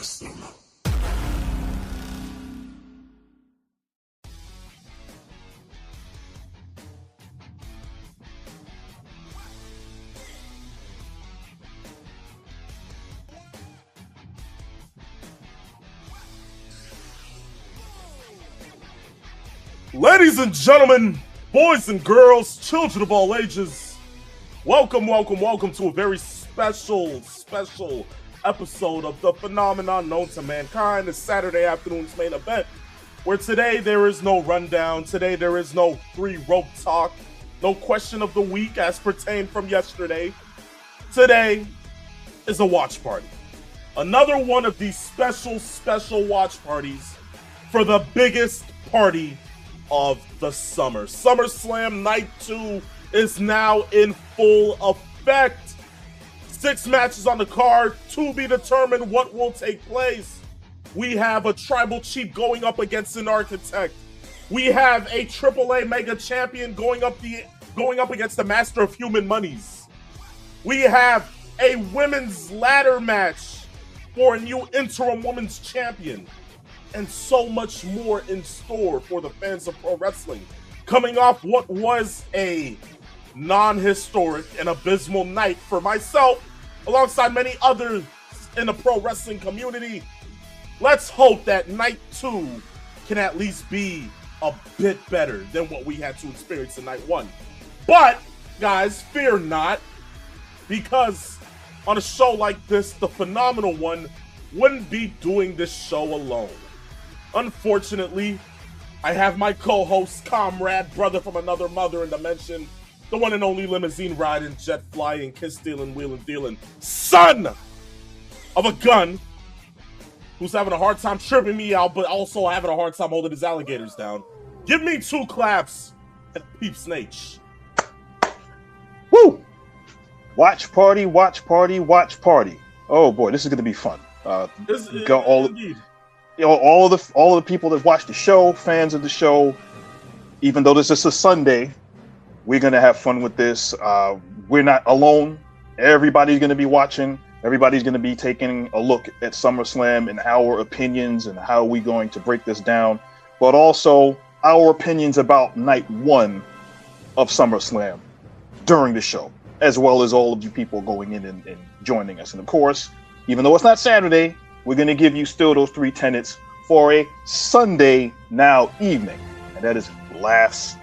system. Ladies and gentlemen, boys and girls, children of all ages, welcome to a very special episode of the phenomenon known to mankind, the Saturday afternoon's main event, where today there is no rundown, today there is no free rope talk, no question of the week as pertained from yesterday. Today is a watch party. Another one of these special watch parties for the biggest party of the summer. Summerslam Night 2 is now in full effect. 6 matches on the card, to be determined what will take place. We have a tribal chief going up against an architect. We have a AAA mega champion going up against the master of human monies. We have a women's ladder match for a new interim women's champion. And so much more in store for the fans of pro wrestling. Coming off what was a non-historic and abysmal night for myself, alongside many others in the pro wrestling community, let's hope that night 2 can at least be a bit better than what we had to experience in night 1. But, guys, fear not, because on a show like this, the phenomenal one wouldn't be doing this show alone. Unfortunately, I have my co-host, comrade, brother from another mother and dimension, the one and only limousine riding, jet flying, kiss stealing, wheeling dealing, son of a gun, who's having a hard time tripping me out, but also having a hard time holding his alligators down. Give me 2 claps at Peeps Nate. Woo! Watch party. Oh boy, this is going to be fun. All of the people that watch the show, fans of the show, even though this is a Sunday, we're going to have fun with this. We're not alone. Everybody's going to be watching. Everybody's going to be taking a look at SummerSlam and our opinions and how we're going to break this down, but also our opinions about night 1 of SummerSlam during the show, as well as all of you people going in and joining us. And of course, even though it's not Saturday, we're going to give you still those 3 tenets for a Sunday now evening. And that is laughs,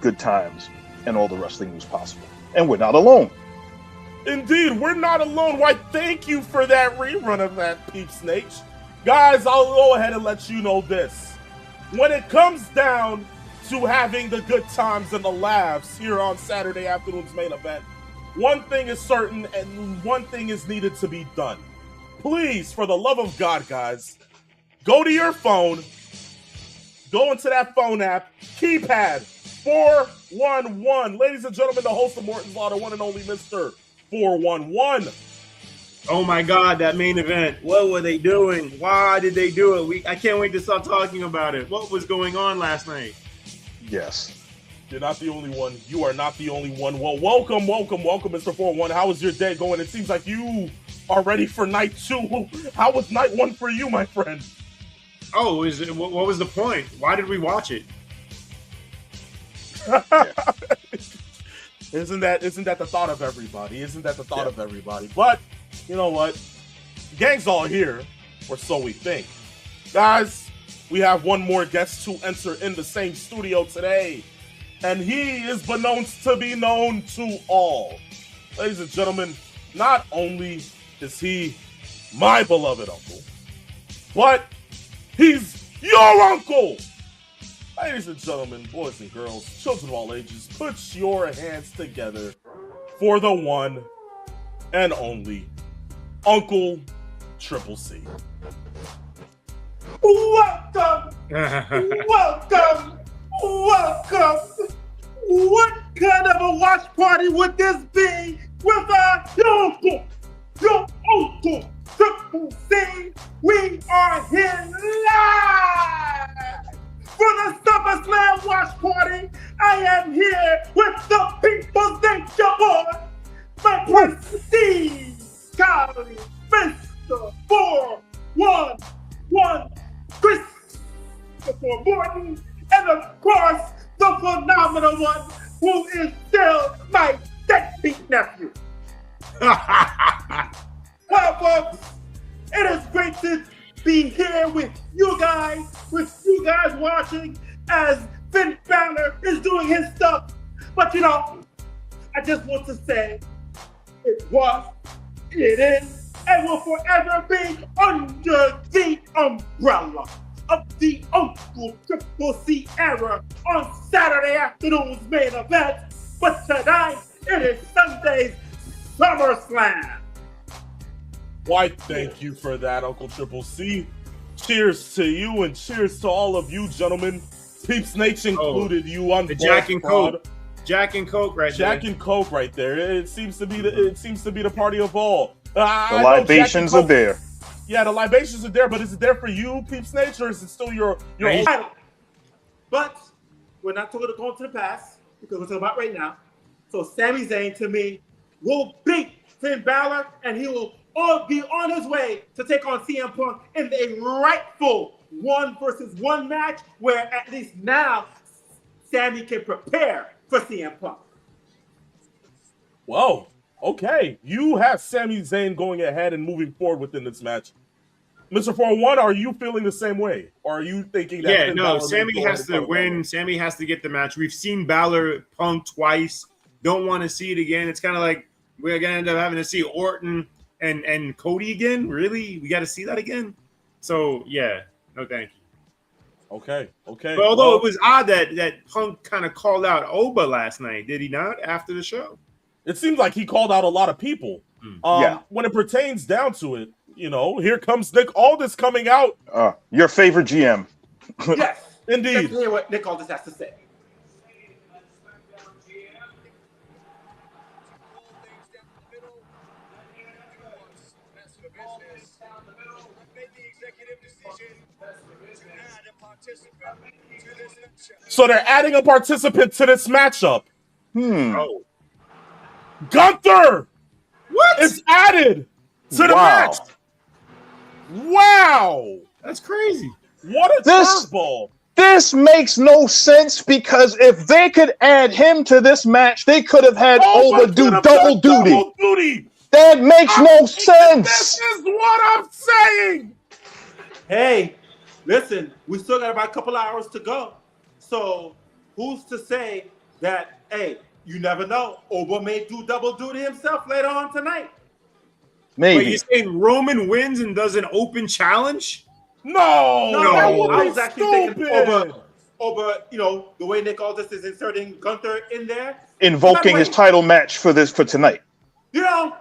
good times, and all the wrestling news possible. And we're not alone. Indeed, we're not alone. Why, thank you for that rerun of that, Peeps Nate. Guys, I'll go ahead and let you know this. When it comes down to having the good times and the laughs here on Saturday afternoon's main event, one thing is certain and one thing is needed to be done. Please, for the love of God, guys, go to your phone, go into that phone app, keypad 411. Ladies and gentlemen, the host of Morton's Law, the one and only Mr. 411. Oh my God, that main event. What were they doing? Why did they do it? I can't wait to start talking about it. What was going on last night? Yes. You're not the only one. You are not the only one. Well, welcome, Mr. 411. How was your day going? It seems like you are ready for night 2. How was night 1 for you, my friend? Oh, what was the point? Why did we watch it? Isn't that the thought of everybody? Isn't that the thought of everybody? But you know what? Gang's all here, or so we think. Guys, we have one more guest to enter in the same studio today, and he is beknownst to be known to all. Ladies and gentlemen, not only is he my beloved uncle, but he's your uncle. Ladies and gentlemen, boys and girls, children of all ages, put your hands together for the one and only Uncle Triple C. Welcome! Welcome! What kind of a watch party would this be with your uncle, Triple C? We are here live for the SummerSlam watch party. I am here with the People's Nature Boy, my prestige colleague, Mr. 411. course, the phenomenal one who is still my deadbeat nephew. Well, folks, it is great to be here with you guys watching as Finn Balor is doing his stuff. But you know, I just want to say it was, it is, and will forever be under the umbrella of the Uncle Triple C era on Saturday afternoon's main event. But tonight, it is Sunday's Summerslam. Why, thank you for that, Uncle Triple C. Cheers to you and cheers to all of you, gentlemen. Peeps Nation included, you on the Jack and Coke. Jack and Coke right there. Jack and Coke right there. It seems to be the party of all. The libations are there. Yeah, the libations are there, but is it there for you, Peeps Nation, or is it still your own? But we're not talking going to the past because we're talking about right now. So Sami Zayn to me will beat Finn Balor, and he will be on his way to take on CM Punk in a rightful 1-versus-1 match, where at least now Sami can prepare for CM Punk. Whoa, okay. You have Sami Zayn going ahead and moving forward within this match. Mr. 401, are you feeling the same way? Or are you thinking that... Yeah, no, Sami has to win. Sami has to get the match. We've seen Balor Punk twice. Don't want to see it again. It's kind of like we're going to end up having to see Orton and Cody again. Really? We got to see that again? So, yeah. No, thank you. Okay. But although it was odd that Punk kind of called out Oba last night, did he not, after the show? It seems like he called out a lot of people. Yeah. When it pertains down to it, you know, here comes Nick Aldis coming out. Your favorite GM. Yes. Indeed. Let's hear what Nick Aldis has to say. So they're adding a participant to this matchup. Oh. Gunther! What? Is added to the match. Wow! That's crazy. What a curveball. This makes no sense, because if they could add him to this match, they could have had Oba do double duty. That makes no sense. This is what I'm saying. Hey, listen, we still got about a couple hours to go. So who's to say that, hey, you never know, Oba may do double duty himself later on tonight. Maybe. Wait, you're saying Roman wins and does an open challenge? No, I was actually thinking Oba, you know, the way Nick Aldis is inserting Gunther in there. Invoking his title match for tonight. You know,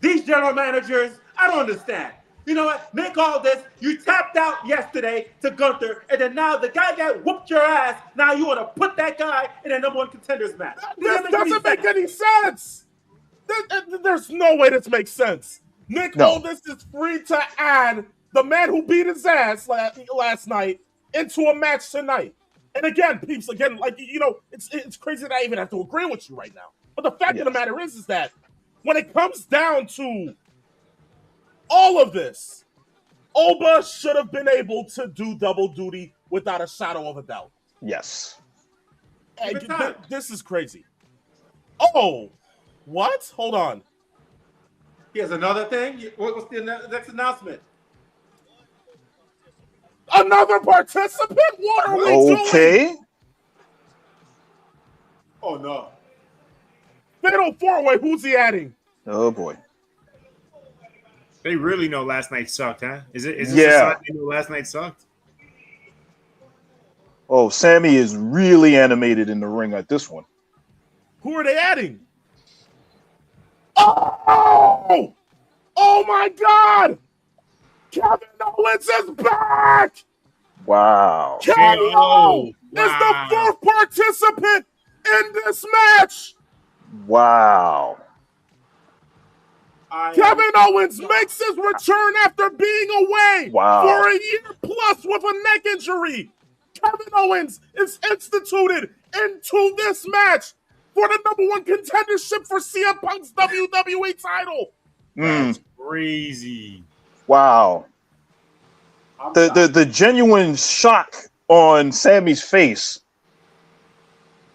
these general managers, I don't understand. You know what? Nick Aldis, you tapped out yesterday to Gunther, and then now the guy that whooped your ass, now you want to put that guy in a #1 contenders match. This doesn't make any sense. There's no way this makes sense. Nick Aldis is free to add the man who beat his ass last night into a match tonight. And again, peeps, like, you know, it's crazy that I even have to agree with you right now. But the fact of the matter is that when it comes down to all of this, Oba should have been able to do double duty without a shadow of a doubt. Yes. This is crazy. Oh, what? Hold on. Here's another thing. What's the next announcement? Another participant? What are we doing? Oh, no. Fatal 4-way, who's he adding? Oh, boy. They really know last night sucked, huh? Is this a sign they know last night sucked? Oh, Sami is really animated in the ring at this one. Who are they adding? Oh! Oh my God! Kevin Owens is back! Wow. Kevin Owens is the fourth participant in this match! Wow. Kevin Owens makes his return after being away for a year plus with a neck injury. Kevin Owens is instituted into this match for the #1 contendership for CM Punk's WWE title. That's crazy. Wow. The genuine shock on Sami's face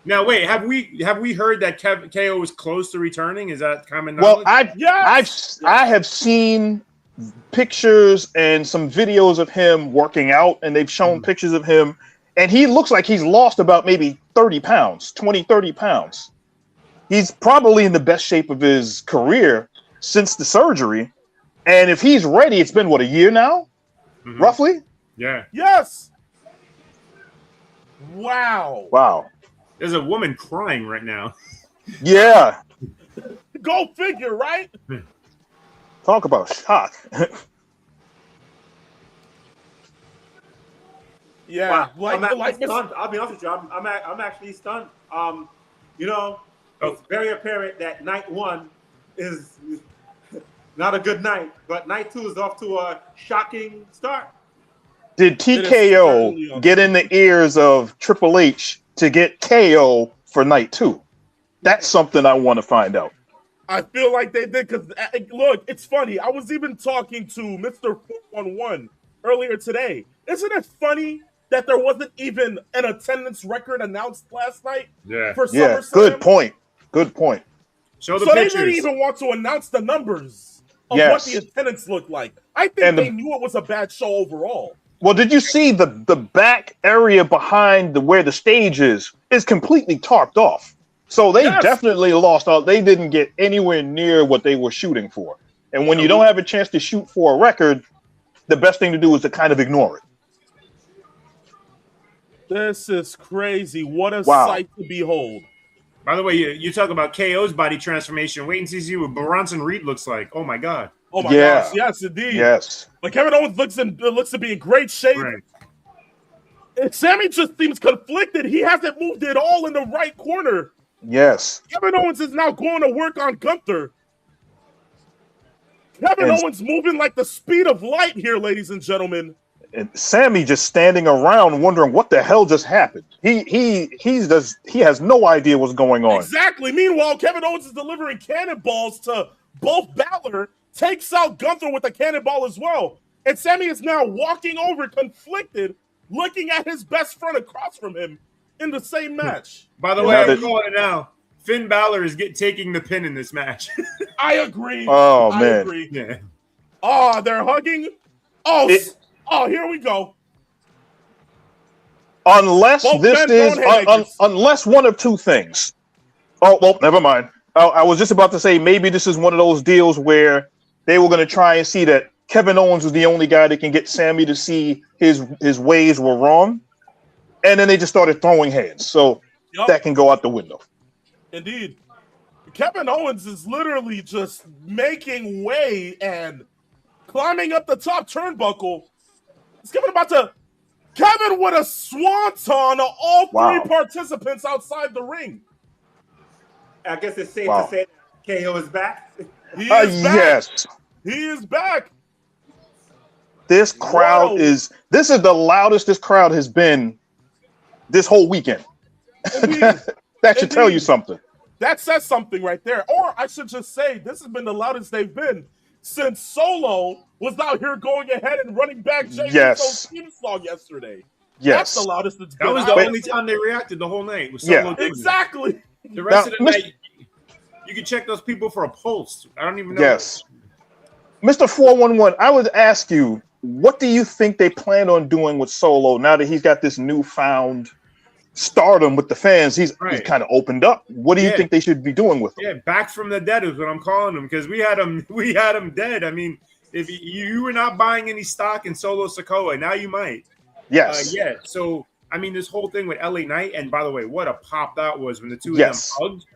Now wait, have we heard that KO is close to returning? Is that common knowledge? Well, I have seen pictures and some videos of him working out, and they've shown pictures of him, and he looks like he's lost about maybe 30 pounds, 20, 30 pounds. He's probably in the best shape of his career since the surgery. And if he's ready, it's been, what, a year now? Roughly? Yeah. Yes. Wow. Wow. There's a woman crying right now. Yeah. Go figure, right? Talk about shock. Yeah. Wow. I'm stunned. I'll be honest with you. I'm actually stunned. It's very apparent that night one is not a good night, but night two is off to a shocking start. Did TKO get in the ears of Triple H to get KO for night two? That's something I want to find out. I feel like they did because, look, it's funny. I was even talking to Mr. 411 earlier today. Isn't it funny that there wasn't even an attendance record announced last night for Summerslam? Good point. Good point. Show the so pictures. They didn't even want to announce the numbers of what the attendance looked like. I think they knew it was a bad show overall. Well, did you see the back area behind where the stage is completely tarped off? So they definitely lost out. They didn't get anywhere near what they were shooting for. And when you don't have a chance to shoot for a record, the best thing to do is to kind of ignore it. This is crazy. What a sight to behold. By the way, you talk about KO's body transformation. Wait and see what Bronson Reed looks like. Oh, my God. Oh, my gosh. Yes, indeed. Yes. But Kevin Owens looks to be in great shape. Right. And Sammy just seems conflicted. He hasn't moved at all in the right corner. Yes. Kevin Owens is now going to work on Gunther. Kevin Owens moving like the speed of light here, ladies and gentlemen. And Sammy just standing around wondering what the hell just happened. He has no idea what's going on. Exactly. Meanwhile, Kevin Owens is delivering cannonballs to both Balor, takes out Gunther with a cannonball as well. And Sammy is now walking over, conflicted, looking at his best friend across from him in the same match. By the way, I'm calling it now. Finn Balor is taking the pin in this match. I agree. Oh, man. I agree. Yeah. Oh, they're hugging. Oh, here we go. Unless unless one of two things. Oh, well, never mind. I was just about to say maybe this is one of those deals where they were going to try and see that Kevin Owens was the only guy that can get Sammy to see his ways were wrong. And then they just started throwing hands. So that can go out the window. Indeed. Kevin Owens is literally just making way and climbing up the top turnbuckle. Is Kevin with a swanton of all three participants outside the ring. I guess it's safe to say that KO is back. He is back. Yes. He is back. This crowd is the loudest this crowd has been this whole weekend. That should tell you something. That says something right there. Or I should just say this has been the loudest they've been since Solo was out here going ahead and running back Jay Uso's theme song yesterday. Yes. That's the loudest it's been. That was the only time they reacted the whole night. Was Solo exactly. The rest of the night, you can check those people for a pulse. I don't even know. Yes. Mr. 411, I would ask you, what do you think they plan on doing with Solo now that he's got this newfound stardom with the fans? He's kind of opened up. What do you think they should be doing with him? Yeah, back from the dead is what I'm calling him, because we had him dead. I mean, if you were not buying any stock in Solo Sikoa, now you might. Yes. So I mean, this whole thing with LA Knight, and by the way, what a pop that was when the two of them hugged.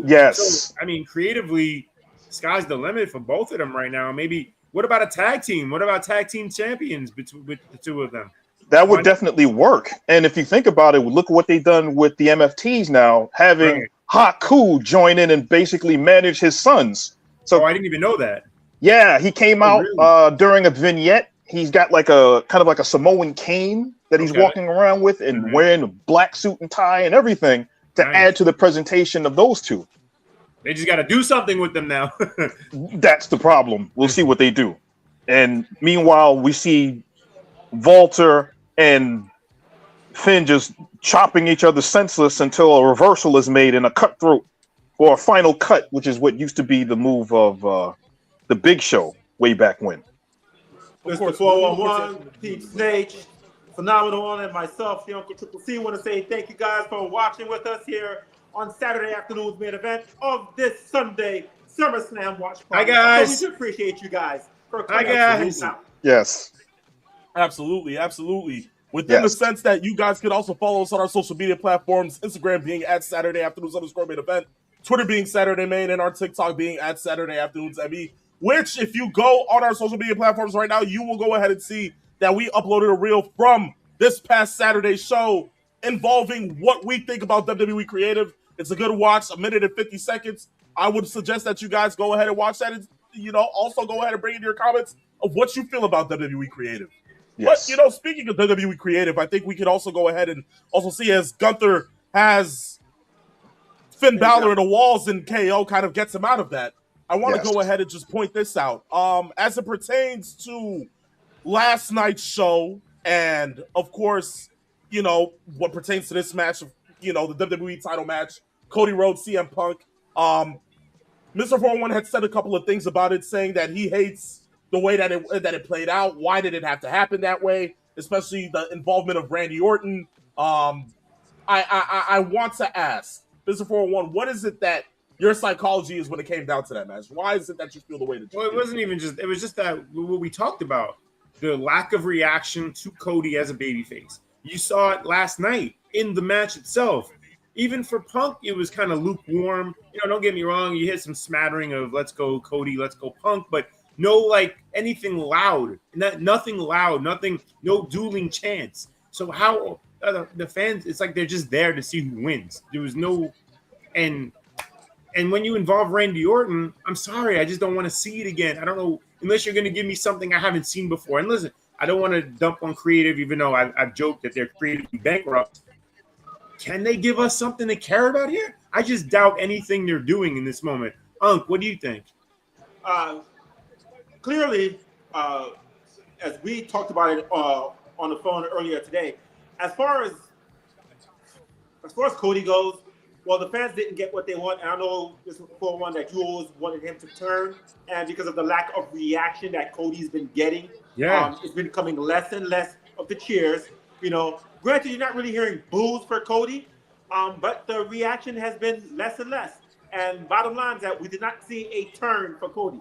Yes. So, I mean, creatively, sky's the limit for both of them right now. Maybe what about a tag team? What about tag team champions with the two of them? That would definitely work. And if you think about it, look at what they've done with the MFTs now, having Haku join in and basically manage his sons. So I didn't even know that. Yeah, he came out during a vignette. He's got like a kind of like a Samoan cane that he's walking around with and wearing a black suit and tie and everything to add to the presentation of those two. They just got to do something with them now. That's the problem. We'll see what they do. And meanwhile, we see Walter and Finn just chopping each other senseless until a reversal is made in a cutthroat or a final cut, which is what used to be the move of the Big Show way back when. Mr. 411, Pete Snake, Phenomenal One, and myself, the Uncle Triple C, want to say thank you guys for watching with us here on Saturday afternoon's main event of this Sunday Summerslam watch party. Hi, guys. So we do appreciate you guys for Hi, coming guys. out. Yes. Absolutely, absolutely. Within the sense that you guys could also follow us on our social media platforms, Instagram being at Saturday Afternoons _ main event, Twitter being Saturday Main, and our TikTok being at Saturday Afternoons ME, which if you go on our social media platforms right now, you will go ahead and see that we uploaded a reel from this past Saturday show involving what we think about WWE Creative. It's a good watch, 1 minute and 50 seconds. I would suggest that you guys go ahead and watch that. And, also go ahead and bring in your comments of what you feel about WWE Creative. Yes. But, speaking of WWE Creative, I think we could also go ahead and also see as Gunther has Finn Balor in the walls and KO kind of gets him out of that. I want to go ahead and just point this out. As it pertains to last night's show and, of course, what pertains to this match, the WWE title match, Cody Rhodes, CM Punk, Mr. 401 had said a couple of things about it, saying that he hates the way that it played out. Why did it have to happen that way? Especially the involvement of Randy Orton. I want to ask Mr. 401, what is it that your psychology is when it came down to that match? Why is it that you feel the way that you Well, it wasn't even just. It was just that what we talked about, the lack of reaction to Cody as a babyface. You saw it last night in the match itself. Even for Punk, it was kind of lukewarm. Don't get me wrong. You hit some smattering of "Let's go Cody, let's go Punk," but no anything loud. Nothing loud. Nothing. No dueling chants. So how the fans? It's like they're just there to see who wins. There was no and when you involve Randy Orton, I'm sorry, I just don't want to see it again. I don't know, unless you're going to give me something I haven't seen before. And listen, I don't want to dump on creative, even though I've joked that they're creatively bankrupt. Can they give us something to care about here? I just doubt anything they're doing in this moment. Unc, what do you think? Clearly, as we talked about it on the phone earlier today, as far as Cody goes, well, the fans didn't get what they want, and I know this is for one that you always wanted him to turn, and because of the lack of reaction that Cody's been getting, it's been becoming less and less of the cheers. Granted, you're not really hearing boos for Cody, but the reaction has been less and less. And bottom line is that we did not see a turn for Cody.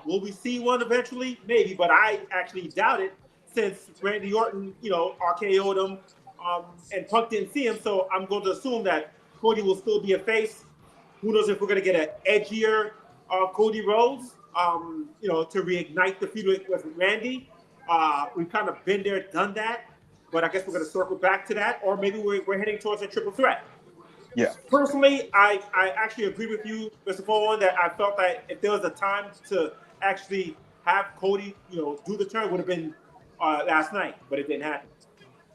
Will we see one eventually? Maybe, but I actually doubt it since Randy Orton, RKO'd him, and Punk didn't see him. So I'm going to assume that Cody will still be a face. Who knows if we're going to get an edgier Cody Rhodes, to reignite the feud with Randy. We've kind of been there, done that. But I guess we're going to circle back to that. Or maybe we're heading towards a triple threat. Yeah. Personally, I actually agree with you, Mr. 401, that I felt that if there was a time to actually have Cody, do the turn, would have been last night. But it didn't happen.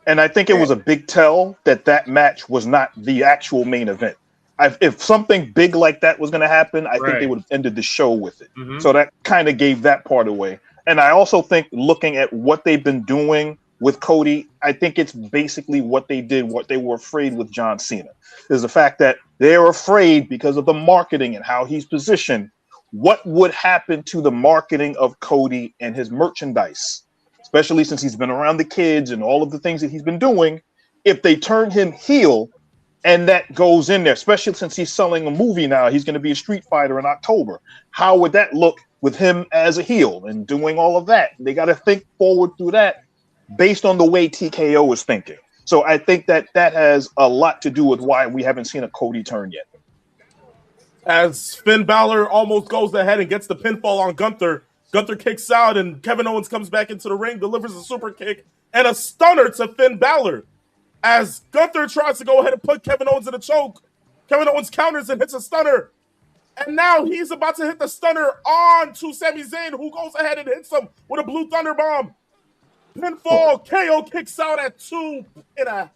And I think it was a big tell that match was not the actual main event. If something big like that was going to happen, I think they would have ended the show with it. Mm-hmm. So that kind of gave that part away. And I also think looking at what they've been doing with Cody, I think it's basically what they did, what they were afraid with John Cena. Is the fact that they're afraid because of the marketing and how he's positioned. What would happen to the marketing of Cody and his merchandise? Especially since he's been around the kids and all of the things that he's been doing, if they turn him heel and that goes in there, especially since he's selling a movie now, he's going to be a Street Fighter in October. How would that look with him as a heel and doing all of that? They got to think forward through that based on the way TKO is thinking. So I think that has a lot to do with why we haven't seen a Cody turn yet. As Finn Balor almost goes ahead and gets the pinfall on Gunther, Gunther kicks out and Kevin Owens comes back into the ring, delivers a super kick and a stunner to Finn Balor. As Gunther tries to go ahead and put Kevin Owens in a choke, Kevin Owens counters and hits a stunner. And now he's about to hit the stunner on to Sami Zayn, who goes ahead and hits him with a blue thunder bomb. Pinfall, KO kicks out at 2.5.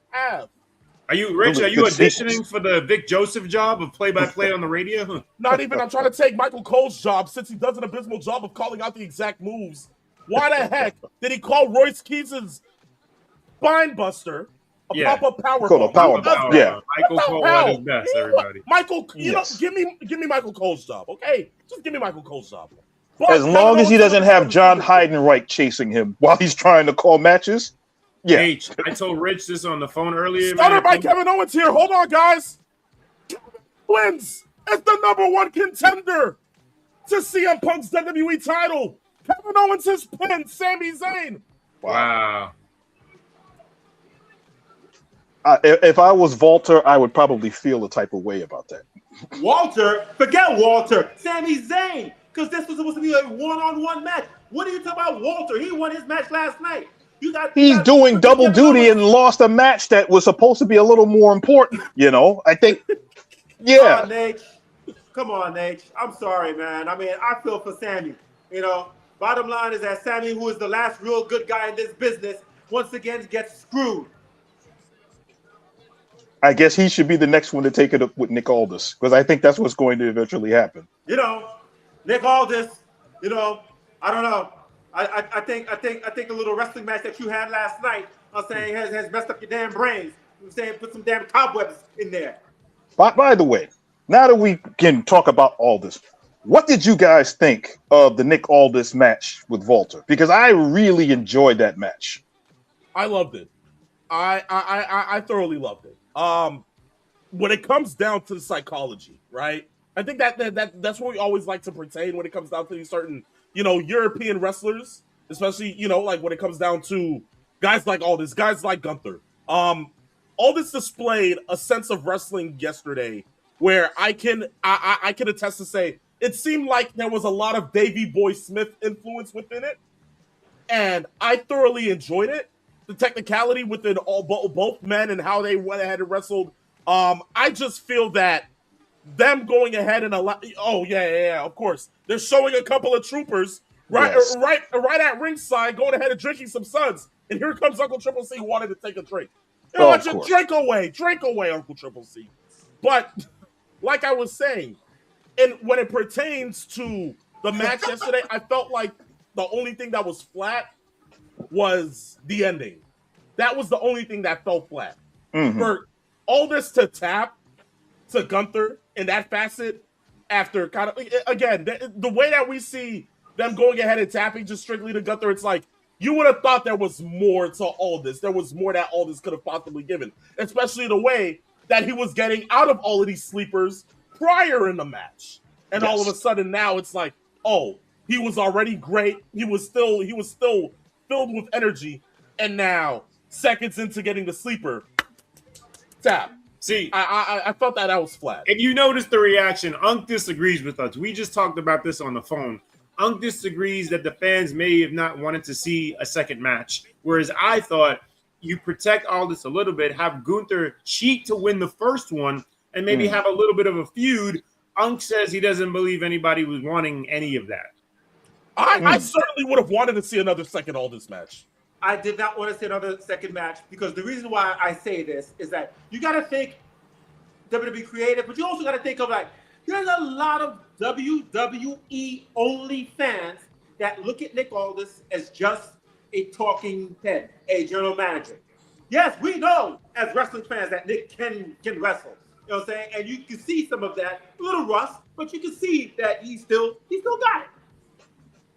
Are you, Rich, are you auditioning for the Vic Joseph job of play-by-play on the radio? Not even. I'm trying to take Michael Cole's job since he does an abysmal job of calling out the exact moves. Why the heck did he call Royce Keys' spine buster Yeah. pop-up power Called a bomb. power Who does bomb, that? yeah. Michael What the Cole hell? at his best, You know what? everybody. Michael, Yes. give me Michael Cole's job, okay? Just give me Michael Cole's job. But As long Kevin as he Owens doesn't never have showed John his signature. Heidenreich chasing him while he's trying to call matches, yeah. H, I told Rich this on the phone earlier. Started by Man. Kevin Owens here. Hold on, guys. Kevin Owens is the #1 contender to CM Punk's WWE title. Kevin Owens has pinned Sami Zayn. Wow. If I was Walter, I would probably feel a type of way about that. Walter, forget Walter. Sami Zayn, because this was supposed to be a one-on-one match. What are you talking about, Walter? He won his match last night. He's doing double duty and lost a match that was supposed to be a little more important. You know, I think, yeah. Nate. Come on, Nate. I'm sorry, man. I mean, I feel for Sammy. You know, bottom line is that Sammy, who is the last real good guy in this business, once again gets screwed. I guess he should be the next one to take it up with Nick Aldis, because I think that's what's going to eventually happen. You know, Nick Aldis. You know, I don't know. I think a little wrestling match that you had last night, I'm saying, has messed up your damn brains. I'm saying, put some damn cobwebs in there. By the way, now that we can talk about Aldis, what did you guys think of the Nick Aldis match with Walter? Because I really enjoyed that match. I loved it. I thoroughly loved it. When it comes down to the psychology, right? I think that's what we always like to pertain when it comes down to these certain, European wrestlers, especially, like when it comes down to guys like Aldis, guys like Gunther. Aldis displayed a sense of wrestling yesterday where I can attest to say it seemed like there was a lot of Davey Boy Smith influence within it, and I thoroughly enjoyed it. The technicality within both men and how they went ahead and wrestled. I just feel that them going ahead and of course they're showing a couple of troopers right at ringside going ahead and drinking some suds, and here comes Uncle Triple C who wanted to take a drink. You know what? Drink away, Uncle Triple C. But like I was saying, and when it pertains to the match yesterday, I felt like the only thing that was flat was the ending. That was the only thing that fell flat. Mm-hmm. For all this to tap to Gunther in that facet, after kind of, again, the way that we see them going ahead and tapping just strictly to Gunther, it's like, you would have thought there was more to all this. There was more that all this could have possibly given, especially the way that he was getting out of all of these sleepers prior in the match. And all of a sudden now it's like, oh, he was already great. He was still filled with energy. And now, seconds into getting the sleeper, tap. See, I felt that was flat. If you notice the reaction, Unk disagrees with us. We just talked about this on the phone. Unk disagrees that the fans may have not wanted to see a second match. Whereas I thought you protect all this a little bit, have Gunther cheat to win the first one, and maybe have a little bit of a feud. Unk says he doesn't believe anybody was wanting any of that. I certainly would have wanted to see another second Aldis match. I did not want to see another second match because the reason why I say this is that you got to think WWE creative, but you also got to think of there's a lot of WWE only fans that look at Nick Aldis as just a talking head, a general manager. Yes, we know as wrestling fans that Nick can wrestle. You know what I'm saying? And you can see some of that, a little rust, but you can see that he still got it.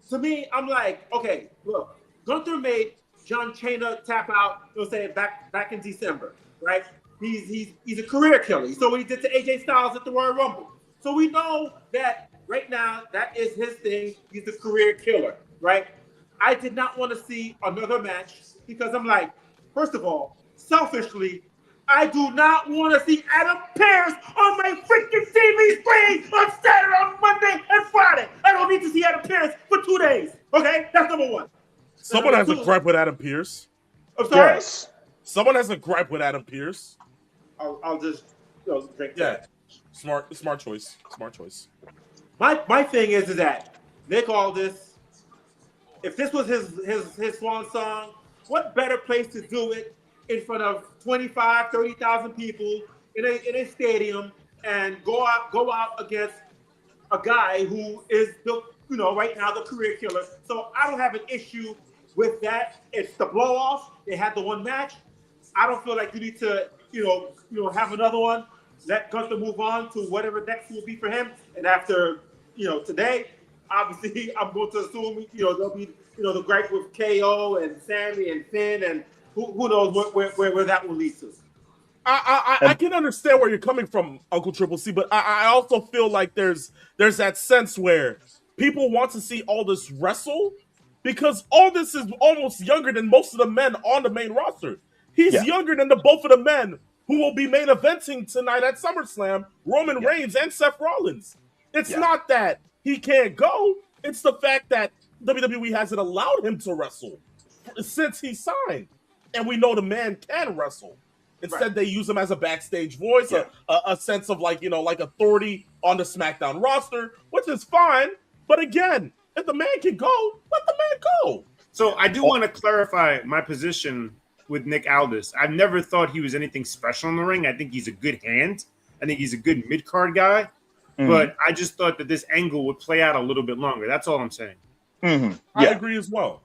To me, I'm like, okay, look, Gunther made John Cena tap out, you know what I'm saying, back in December, right? He's a career killer. He saw what he did to AJ Styles at the Royal Rumble. So we know that right now that is his thing. He's a career killer, right? I did not want to see another match because I'm like, first of all, selfishly, I do not want to see Adam Pearce on my freaking TV screen on Saturday, on Monday, and Friday. I don't need to see Adam Pearce for 2 days. Okay, that's number one. Someone has a gripe with Adam Pearce. I'm sorry. Yes. Someone has a gripe with Adam Pearce. I'll just drink Yeah, that. smart choice. Smart choice. My thing is that Nick Aldis, if this was his swan song, what better place to do it in front of 25, 30,000 people in a stadium and go out against a guy who is right now the career killer. So I don't have an issue with that. It's the blow off. They had the one match. I don't feel like you need to, have another one. Let Gunther move on to whatever next will be for him. And after, today, obviously, I'm going to assume, there'll be, the gripe with KO and Sammy and Finn, and who knows where that will lead to. I can understand where you're coming from, Uncle Triple C, but I also feel like there's that sense where people want to see Aldis wrestle because Aldis is almost younger than most of the men on the main roster. He's younger than both of the men who will be main eventing tonight at SummerSlam, Roman Reigns and Seth Rollins. It's not that he can't go. It's the fact that WWE hasn't allowed him to wrestle since he signed. And we know the man can wrestle. Instead, they use him as a backstage voice, a sense of like authority on the SmackDown roster, which is fine. But again, if the man can go, let the man go. So I do want to clarify my position with Nick Aldis. I've never thought he was anything special in the ring. I think he's a good hand. I think he's a good mid-card guy. Mm-hmm. But I just thought that this angle would play out a little bit longer. That's all I'm saying. Mm-hmm. I agree as well.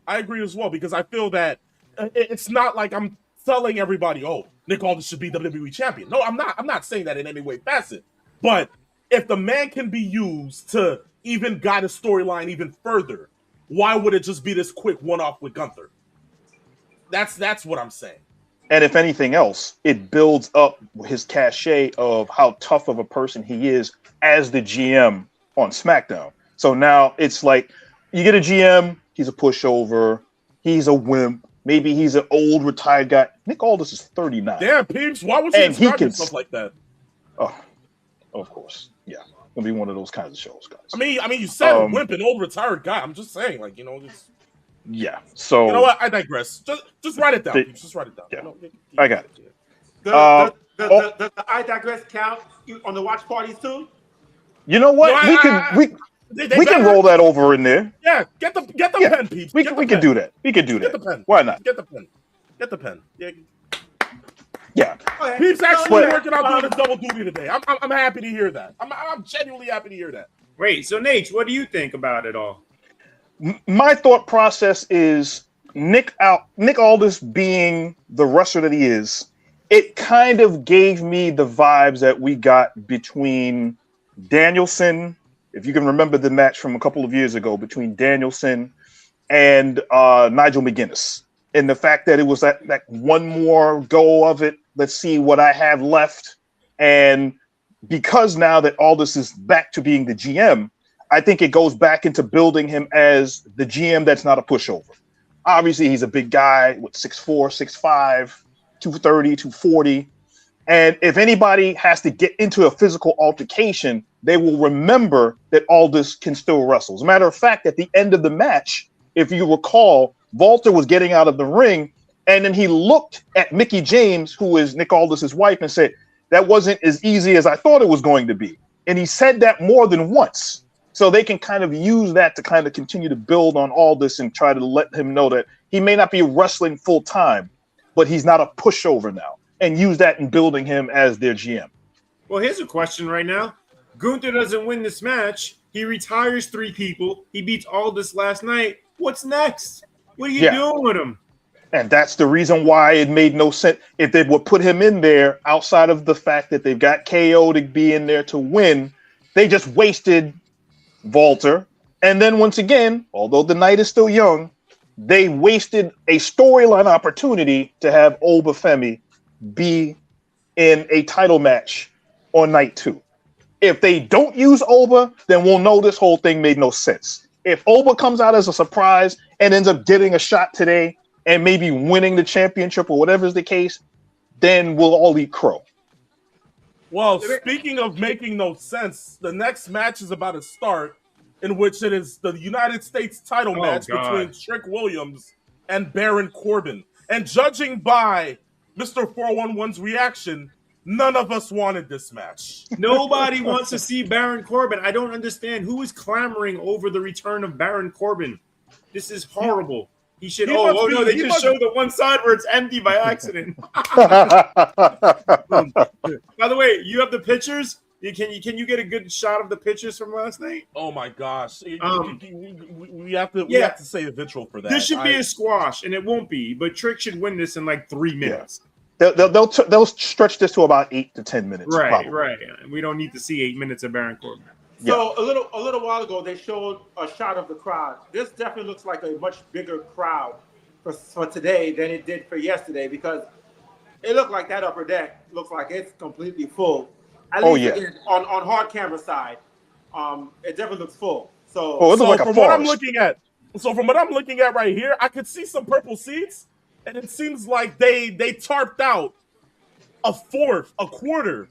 Because I feel that it's not like I'm telling everybody, oh, Nick Aldis should be WWE champion. No, I'm not. I'm not saying that in any way facet. But if the man can be used to even guide a storyline even further, why would it just be this quick one-off with Gunther? That's what I'm saying. And if anything else, it builds up his cachet of how tough of a person he is as the GM on SmackDown. So now it's like you get a GM, he's a pushover, he's a wimp, maybe he's an old retired guy. Nick Aldis is 39. Damn, Peeps, why would you describe yourself like that? Oh, of course. Yeah. It'll be one of those kinds of shows, guys. I mean, you said a wimp, an old retired guy. I'm just saying, like, just... Yeah. So you know what? I digress. Just write it down. Just write it down. Yeah. I got it. Does the I digress count on the watch parties too? You know what? We can roll that over in there. Yeah. Get the pen, Pete. We can do that. We can do that. Get the pen. Why not? Get the pen. Yeah. Yeah. Pete's actually working out doing his double duty today. I'm happy to hear that. I'm genuinely happy to hear that. Wait, so Nate, what do you think about it all? My thought process is Nick Aldis being the wrestler that he is, it kind of gave me the vibes that we got between Danielson, if you can remember the match from a couple of years ago between Danielson and Nigel McGuinness. And the fact that it was that one more go of it, let's see what I have left. And because now that Aldis is back to being the GM, I think it goes back into building him as the GM that's not a pushover. Obviously, he's a big guy with 6'4", 6'5", 230, 240. And if anybody has to get into a physical altercation, they will remember that Aldis can still wrestle. As a matter of fact, at the end of the match, if you recall, Walter was getting out of the ring, and then he looked at Mickie James, who is Nick Aldis' wife, and said, that wasn't as easy as I thought it was going to be. And he said that more than once. So they can kind of use that to kind of continue to build on Aldis and try to let him know that he may not be wrestling full time, but he's not a pushover now, and use that in building him as their GM. Well, here's a question right now. Gunther doesn't win this match. He retires 3 people. He beats Aldis last night. What's next? What are you doing with him? And that's the reason why it made no sense. If they would put him in there outside of the fact that they've got KO to be in there to win, they just wasted Walter. And then once again, although the night is still young, they wasted a storyline opportunity to have Obafemi be in a title match on night 2. If they don't use Oba, then we'll know this whole thing made no sense. If Oba comes out as a surprise and ends up getting a shot today and maybe winning the championship or whatever is the case, then we'll all eat crow. Well, speaking of making no sense, the next match is about to start, in which it is the United States title match between Trick Williams and Baron Corbin. And judging by Mr. 411's reaction, none of us wanted this match. Nobody wants to see Baron Corbin. I don't understand who is clamoring over the return of Baron Corbin. This is horrible. He should. They just show the one side where it's empty by accident. By the way, you have the pictures. Can you get a good shot of the pictures from last night? Oh my gosh, we have to say a vitriol for that. This should be a squash, and it won't be. But Trick should win this in like 3 minutes. They'll stretch this to about 8 to 10 minutes. Right, probably. right. We don't need to see 8 minutes of Baron Corbin. So a little while ago, they showed a shot of the crowd. This definitely looks like a much bigger crowd for today than it did for yesterday, because it looked like that upper deck looks like it's completely full. At least again, on hard camera side, it definitely looks full. So, from what I'm looking at right here, I could see some purple seats, and it seems like they tarped out a quarter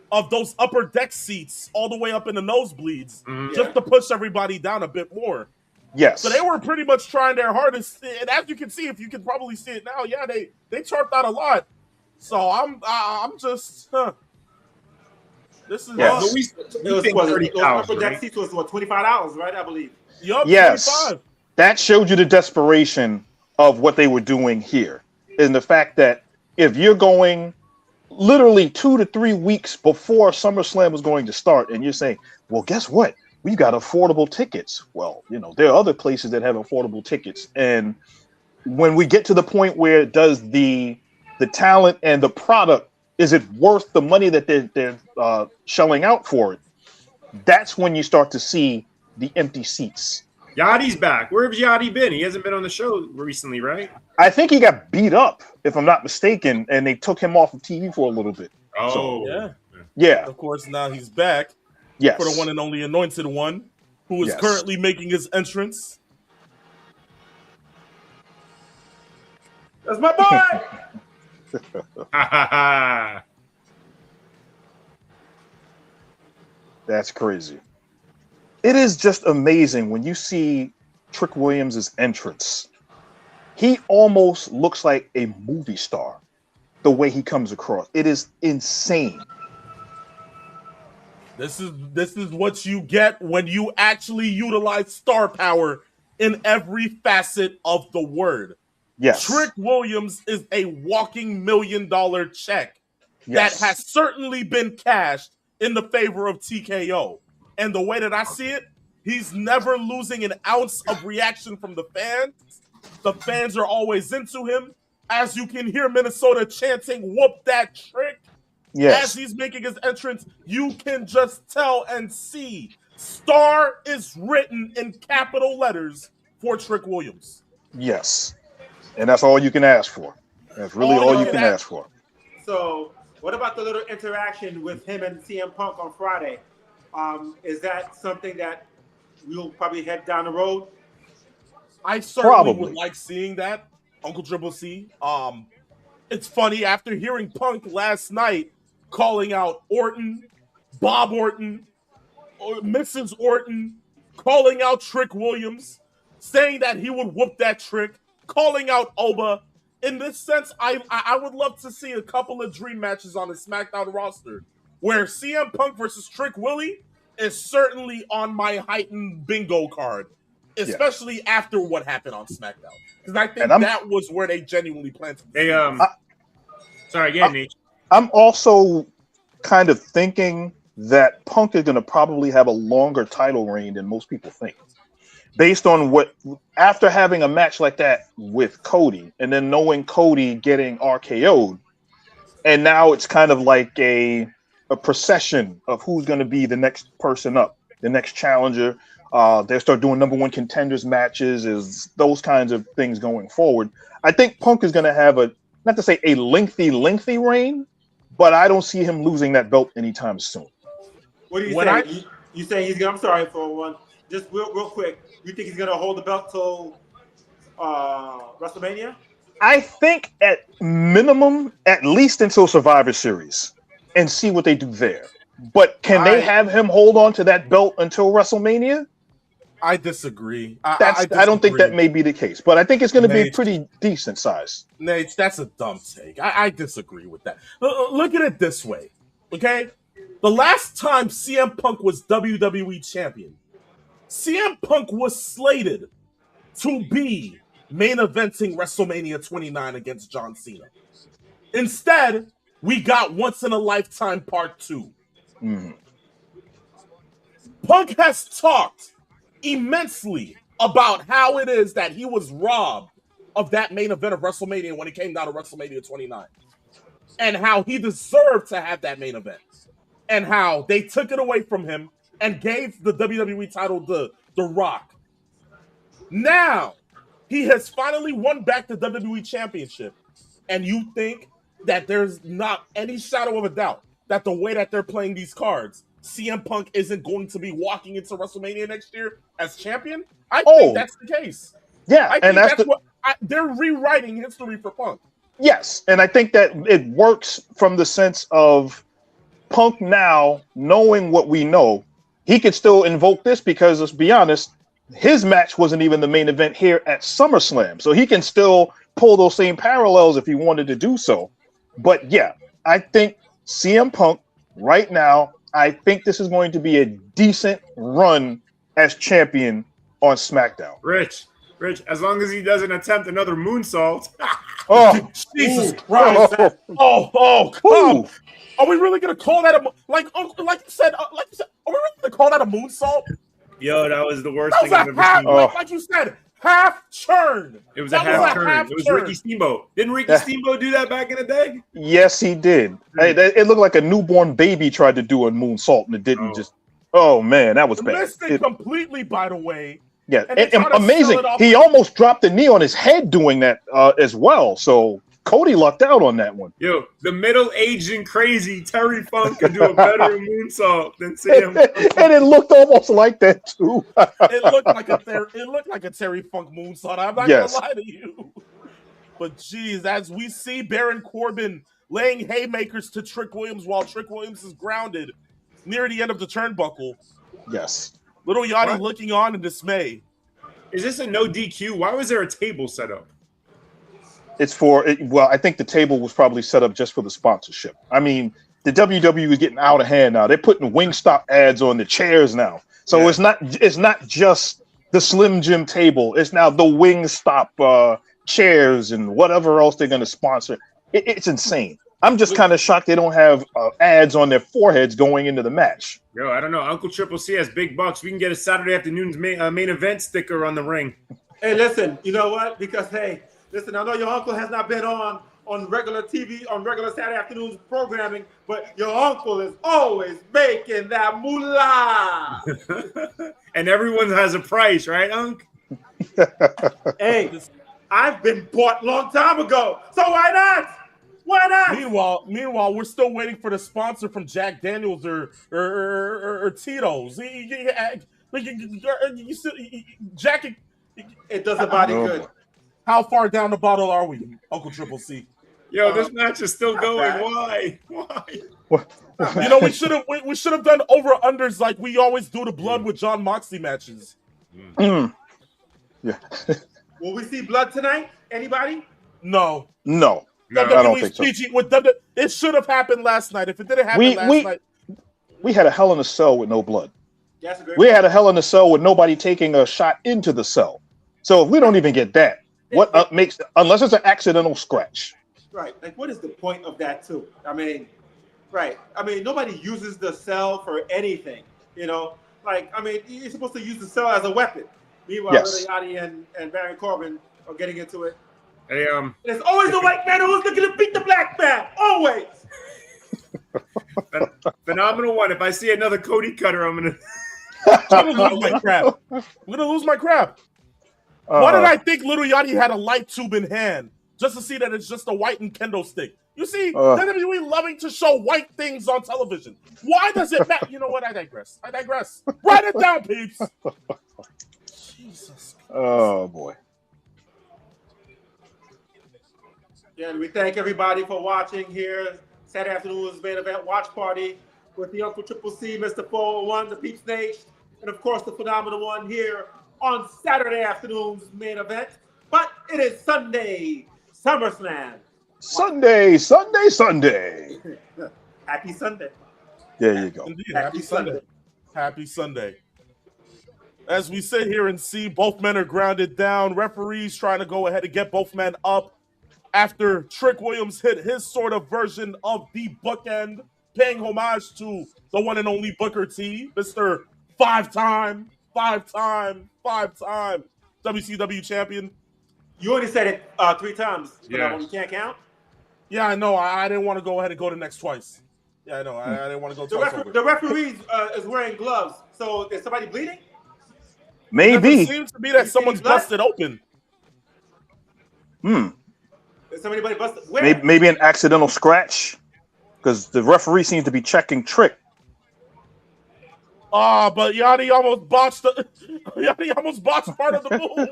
of those upper deck seats all the way up in the nosebleeds, just to push everybody down a bit more. Yes. So they were pretty much trying their hardest, and as you can see, if you can probably see it now, they tarped out a lot. So I'm just, this is those upper deck seats was what, $25, right? I believe. Yup, yes. 25. That showed you the desperation of what they were doing here, and the fact that if you're going literally 2 to 3 weeks before SummerSlam was going to start, and you're saying, well, guess what? We've got affordable tickets. Well, there are other places that have affordable tickets. And when we get to the point where does the talent and the product, is it worth the money that they're shelling out for it? That's when you start to see the empty seats. Yachty's back. Where has Yachty been? He hasn't been on the show recently, right? I think he got beat up, if I'm not mistaken, and they took him off of TV for a little bit. Oh, so, yeah. Of course, now he's back. Yes. For the one and only Anointed One, who is currently making his entrance. That's my boy. That's crazy. It is just amazing when you see Trick Williams' entrance. He almost looks like a movie star, the way he comes across. It is insane. This is what you get when you actually utilize star power in every facet of the word. Yes. Trick Williams is a walking $1 million check that has certainly been cashed in the favor of TKO. And the way that I see it, he's never losing an ounce of reaction from the fans. The fans are always into him. As you can hear Minnesota chanting, "Whoop that trick." Yes. As he's making his entrance, you can just tell and see star is written in capital letters for Trick Williams. Yes. And that's all you can ask for. That's really all you can ask for. So what about the little interaction with him and CM Punk on Friday? Is that something that we'll probably head down the road? I certainly would like seeing that, Uncle Triple C. It's funny, after hearing Punk last night calling out Orton, Bob Orton, Mrs. Orton, calling out Trick Williams, saying that he would whoop that trick, calling out Oba. In this sense, I would love to see a couple of dream matches on the SmackDown roster where CM Punk versus Trick Willie is certainly on my heightened bingo card, especially after what happened on SmackDown. Because I think that was where they genuinely planned to. Sorry, again, Nate. I'm also kind of thinking that Punk is going to probably have a longer title reign than most people think. Based on what, after having a match like that with Cody, and then knowing Cody getting RKO'd, and now it's kind of like a procession of who's going to be the next person up, the next challenger. They'll start doing number one contenders matches, is those kinds of things going forward. I think Punk is going to have not to say a lengthy reign, but I don't see him losing that belt anytime soon. What do you say? You say he's going to, I'm sorry for one, just real quick. You think he's going to hold the belt till WrestleMania? I think at minimum, at least until Survivor Series, and see what they do there. But can they have him hold on to that belt until WrestleMania? I disagree. I don't think that may be the case, but I think it's going to be a pretty decent size. Nate, that's a dumb take. I disagree with that. Look at it this way, okay? The last time CM Punk was WWE champion, CM Punk was slated to be main eventing WrestleMania 29 against John Cena. Instead, we got Once in a Lifetime Part 2. Mm-hmm. Punk has talked immensely about how it is that he was robbed of that main event of WrestleMania when it came down to WrestleMania 29. and how he deserved to have that main event, and how they took it away from him and gave the WWE title to The Rock. Now, he has finally won back the WWE Championship, and you think that there's not any shadow of a doubt that the way that they're playing these cards, CM Punk isn't going to be walking into WrestleMania next year as champion? I think that's the case. Yeah, I think that's what they're rewriting history for Punk. Yes, and I think that it works from the sense of Punk now knowing what we know. He could still invoke this because, let's be honest, his match wasn't even the main event here at SummerSlam. So he can still pull those same parallels if he wanted to do so. But yeah, I think CM Punk right now, I think this is going to be a decent run as champion on SmackDown. Rich, as long as he doesn't attempt another moonsault. Oh, Jesus Christ. Come. Are we really going to call that like you said, are we really going to call that a moonsault? Yo, that was the worst thing I've ever seen. Like you said, half turn. It was a half turn. It was Ricky Steamboat. Didn't Ricky Steamboat do that back in the day? Yes, he did. It looked like a newborn baby tried to do a moonsault and it didn't just. Oh man, that was bad. Missed it completely, by the way. Yeah, and amazing. He almost dropped the knee on his head doing that as well. So Cody lucked out on that one. Yo, the middle-aged and crazy Terry Funk could do a better moonsault than CM. And it looked almost like that too. It looked like a Terry Funk moonsault. I'm not gonna lie to you. But geez, as we see Baron Corbin laying haymakers to Trick Williams while Trick Williams is grounded near the end of the turnbuckle. Yes. Little Yachty looking on in dismay. Is this a no DQ? Why was there a table set up? It's well, I think the table was probably set up just for the sponsorship. I mean, the WWE is getting out of hand now. They're putting Wingstop ads on the chairs now. So it's not just the Slim Jim table. It's now the Wingstop chairs and whatever else they're going to sponsor. It's insane. I'm just kind of shocked they don't have ads on their foreheads going into the match. Yo, I don't know. Uncle Triple C has big bucks. We can get a Saturday afternoon's main event sticker on the ring. Hey, listen, you know what? Because, hey, listen, I know your uncle has not been on regular TV, on regular Saturday afternoons programming, but your uncle is always making that moolah. And everyone has a price, right, Unc? Hey, I've been bought a long time ago, so why not? Why not? Meanwhile, we're still waiting for the sponsor from Jack Daniels or Tito's. Jack, it does a body good. How far down the bottle are we, Uncle Triple C? Yo, this match is still going. Why? You know, we should have done over unders like we always do the Blood with John Moxley matches. Yeah. Will we see blood tonight? Anybody? No. I don't think so. It should have happened last night. If it didn't happen last night, we had a Hell in a Cell with no blood. That's a great We had a Hell in a Cell with nobody taking a shot into the cell. So if we don't even get that, what makes, unless it's an accidental scratch? Right. Like, what is the point of that too? I mean, right. I mean, nobody uses the cell for anything. You know, like, I mean, you're supposed to use the cell as a weapon. Meanwhile, Yes. Yachty and Baron Corbin are getting into it. Hey, There's always the white man who's looking to beat the black man. Always. Phenomenal one. If I see another Cody Cutter, I'm gonna lose my crap. I'm gonna lose my crap. Why did I think Little Yachty had a light tube in hand just to see that it's just a white and kendo stick? You see, WWE loving to show white things on television. Why does it matter? You know what? I digress. Write it down, peeps. Jesus. Oh boy. Yeah, and we thank everybody for watching here. Saturday afternoon's main event watch party with the Uncle Triple C, Mr. 401, the Peeps Nation, and of course the phenomenal one here on Saturday afternoon's main event. But it is Sunday, SummerSlam. Sunday. Happy Sunday. There you go. Indeed, happy Sunday. Happy Sunday. As we sit here and see both men are grounded down, referees trying to go ahead and get both men up after Trick Williams hit his sort of version of the bookend, paying homage to the one and only Booker T, Mr. five-time WCW champion. You only said it 3 times, but that one you can't count. Yeah, I know. I didn't want to go ahead and go to next twice. Yeah, I know. I didn't want to go twice over. The referee is wearing gloves. So is somebody bleeding? Maybe. It seems to be that someone's busted open. Is somebody busted? Where? Maybe an accidental scratch, because the referee seems to be checking Trick. But Yachty almost botched part of the move.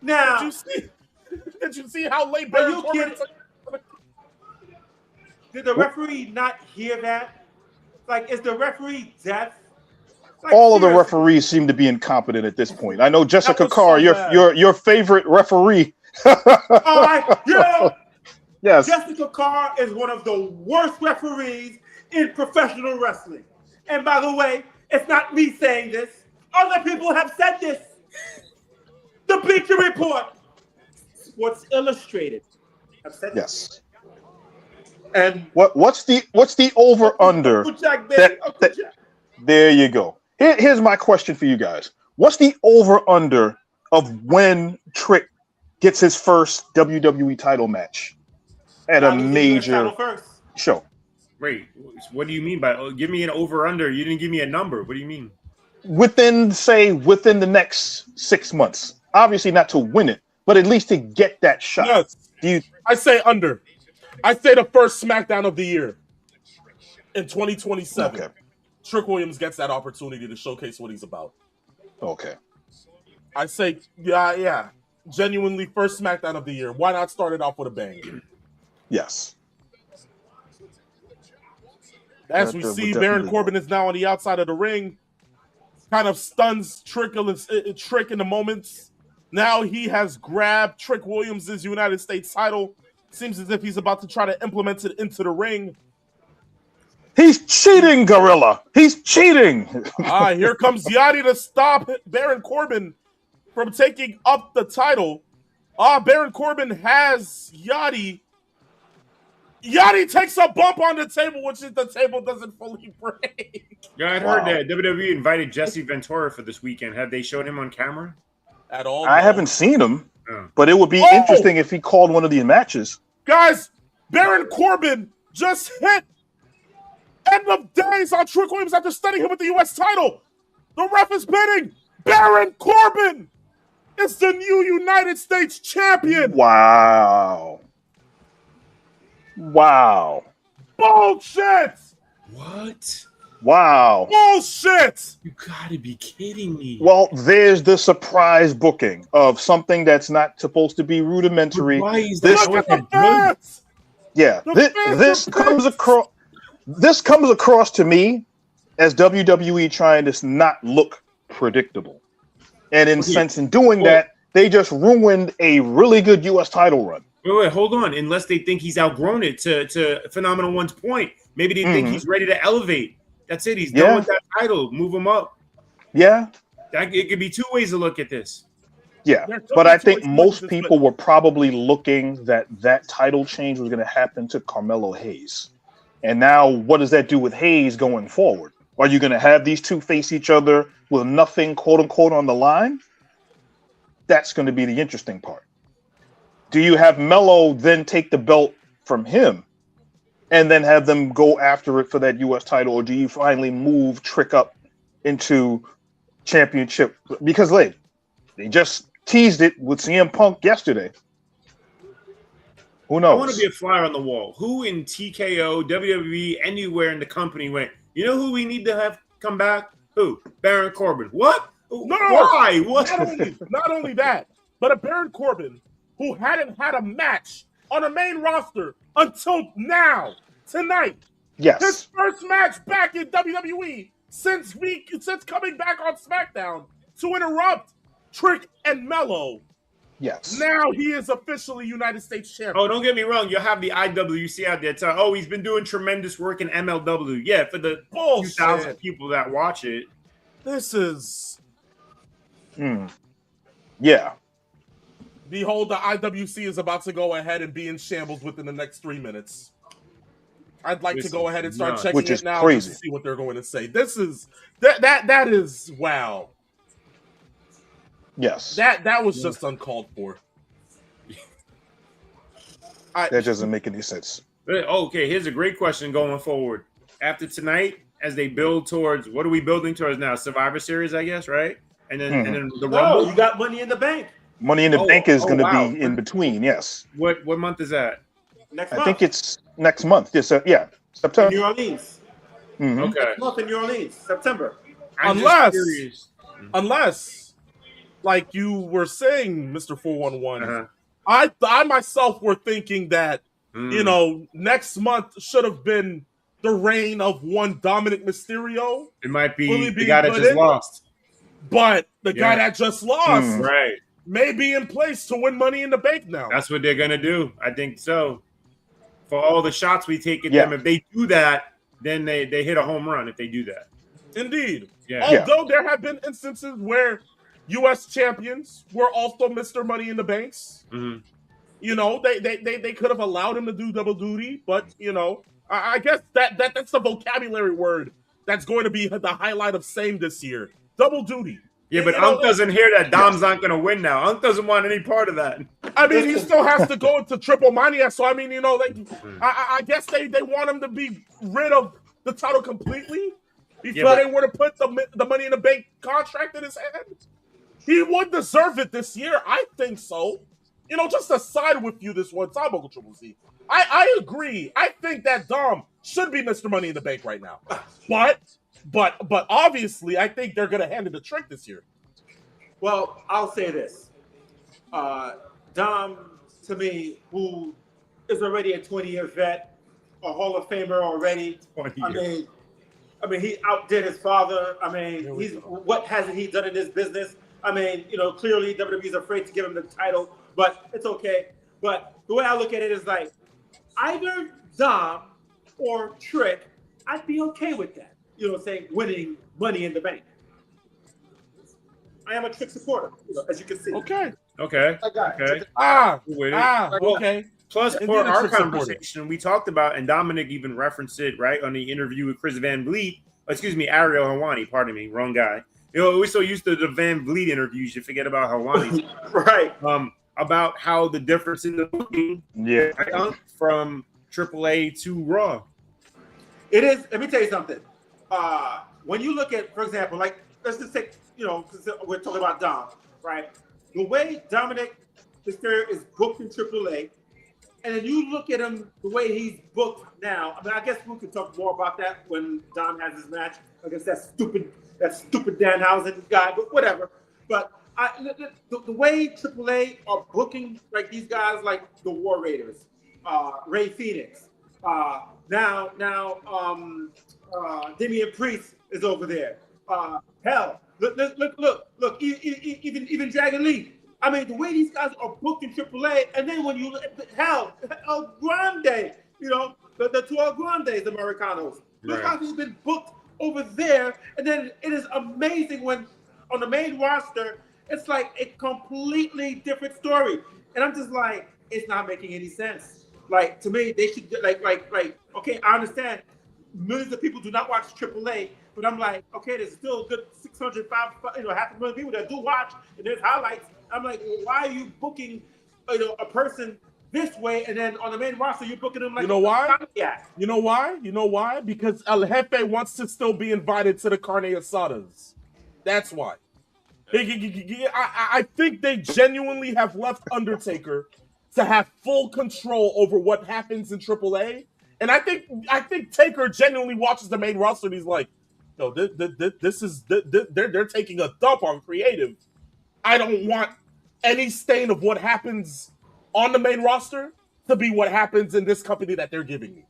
Now, did you see how late Baron Corbin took? Did the referee not hear that? Like, is the referee deaf? Like, all of the referees seem to be incompetent at this point. I know Jessica Carr, your favorite referee. Yes. Jessica Carr is one of the worst referees in professional wrestling. And by the way, it's not me saying this. Other people have said this. The Bleacher Report, Sports Illustrated have said this. And what's the over under? There you go. Here's my question for you guys. What's the over under of when Trick gets his first WWE title match at a major show? Wait, what do you mean by give me an over under? You didn't give me a number. What do you mean? Within the next 6 months. Obviously not to win it, but at least to get that shot. Yes. I say under. I say the first SmackDown of the year in 2027. Okay. Trick Williams gets that opportunity to showcase what he's about. Okay. I say, yeah. Genuinely first SmackDown of the year. Why not start it off with a bang? Yes. As we see, Baron Corbin is now on the outside of the ring. Kind of stuns Trick in the moments. Now he has grabbed Trick Williams' United States title. Seems as if he's about to try to implement it into the ring. He's cheating, Gorilla. He's cheating. Here comes Yachty to stop Baron Corbin from taking up the title. Baron Corbin has Yachty. Yachty takes a bump on the table, which is the table doesn't fully break. Yeah, I heard that WWE invited Jesse Ventura for this weekend. Have they showed him on camera? At all? I haven't seen him, but it would be interesting if he called one of these matches. Guys, Baron Corbin just hit end of days on Trick Williams after stunning him with the U.S. title. The ref is bidding. Baron Corbin is the new United States champion. Wow. Bullshit. What? Wow. Bullshit. You gotta be kidding me. Well, there's the surprise booking of something that's not supposed to be rudimentary. Why is that? This comes across to me as WWE trying to not look predictable. And in doing that, they just ruined a really good U.S. title run. Wait, hold on. Unless they think he's outgrown it to Phenomenal One's point. Maybe they think he's ready to elevate. That's it. He's done with that title. Move him up. Yeah. It could be two ways to look at this. Yeah. But I think most people were probably looking that title change was going to happen to Carmelo Hayes. And now what does that do with Hayes going forward? Are you going to have these two face each other with nothing, quote unquote, on the line? That's going to be the interesting part. Do you have Melo then take the belt from him and then have them go after it for that U.S. title? Or do you finally move Trick up into championship? Because they just teased it with CM Punk yesterday. Who knows? I want to be a flyer on the wall. Who in TKO, WWE, anywhere in the company went, you know who we need to have come back? Who? Baron Corbin. What? No. Why? What? Not only that, but a Baron Corbin who hadn't had a match on a main roster until now, tonight. Yes. His first match back in WWE since coming back on SmackDown to interrupt Trick and Melo. Yes. Now he is officially United States champion. Oh, don't get me wrong. You'll have the IWC out there telling, he's been doing tremendous work in MLW. Yeah, for the 2,000 people that watch it. This is... Yeah. Behold, the IWC is about to go ahead and be in shambles within the next 3 minutes. I'd like to go ahead and start checking it now to see what they're going to say. This is... That is... Wow. Yes. That was just uncalled for. That doesn't make any sense. Okay, here's a great question going forward. After tonight, as they build towards, what are we building towards now? Survivor Series, I guess, right? And then the Rumble. You got Money in the Bank. Money in the Bank is going to wow. be in between. Yes. What month is that? Next I month. think it's next month. Yes, yeah, in September. New Orleans. Mhm. Okay. Next month in New Orleans, September. I'm just Unless- curious. Unless, like you were saying, Mr. 411, Uh-huh. I myself were thinking that, you know, next month should have been the reign of one Dominic Mysterio, It might be Really the being guy that put just in? lost. but the guy that just lost Hmm. Right. may be in place to win Money in the Bank now. That's what they're gonna do. I think so. For all the shots we take at Yeah. them, if they do that, then they hit a home run if they do that. Indeed. Yeah. Although there have been instances where U.S. champions were also Mr. Money in the Banks. Mhm. You know, they could have allowed him to do double duty, but you know, I guess that's the vocabulary word that's going to be the highlight of same this year. Double duty. Yeah, but You know, Unc doesn't hear that Dom's not gonna win now. Unc doesn't want any part of that. I mean, he still has to go into Triple Mania, so I mean, you know, like I guess they want him to be rid of the title completely before they were to put the Money in the Bank contract in his hand. He would deserve it this year, I think so. You know, just to side with you this one time, Uncle Triple Z. I agree. I think that Dom should be Mr. Money in the Bank right now. But obviously, I think they're gonna hand it a trick this year. Well, I'll say this. Dom, to me, who is already a 20-year vet, a Hall of Famer already. 20 I years. mean, he outdid his father. I mean, Here we he's go. what hasn't he done in this business? I mean, you know, clearly WWE's afraid to give him the title, but it's okay. But the way I look at it is like, either Dom or Trick, I'd be okay with that. You know what I'm saying? Winning Money in the Bank. I am a Trick supporter, you know, as you can see. Okay. Okay. I got it. Okay. With it. Well, okay. Plus, Indeed, for a our Trick supporter. conversation, we talked about, and Dominic even referenced it, right, on the interview with Chris Van Vliet. Excuse me, Ariel Helwani. Pardon me, wrong guy. You know, we're so used to the Van Vliet interviews, you forget about Helwani. Right. About how the difference in the booking Yeah. from AAA to Raw. It is. Let me tell you something. When you look at, for example, like let's just take, you know, because we're talking about Dom, right? The way Dominic Mysterio is booked in AAA, and then you look at him the way he's booked now. I mean, I guess we could talk more about that when Dom has his match against that stupid Danhausen guy, but whatever. But the way AAA are booking like these guys, like the War Raiders, Ray Phoenix, now Damian Priest is over there. Hell, look, even Dragon Lee. I mean, the way these guys are booked in AAA, and then when you look at El Grande, you know, the two El Grandes, Americanos, those Right. guys have been booked over there, and then it is amazing when on the main roster, it's like a completely different story, and I'm just like, it's not making any sense. Like to me, they should like. Okay, I understand millions of people do not watch AAA, but I'm like, okay, there's still a good 605, you know, 500,000 people that do watch, and there's highlights. I'm like, well, why are you booking, you know, a person this way, and then on the main roster you're booking them like You know why? Yeah. You know why? You know why? Because El Jefe wants to still be invited to the carne asadas. That's why. I think they genuinely have left Undertaker to have full control over what happens in AAA. And I think Taker genuinely watches the main roster and he's like, no, they're taking a dump on creative. I don't want any stain of what happens on the main roster to be what happens in this company that they're giving me.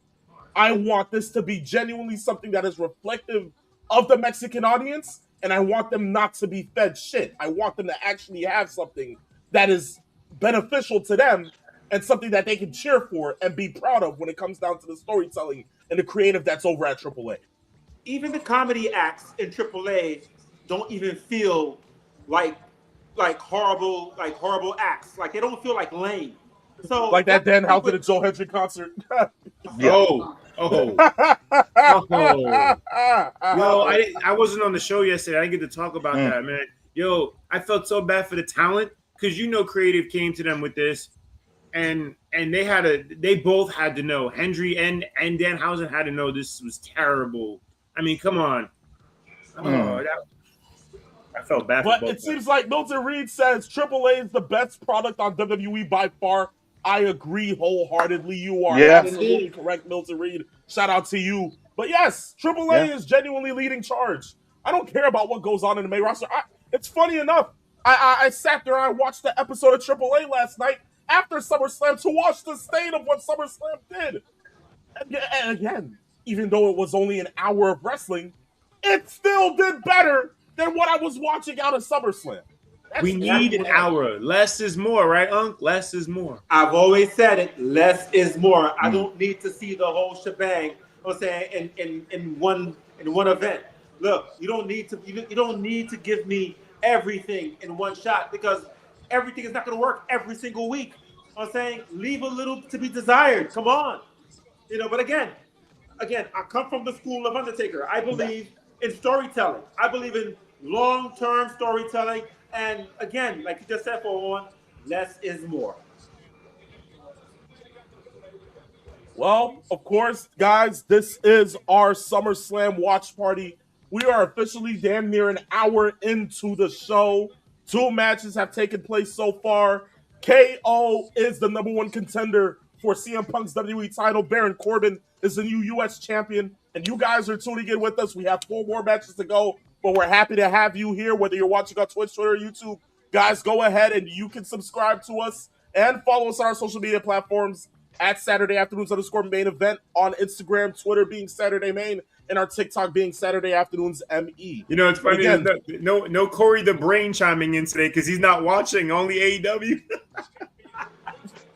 I want this to be genuinely something that is reflective of the Mexican audience, and I want them not to be fed shit. I want them to actually have something that is beneficial to them and something that they can cheer for and be proud of when it comes down to the storytelling and the creative that's over at AAA. Even the comedy acts in AAA don't even feel like horrible acts. Like they don't feel like lame. So Like that Dan Houghton and Joe Hendry concert. Oh. Yo, I wasn't on the show yesterday. I didn't get to talk about that, man. Yo, I felt so bad for the talent because you know creative came to them with this. and they both had to know. Hendry and Danhausen had to know this was terrible. I mean, come on. I felt bad. But it seems like Milton Reed says AAA is the best product on WWE by far. I agree wholeheartedly. You are absolutely correct, Milton Reed. Shout out to you. But yes, AAA is genuinely leading charge. I don't care about what goes on in the main roster. It's funny enough. I sat there and I watched the episode of AAA last night after SummerSlam to watch the state of what SummerSlam did. And again, even though it was only an hour of wrestling, it still did better than what I was watching out of SummerSlam. We need an hour. Less is more, right, Unc? Less is more. I've always said it. Less is more. I don't need to see the whole shebang. I'm saying in one event. Look, you don't need to give me everything in one shot because everything is not going to work every single week. I'm saying leave a little to be desired. Come on, But again, I come from the school of Undertaker. I believe in storytelling. I believe in long-term storytelling. And again, like you just said, for less is more. Well, of course, guys, this is our SummerSlam watch party. We are officially damn near an hour into the show. 2 matches have taken place so far. KO is the #1 contender for CM Punk's WWE title. Baron Corbin is the new U.S. champion. And you guys are tuning in with us. We have 4 more matches to go. But we're happy to have you here, whether you're watching on Twitch, Twitter, or YouTube. Guys, go ahead and you can subscribe to us and follow us on our social media platforms at Saturday Afternoons _main event on Instagram, Twitter being Saturday Main, and our TikTok being Saturday Afternoons ME. It's funny. Again, no Corey the Brain chiming in today because he's not watching, only AEW.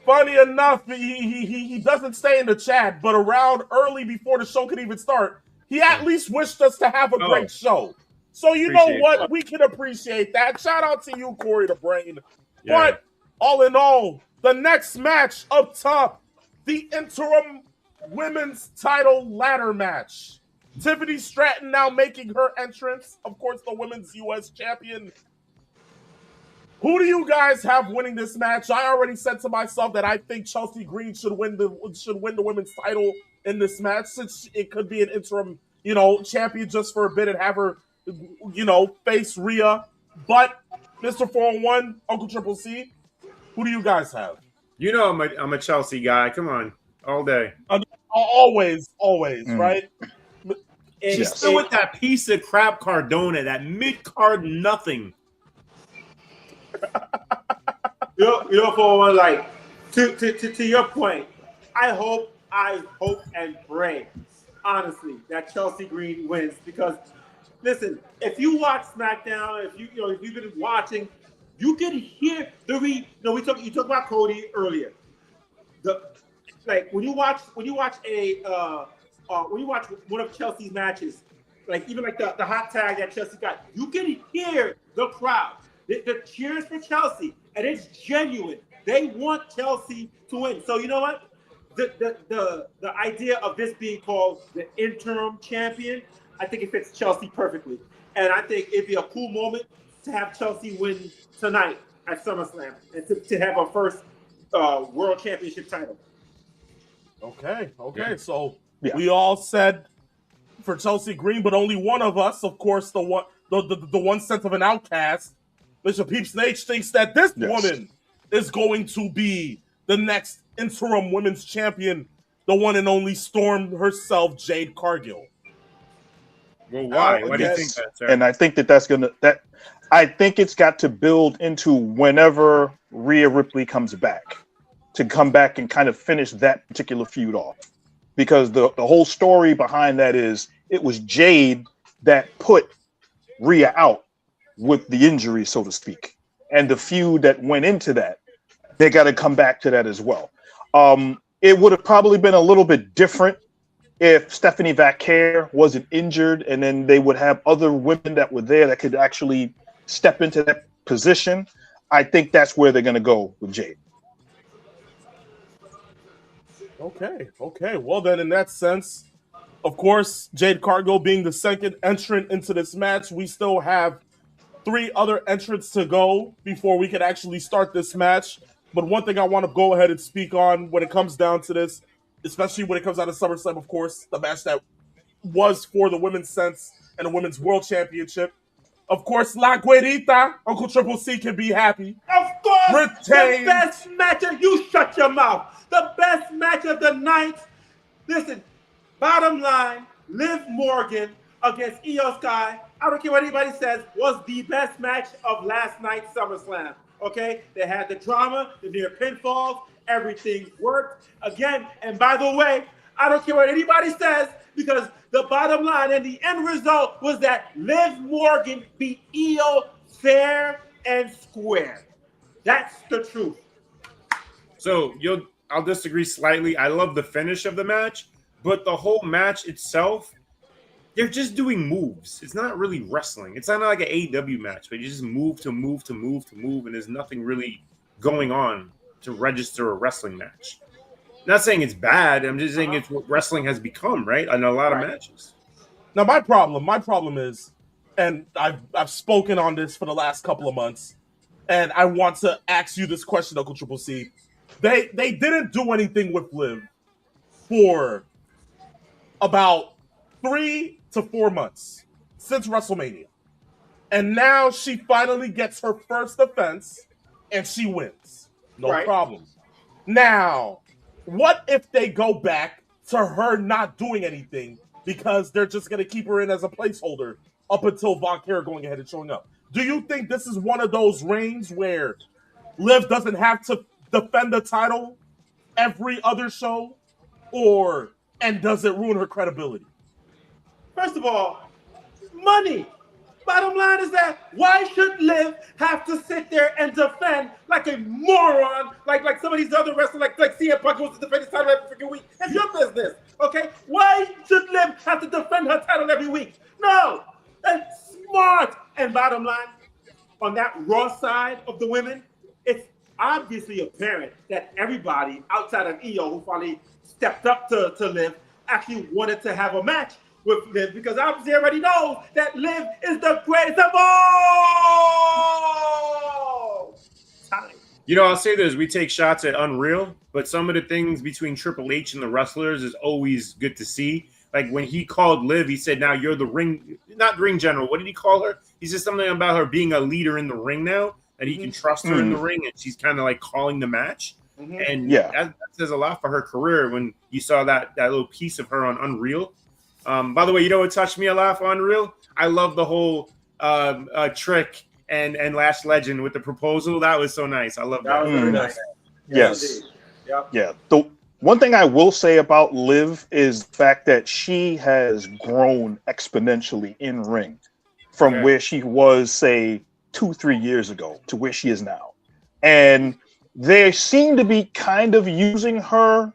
Funny enough, he doesn't stay in the chat, but around early before the show could even start, he at least wished us to have a great show. So you know what? That. We can appreciate that. Shout out to you, Corey the Brain. Yeah. But all in all, the next match up top, the interim women's title ladder match. Tiffany Stratton now making her entrance. Of course, the women's U.S. champion. Who do you guys have winning this match? I already said to myself that I think Chelsea Green should win the women's title in this match, since it could be an interim, champion just for a bit and have her, face Rhea. But Mr. 401, Uncle Triple C, who do you guys have? I'm a Chelsea guy. Come on, all day. Always, right? And she's still with that piece of crap Cardona, that mid-card nothing. For like to your point, I hope and pray, honestly, that Chelsea Green wins, because listen, if you watch SmackDown, if you've been watching, you can hear you talked about Cody earlier. When you watch one of Chelsea's matches, even the hot tag that Chelsea got, you can hear the crowd. The cheers for Chelsea, and it's genuine. They want Chelsea to win. So you know what? The idea of this being called the interim champion, I think it fits Chelsea perfectly. And I think it'd be a cool moment to have Chelsea win tonight at SummerSlam and to have her first World Championship title. Okay. Yeah. So we all said for Chelsea Green, but only one of us, of course, the one sense of an outcast, Bishop Peeps Nate, thinks that this woman is going to be the next interim women's champion, the one and only Storm herself, Jade Cargill. Well, why? Why do you think that, sir? And I think I think it's got to build into whenever Rhea Ripley comes back, to come back and kind of finish that particular feud off. Because the whole story behind that is it was Jade that put Rhea out with the injury, so to speak, and the feud that went into that. They got to come back to that as well. It would have probably been a little bit different if Stephanie Vaquer wasn't injured, and then they would have other women that were there that could actually step into that position. I think that's where they're going to go with Jade. Okay. Well, then, in that sense, of course, Jade Cargill being the second entrant into this match, we still have 3 other entrants to go before we can actually start this match. But one thing I want to go ahead and speak on when it comes down to this, especially when it comes out of SummerSlam, of course, the match that was for the women's sense and the women's world championship. Of course, La Guerita, Uncle Triple C can be happy. Of course, Retained. the best match of you shut your mouth. The best match of the night. Listen, bottom line, Liv Morgan against Io Sky, I don't care what anybody says, was the best match of last night's SummerSlam. Okay? They had the drama, the near pinfalls, everything worked. Again, and by the way, I don't care what anybody says, because the bottom line and the end result was that Liv Morgan beat Io fair and square. That's the truth. So I'll disagree slightly. I love the finish of the match, but the whole match itself, they're just doing moves. It's not really wrestling. It's not like an AEW match, but you just move to move to move to move, and there's nothing really going on to register a wrestling match. Not saying it's bad. I'm just saying it's what wrestling has become, right? In a lot of matches. Now, my problem is, and I've spoken on this for the last couple of months, and I want to ask you this question, Uncle Triple C. They didn't do anything with Liv for about 3 to 4 months since WrestleMania. And now she finally gets her first defense, and she wins. No problem. Now, what if they go back to her not doing anything because they're just going to keep her in as a placeholder up until Von Care going ahead and showing up? Do you think this is one of those reigns where Liv doesn't have to defend the title every other show, and does it ruin her credibility? First of all, money. Bottom line is that why should Liv have to sit there and defend like a moron, like some of these other wrestlers, like CM Punk wants to defend his title every freaking week? That's your business, okay? Why should Liv have to defend her title every week? No, that's smart. And bottom line, on that Raw side of the women, it's obviously apparent that everybody outside of Io, who finally stepped up to Liv, actually wanted to have a match with Liv, because obviously everybody knows that Liv is the greatest of all time. You know, I'll say this: we take shots at Unreal, but some of the things between Triple H and the wrestlers is always good to see. Like when he called Liv, he said, "Now you're the not ring general." What did he call her? He said something about her being a leader in the ring now, that he can trust her in the ring, and she's kind of like calling the match. And that says a lot for her career when you saw that little piece of her on Unreal. By the way, you know what touched me a lot for Unreal? I love the whole trick and Lash Legend with the proposal. That was so nice. I love that. That was very nice. Yes. Yep. Yeah. The one thing I will say about Liv is the fact that she has grown exponentially in ring from where she was, say, 2-3 years ago to where she is now. And they seem to be kind of using her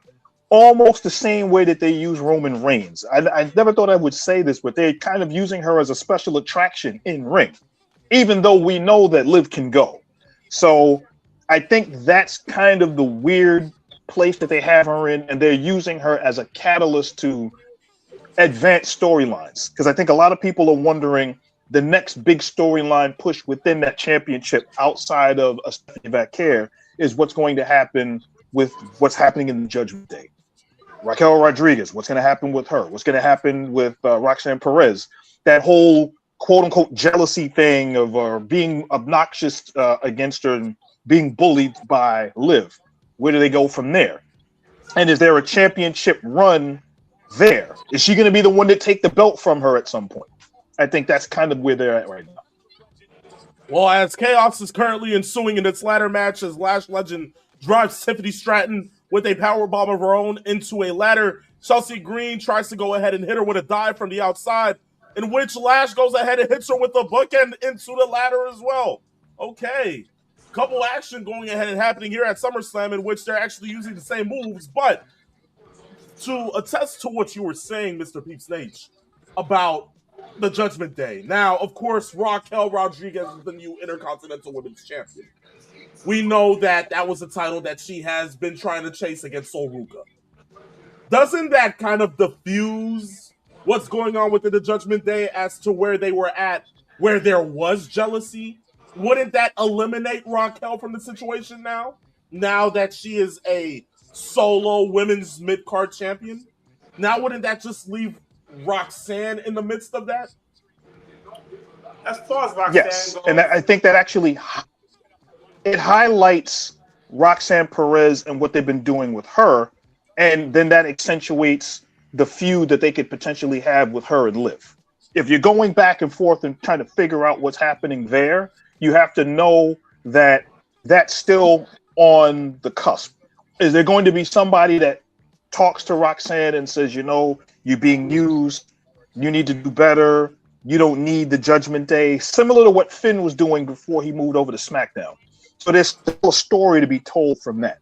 almost the same way that they use Roman Reigns. I never thought I would say this, but they're kind of using her as a special attraction in ring, even though we know that Liv can go. So I think that's kind of the weird place that they have her in, and they're using her as a catalyst to advance storylines. Because I think a lot of people are wondering the next big storyline push within that championship outside of a Stephanie Vaquer is what's going to happen with what's happening in the Judgment Day. Raquel Rodriguez, what's going to happen with her? What's going to happen with Roxanne Perez? That whole quote-unquote jealousy thing of being obnoxious against her and being bullied by Liv. Where do they go from there? And is there a championship run there? Is she going to be the one to take the belt from her at some point? I think that's kind of where they're at right now. Well, as chaos is currently ensuing in its ladder match as Lash Legend drives Tiffany Stratton with a powerbomb of her own into a ladder, Chelsea Green tries to go ahead and hit her with a dive from the outside, in which Lash goes ahead and hits her with the bookend into the ladder as well. Okay. Couple action going ahead and happening here at SummerSlam in which they're actually using the same moves, but to attest to what you were saying, Mr. Peeps Nate, about the Judgment Day. Now, of course, Raquel Rodriguez is the new Intercontinental Women's Champion. We know that was a title that she has been trying to chase against Sol Ruca. Doesn't that kind of diffuse what's going on within the Judgment Day as to where they were at, where there was jealousy? Wouldn't that eliminate Raquel from the situation now? now that she is a solo women's mid-card champion? Now wouldn't that just leave Roxanne in the midst of that? As far as Roxanne Yes, goes, and I think that actually it highlights Roxanne Perez and what they've been doing with her, and then that accentuates the feud that they could potentially have with her and Liv. If you're going back and forth and trying to figure out what's happening there, you have to know that that's still on the cusp. Is there going to be somebody that talks to Roxanne and says, you know, you're being used, you need to do better, you don't need the Judgment Day, similar to what Finn was doing before he moved over to SmackDown. So there's still a story to be told from that.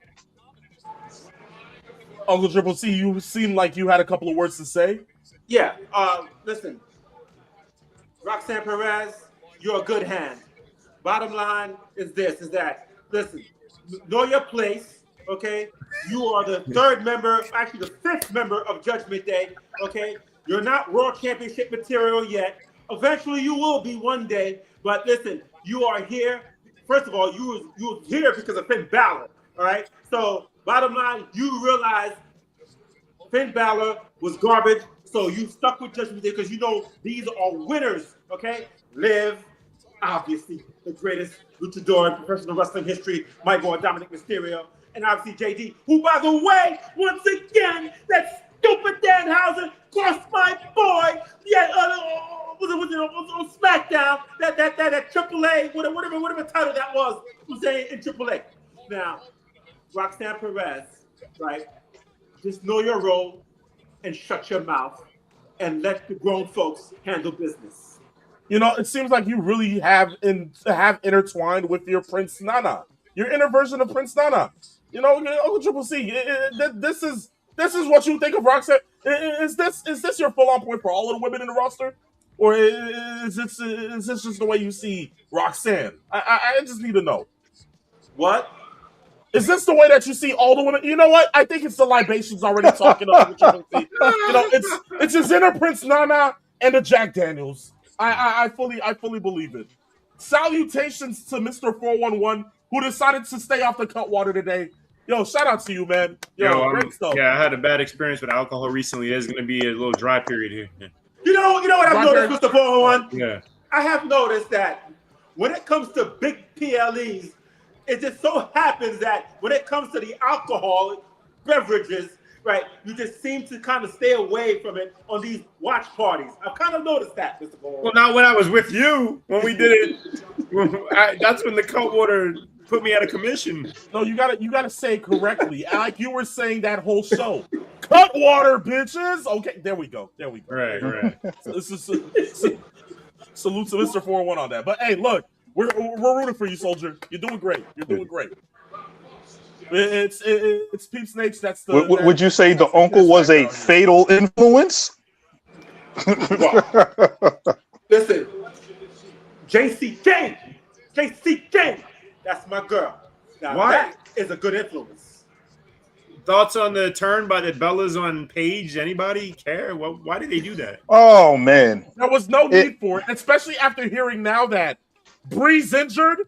Uncle Triple C, you seem like you had a couple of words to say. yeah. Listen, Roxanne Perez, you're a good hand. Bottom line is that. Listen, know your place, okay? You are the third member, actually the fifth member of Judgment Day, okay? You're not World Championship material yet. Eventually, you will be one day. But listen, you are here. First of all, you was here because of Finn Balor, all right? So, bottom line, you realize Finn Balor was garbage, so you stuck with Judgment Day because you know these are winners, okay? Liv, obviously the greatest luchador in professional wrestling history, my boy Dominic Mysterio, and obviously JD, who, by the way, once again, that stupid Danhausen crossed my boy, on SmackDown, that AAA, whatever title that was saying in AAA. Now, Roxanne Perez, right? Just know your role and shut your mouth and let the grown folks handle business. You know, it seems like you really have intertwined with your Prince Nana, your inner version of Prince Nana. You know, Uncle Triple C, this is what you think of Roxanne. Is this your full on point for all of the women in the roster, or is this just the way you see Roxanne? I just need to know. What? Is this the way that you see all the women? You know what? I think it's the libations already talking up. You know, it's his inner Prince Nana and the Jack Daniels. I fully believe it. Salutations to Mr. 411 who decided to stay off the cut water today. Yo, shout out to you, man. Yo, great stuff. Yeah, I had a bad experience with alcohol recently. There's going to be a little dry period here. Yeah. You know what I've noticed, Mr. 411? Yeah. I have noticed that when it comes to big PLEs, it just so happens that when it comes to the alcohol beverages, right, you just seem to kind of stay away from it on these watch parties. I've kind of noticed that, Mr. Ball. Well, not when I was with you. When we did it, that's when the cold water put me out of commission. No, you gotta say it correctly. Like you were saying that whole show. Cut water, bitches. Okay, there we go. Right. Salute to Mr. 401 on that. But hey, look, we're rooting for you, soldier. You're doing great. It's Peep Snakes. That's the. Would you say the uncle was a fatal influence? Listen, JC Jane, that's my girl. Now What? that is a good influence. Thoughts on the turn by the Bellas on Paige? Anybody care? Well, why did they do that? Oh man, there was no need for it, especially after hearing now that Bree's injured.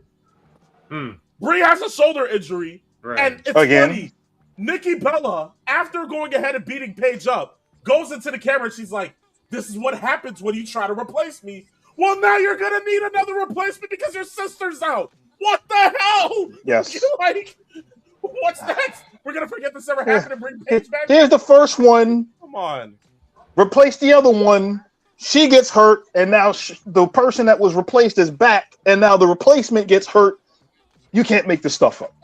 Bree has a shoulder injury, and it's funny. Nikki Bella, after going ahead and beating Paige up, goes into the camera and she's like, "This is what happens when you try to replace me. Well, now you're gonna need another replacement because your sister's out. What the hell? Yes. Like, what's next? We're gonna forget this ever happened and bring Paige back. Here's the first one. Come on. Replace the other one. She gets hurt, and now the person that was replaced is back, and now the replacement gets hurt. You can't make this stuff up.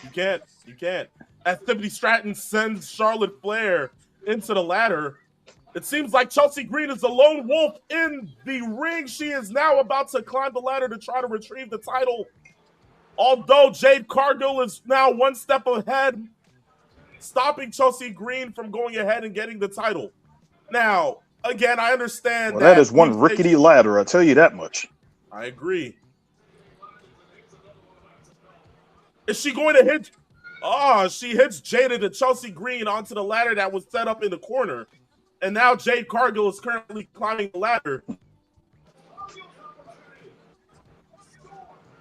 You can't. As Tiffany Stratton sends Charlotte Flair into the ladder, it seems like Chelsea Green is a lone wolf in the ring. She is now about to climb the ladder to try to retrieve the title. Although Jade Cargill is now one step ahead, stopping Chelsea Green from going ahead and getting the title. Now, again, I understand that is one rickety ladder, I'll tell you that much. I agree. Is she going to hit? Oh, she hits Jada to Chelsea Green onto the ladder that was set up in the corner. And now Jade Cargill is currently climbing the ladder.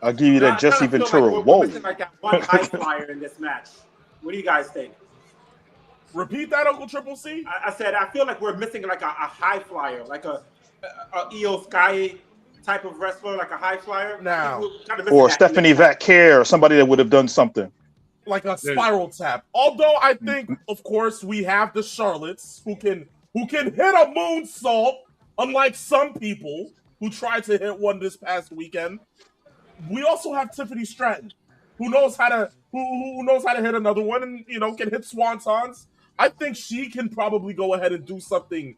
I'll give you that Jesse Ventura. Like Whoa. we're missing like that one high flyer in this match. What do you guys think? Repeat that, Uncle Triple C. I said I feel like we're missing like a high flyer, like a Io Sky type of wrestler, like a high flyer. Now, or Stephanie Vaquer, or somebody that would have done something. Like a spiral tap. Although I think, of course, we have the Charlottes who can hit a moonsault, unlike some people who tried to hit one this past weekend. We also have Tiffany Stratton, who knows how to hit another one, and can hit swantons. I think she can probably go ahead and do something,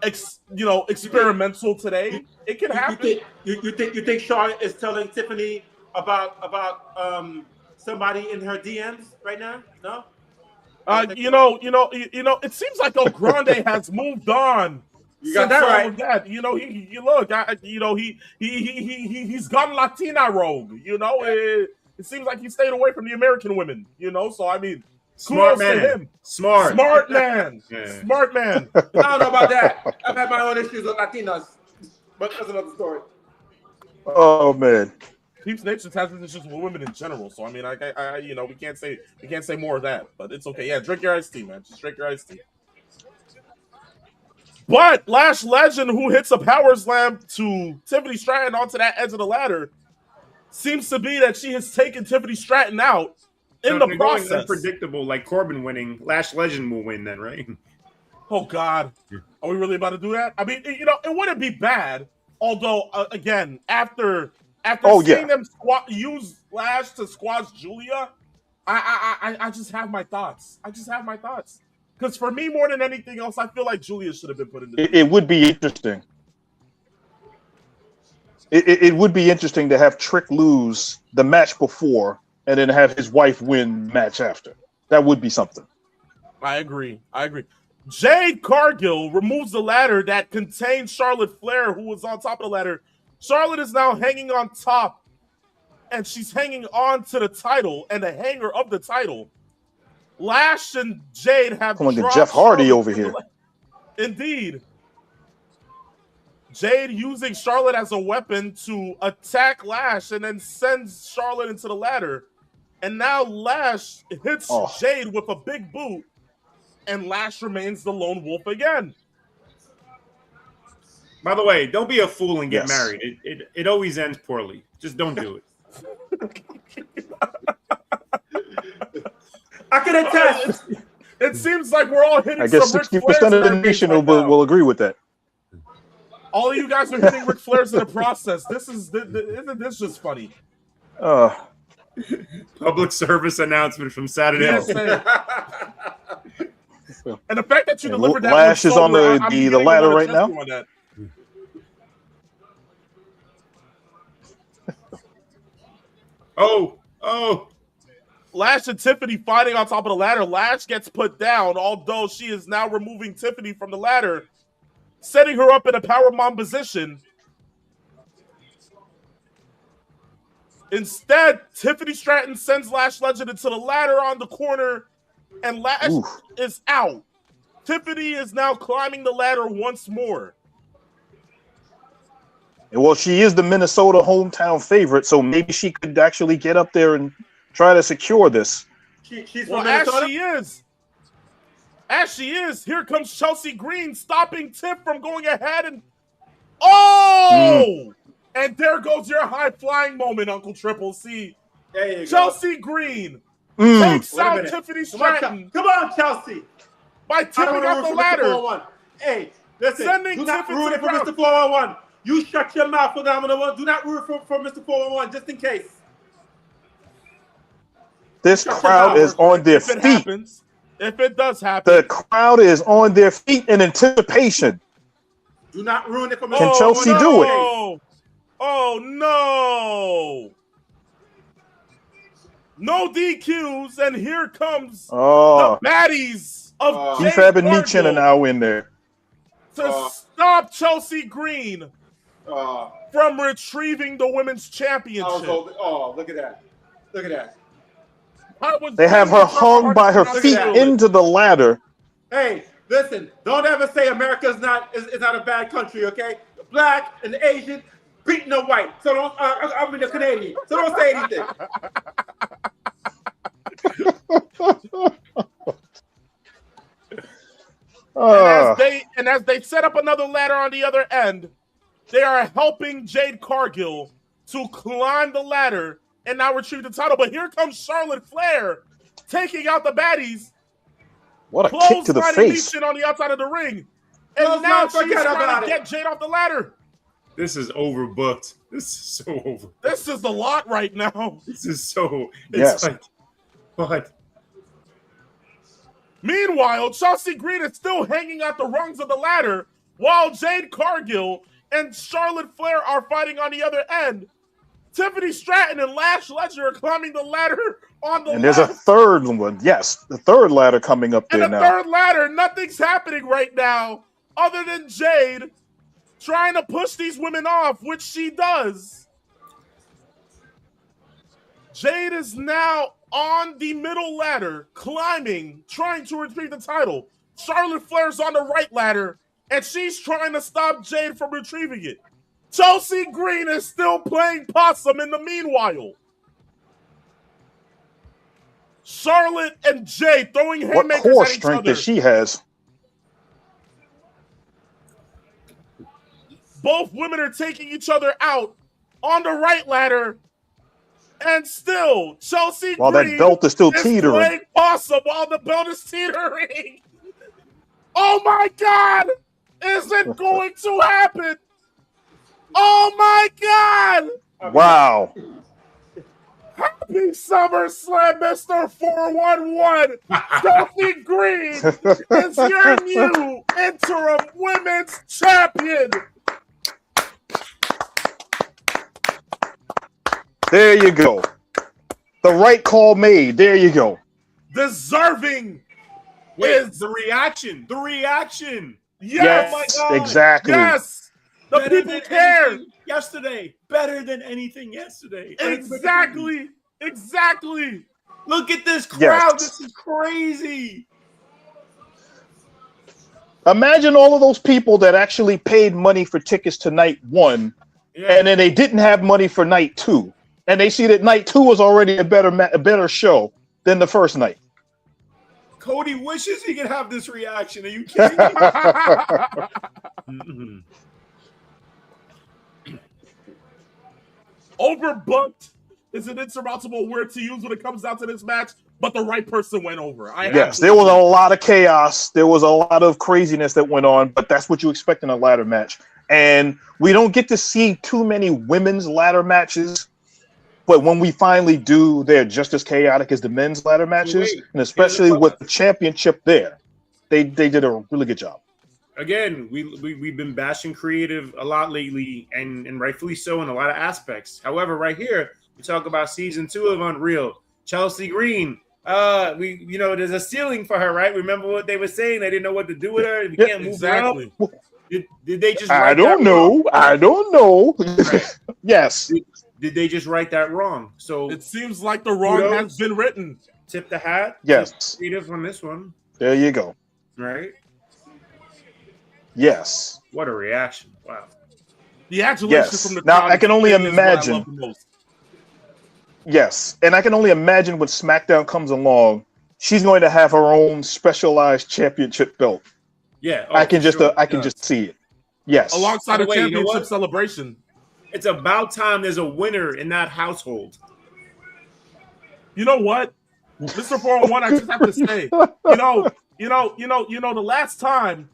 experimental today. It can happen. You think Charlotte is telling Tiffany about somebody in her DMs right now? No. It seems like El Grande has moved on. You got that right. That. He's gone Latina rogue. It seems like he stayed away from the American women. So I mean, smart man. To him. Smart man. Yeah. Smart man. I don't know about that. I've had my own issues with Latinas, but that's another story. Oh man. Peeps Nature has issues with women in general, so I mean, we can't say more of that, but it's okay. Yeah, drink your iced tea, man. Just drink your iced tea. But Lash Legend, who hits a power slam to Tiffany Stratton onto that edge of the ladder, seems to be that she has taken Tiffany Stratton out in the process. Unpredictable, like Corbin winning. Lash Legend will win then, right? Oh God, are we really about to do that? I mean, it wouldn't be bad. Although, again, after seeing them use Lash to squash Julia, I just have my thoughts. Because for me, more than anything else, I feel like Julia should have been put in the... It would be interesting. It would be interesting to have Trick lose the match before and then have his wife win the match after. That would be something. I agree. Jade Cargill removes the ladder that contained Charlotte Flair, who was on top of the ladder. Charlotte is now hanging on top, and she's hanging on to the title and the hanger of the title. Lash and Jade have coming to Jeff Hardy Charlotte over here. Indeed. Jade using Charlotte as a weapon to attack Lash and then sends Charlotte into the ladder. And now Lash hits Jade with a big boot, and Lash remains the lone wolf again. By the way, don't be a fool and get married. It always ends poorly. Just don't do it. I can attest. It seems like we're all hitting. I guess 60% of the nation will agree with that. All of you guys are hitting Ric Flairs in the process. Isn't this just funny? Public service announcement from Saturday. Yes, and the fact that you delivered that Lash is on the ladder right now. Oh. Lash and Tiffany fighting on top of the ladder. Lash gets put down, although she is now removing Tiffany from the ladder, setting her up in a powerbomb position. Instead, Tiffany Stratton sends Lash Legend into the ladder on the corner, and Lash is out. Tiffany is now climbing the ladder once more. Well, she is the Minnesota hometown favorite, so maybe she could actually get up there and try to secure this. She's from Minnesota? As she is, here comes Chelsea Green stopping Tiff from going ahead and... Oh! And there goes your high-flying moment, Uncle Triple C. There you Chelsea Green takes out Tiffany Stratton. Come on, Chelsea. By tipping out the ladder. Hey, listen, Sending do not Tiff ruin into it for the Mr. 411. You shut your mouth for that one. Do not ruin it for Mr. 411, just in case. This crowd is on their feet. If it does happen. The crowd is on their feet in anticipation. Do not ruin it for Mr. Can Chelsea do it? Oh, no. No DQs, and here comes the baddies of Jade Fab and Cargill Michin are now in there. to stop Chelsea Green from retrieving the women's championship. Look at that. Look at that. They have her hung by her feet into the ladder. Hey, listen, don't ever say America is not a bad country, okay? Black and Asian, beating the white. So don't. I mean the Canadian. So don't say anything. And as they set up another ladder on the other end, they are helping Jade Cargill to climb the ladder and now retrieve the title. But here comes Charlotte Flair taking out the baddies. What a kick to the face. On the outside of the ring. And now she's trying to get Jade off the ladder. This is overbooked. This is so overbooked. This is a lot right now. This is so... Yes. Like, what? Meanwhile, Chelsea Green is still hanging out the rungs of the ladder while Jade Cargill and Charlotte Flair are fighting on the other end. Tiffany Stratton and Lash Ledger are climbing the ladder on the And there's a third one. Yes, the third ladder coming up there now. And the third ladder, nothing's happening right now other than Jade trying to push these women off, which she does. Jade is now on the middle ladder, climbing, trying to retrieve the title. Charlotte Flair's on the right ladder, and she's trying to stop Jade from retrieving it. Chelsea Green is still playing possum in the meanwhile. Charlotte and Jade throwing haymakers What core at each strength other. that she has. Both women are taking each other out on the right ladder. And still, Chelsea While Green that belt is still teetering. playing possum while the belt is teetering. Oh my God! Is it going to happen? Oh my God! Wow. Happy SummerSlam, Mr. 411. Chelsea Green is your new interim women's champion. There you go. The right call made. There you go. Deserving. Is the reaction. The reaction. Yes, Oh my God. Exactly. Yes. The Better people than care. anything yesterday. Better than anything yesterday. Exactly. Exactly. Look at this crowd. Yes. This is crazy. Imagine all of those people that actually paid money for tickets to night one, and then they didn't have money for night two. And they see that night two was already a better show than the first night. Cody wishes he could have this reaction. Are you kidding me? Overbooked is an insurmountable word to use when it comes down to this match, but the right person went over. Yes, there was a lot of chaos. There was a lot of craziness that went on, but that's what you expect in a ladder match. And we don't get to see too many women's ladder matches, but when we finally do, they're just as chaotic as the men's ladder matches, and especially with the championship there. They did a really good job. Again, we've been bashing creative a lot lately, and rightfully so in a lot of aspects. However, right here, we talk about season 2 of Unreal. Chelsea Green, there's a ceiling for her, right? Remember what they were saying? They didn't know what to do with her. We can't move her up. Did they just? I don't know. Right. Yes. Did they just write that wrong? So it seems like the wrong has been written. Tip the hat. Yes. Creative on this one. There you go. Right. Yes. What a reaction! Wow. The adulation from the now crowd I can only imagine. most. Yes, and I can only imagine when SmackDown comes along, she's going to have her own specialized championship belt. Yeah, I can just see it. Yes, alongside a championship celebration. It's about time there's a winner in that household. You know what, Mr. 401, I just have to say, the last time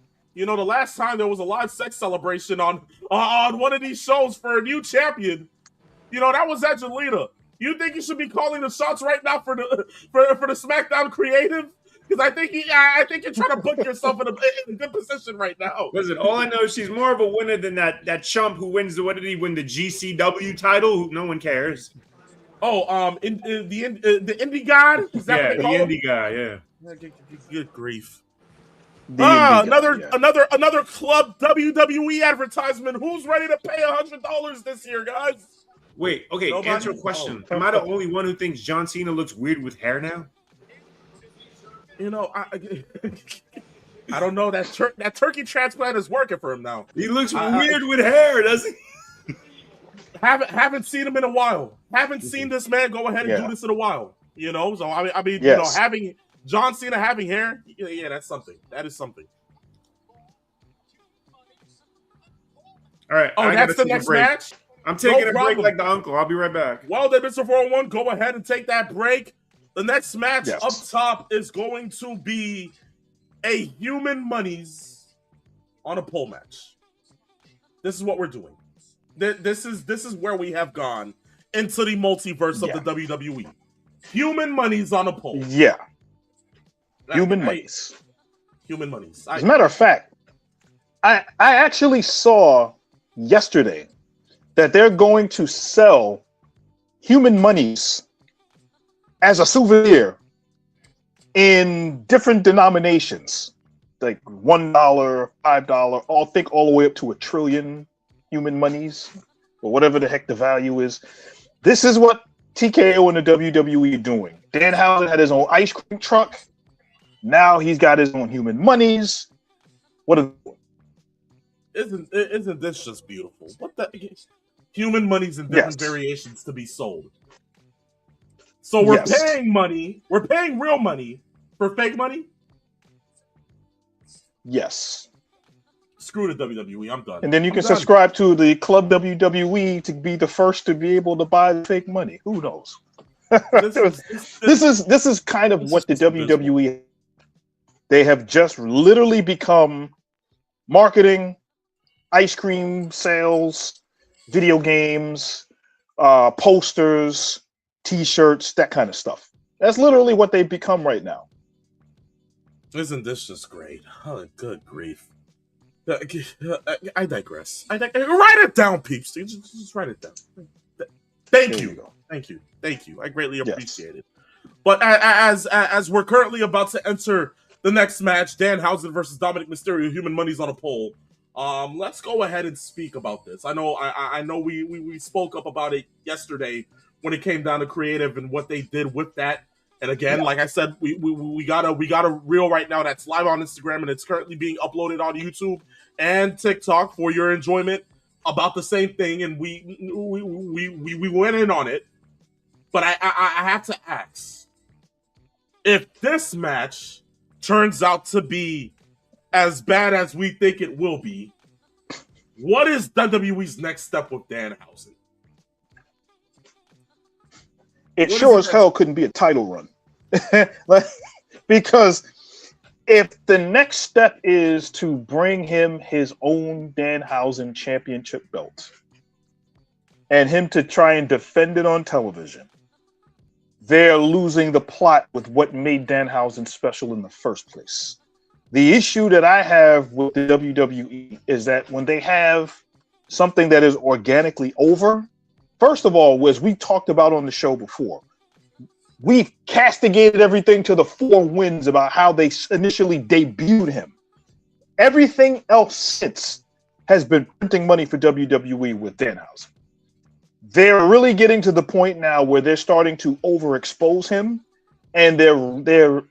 there was a live sex celebration on one of these shows for a new champion, that was Angelina. You think you should be calling the shots right now for the SmackDown creative? Because I think you're trying to book yourself in a good position right now. Listen, all I know is she's more of a winner than that chump who wins what did he win, the GCW title? No one cares. Oh, the indie god? Is that what they call him? Indie guy, yeah. Good grief. Another club WWE advertisement. Who's ready to pay $100 this year, guys? Wait, okay, nobody? Answer a question. Am I the only one who thinks John Cena looks weird with hair now? I don't know. That turkey transplant is working for him now. He looks weird with hair, doesn't he? Haven't seen him in a while. Haven't seen this man go ahead and do this in a while. You know, so I mean, you know, having John Cena having hair, yeah, that's something. That is something. All right. Oh, that's the next match? I'm taking a break like the uncle. I'll be right back. Well then, Mr. 401, go ahead and take that break. The next match up top is going to be a Human Monies on a pole match. This is what we're doing. This is where we have gone into the multiverse of the WWE. Human Monies on a pole. Yeah. Human Monies. Human Monies. As a matter of fact, I actually saw yesterday that they're going to sell Human Monies as a souvenir in different denominations, like $1, $5, think all the way up to 1 trillion Human Monies, or whatever the heck the value is. This is what TKO and the WWE are doing. Danhausen had his own ice cream truck. Now he's got his own Human Monies. Isn't this just beautiful? What the Human Monies in different variations to be sold. So we're paying money. We're paying real money for fake money. Yes. Screw the WWE. I'm done. And then you can subscribe to the Club WWE to be the first to be able to buy the fake money. Who knows? This is kind of what the WWE. They have just literally become marketing, ice cream sales, video games, posters, T-shirts, that kind of stuff. That's literally what they've become right now. Isn't this just great? Oh, good grief. I digress. Write it down, peeps. Just write it down. Thank you. Thank you. I greatly appreciate it. But as we're currently about to enter the next match, Danhausen versus Dominic Mysterio, Human Monies on a pole. Let's go ahead and speak about this. I know we spoke up about it yesterday when it came down to creative and what they did with that. And again, like I said, we got a reel right now that's live on Instagram and it's currently being uploaded on YouTube and TikTok for your enjoyment about the same thing. And we went in on it, but I have to ask, if this match turns out to be as bad as we think it will be, what is WWE's next step with Danhausen? It sure as hell couldn't be a title run. Because if the next step is to bring him his own Danhausen championship belt and him to try and defend it on television, they're losing the plot with what made Danhausen special in the first place. The issue that I have with the WWE is that when they have something that is organically over, first of all, as we talked about on the show before, we've castigated everything to the 4 winds about how they initially debuted him. Everything else since has been printing money for WWE with Danhausen. They're really getting to the point now where they're starting to overexpose him, and they're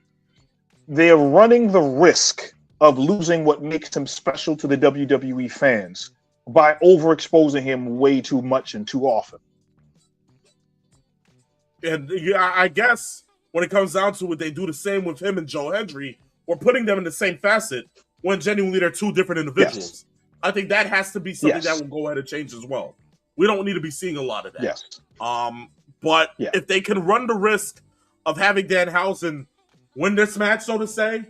running the risk of losing what makes him special to the WWE fans by overexposing him way too much and too often. And I guess when it comes down to it, they do the same with him and Joe Hendry. We're putting them in the same facet when genuinely they're 2 different individuals. Yes. I think that has to be something that will go ahead and change as well. We don't need to be seeing a lot of that. Yes. But if they can run the risk of having Danhausen win this match, so to say,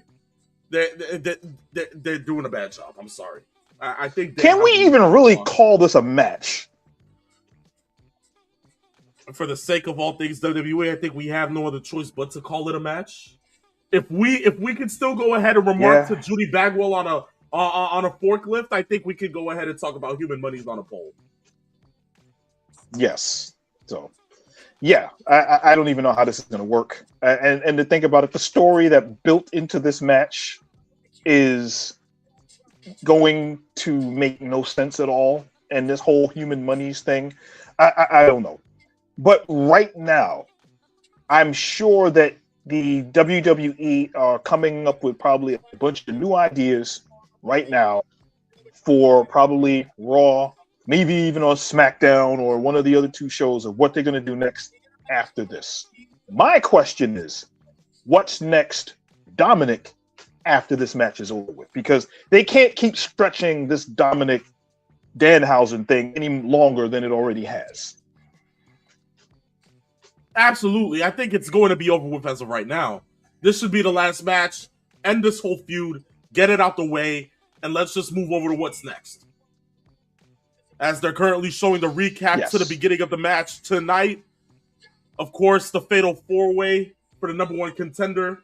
they're doing a bad job. I'm sorry. I think. Can we even really call this a match? For the sake of all things WWE, I think we have no other choice but to call it a match. If we can still go ahead and remark to Judy Bagwell on a forklift, I think we could go ahead and talk about Human Monies on a pole. Yes. So, I don't even know how this is going to work. And to think about it, the story that built into this match is going to make no sense at all. And this whole Human Monies thing, I don't know. But right now, I'm sure that the WWE are coming up with probably a bunch of new ideas right now for probably Raw maybe even on SmackDown or one of the other two shows of what they're going to do next after this. My question is, what's next, Dominic, after this match is over with? Because they can't keep stretching this Dominic Danhausen thing any longer than it already has. Absolutely. I think it's going to be over with as of right now. This should be the last match. End this whole feud. Get it out the way. And let's just move over to what's next. As they're currently showing the recap to the beginning of the match tonight. Of course, the Fatal 4-Way for the number one contender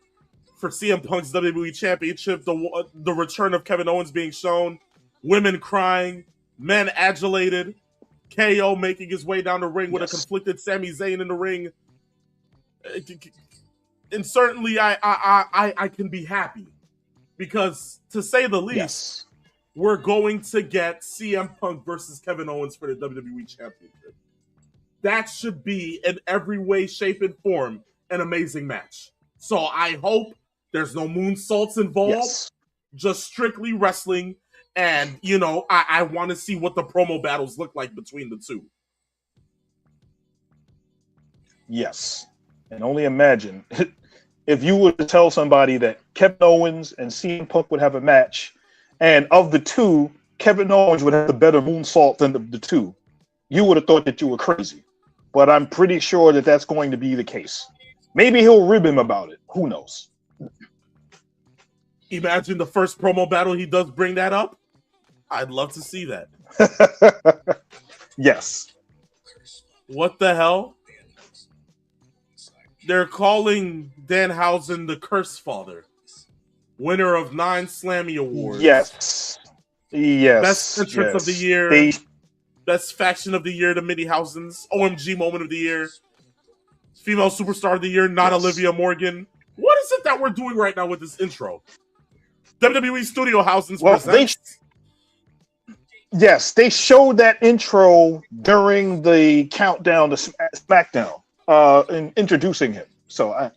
for CM Punk's WWE Championship. The return of Kevin Owens being shown. Women crying. Men adulated. KO making his way down the ring with a conflicted Sami Zayn in the ring. And certainly I can be happy. Because, to say the least, we're going to get CM Punk versus Kevin Owens for the WWE Championship. That should be, in every way, shape, and form, an amazing match. So I hope there's no moonsaults involved, just strictly wrestling. And, you know, I want to see what the promo battles look like between the two. Yes. And only imagine if you were to tell somebody that Kevin Owens and CM Punk would have a match, and of the two, Kevin Owens would have the better moonsault than the two, you would have thought that you were crazy. But I'm pretty sure that that's going to be the case. Maybe he'll rib him about it. Who knows? Imagine the first promo battle he does bring that up. I'd love to see that. Yes. What the hell? They're calling Danhausen the Curse Father. Winner of 9 Slammy Awards. Yes. Yes. Best entrance of the year. Best faction of the year, the Minniehausens. OMG moment of the year. Female superstar of the year, not Olivia Morgan. What is it that we're doing right now with this intro? WWE Studio Housens presents. Yes, they showed that intro during the countdown to SmackDown, in introducing him. So,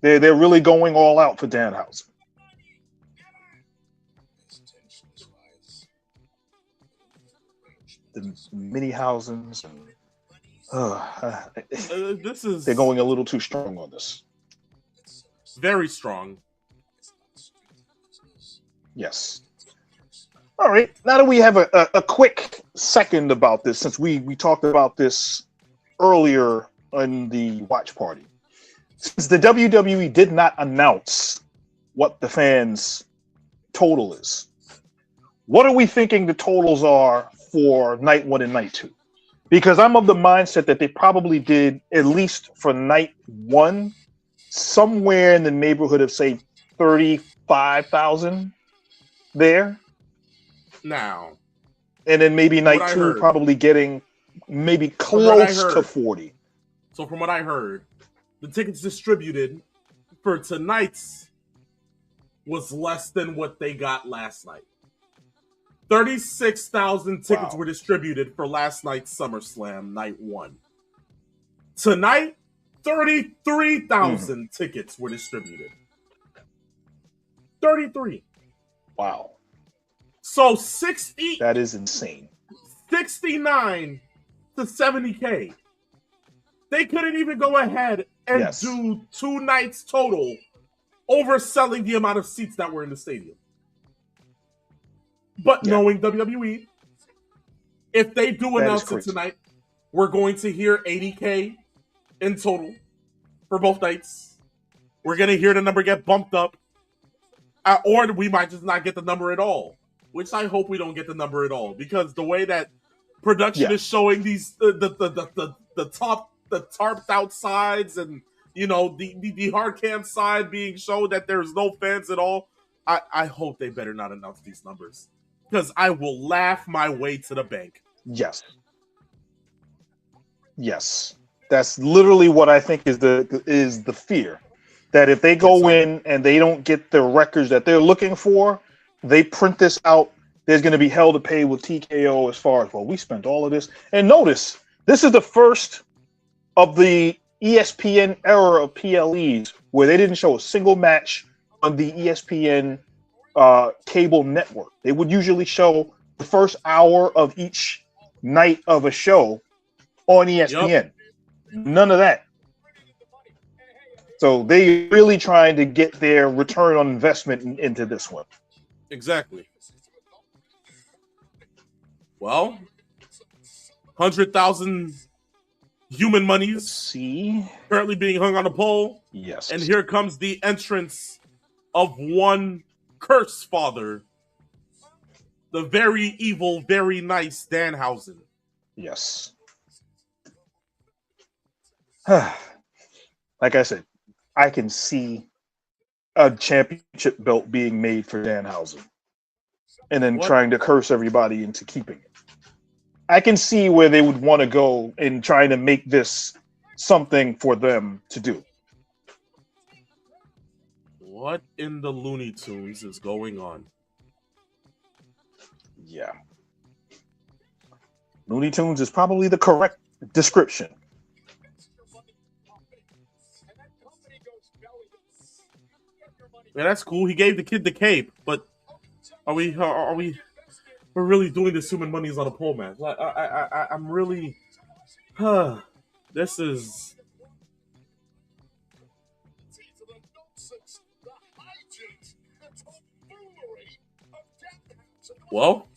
they're really going all out for Danhausen. The Minniehausens, they're going a little too strong on this. Very strong. Yes. All right. Now that we have a quick second about this, since we talked about this earlier in the watch party, since the WWE did not announce what the fans' total is, what are we thinking the totals are for night 1 and night 2? Because I'm of the mindset that they probably did, at least for night 1, somewhere in the neighborhood of, say, 35,000 there. Now. And then maybe night 2 probably getting maybe close to 40. So from what I heard, the tickets distributed for tonight's was less than what they got last night. 36,000 tickets were distributed for last night's SummerSlam, night 1. Tonight, 33,000 tickets were distributed. 33. Wow. So 60. That is insane. 69 to 70K. They couldn't even go ahead and do 2 nights total, overselling the amount of seats that were in the stadium. But knowing WWE, if they do announce it tonight, we're going to hear 80K in total for both nights. We're going to hear the number get bumped up. Or we might just not get the number at all. Which I hope we don't get the number at all. Because the way that production is showing these the tarped out sides and, you know, the hard cam side being shown that there's no fans at all, I hope they better not announce these numbers. Because I will laugh my way to the bank. Yes. Yes. That's literally what I think is the fear. That if they go in and they don't get the records that they're looking for, they print this out, there's going to be hell to pay with TKO as far as, well, we spent all of this. And notice, this is the first of the ESPN era of PLEs where they didn't show a single match on the ESPN cable network. They would usually show the first hour of each night of a show on ESPN. Yep. None of that. So they really trying to get their return on investment into this one. Exactly. Well, 100,000 human Let's monies see. currently being hung on a pole. Yes. And here comes the entrance of one curse father, the very evil, very nice Danhausen. Yes. Like I said, I can see a championship belt being made for Danhausen and then trying to curse everybody into keeping it. I can see where they would want to go in trying to make this something for them to do. What in the Looney Tunes is going on? Yeah. Looney Tunes is probably the correct description. Yeah, that's cool. He gave the kid the cape, but we're really doing this human monies on a pole match? Like, I'm really, this is. Well,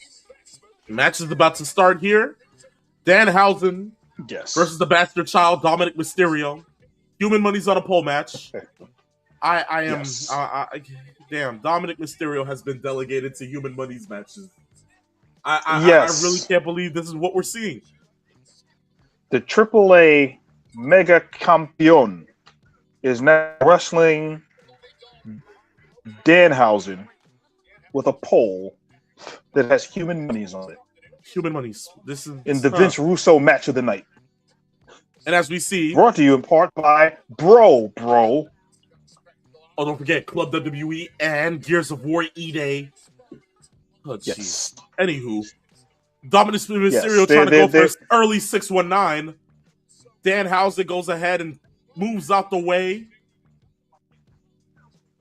the match is about to start here. Danhausen versus the bastard child Dominic Mysterio. Human monies on a pole match. I am. Yes. Damn, Dominic Mysterio has been delegated to human monies matches. Yes. I really can't believe this is what we're seeing. The AAA Mega Campeon is now wrestling Danhausen with a pole that has human monies on it. Human monies. This is in the Vince Russo match of the night. And as we see, brought to you in part by Bro. Oh, don't forget Club WWE and Gears of War E-Day. Oh, jeez. Yes. Anywho, Dominic Mysterio trying to go for his early 619. Danhausen goes ahead and moves out the way.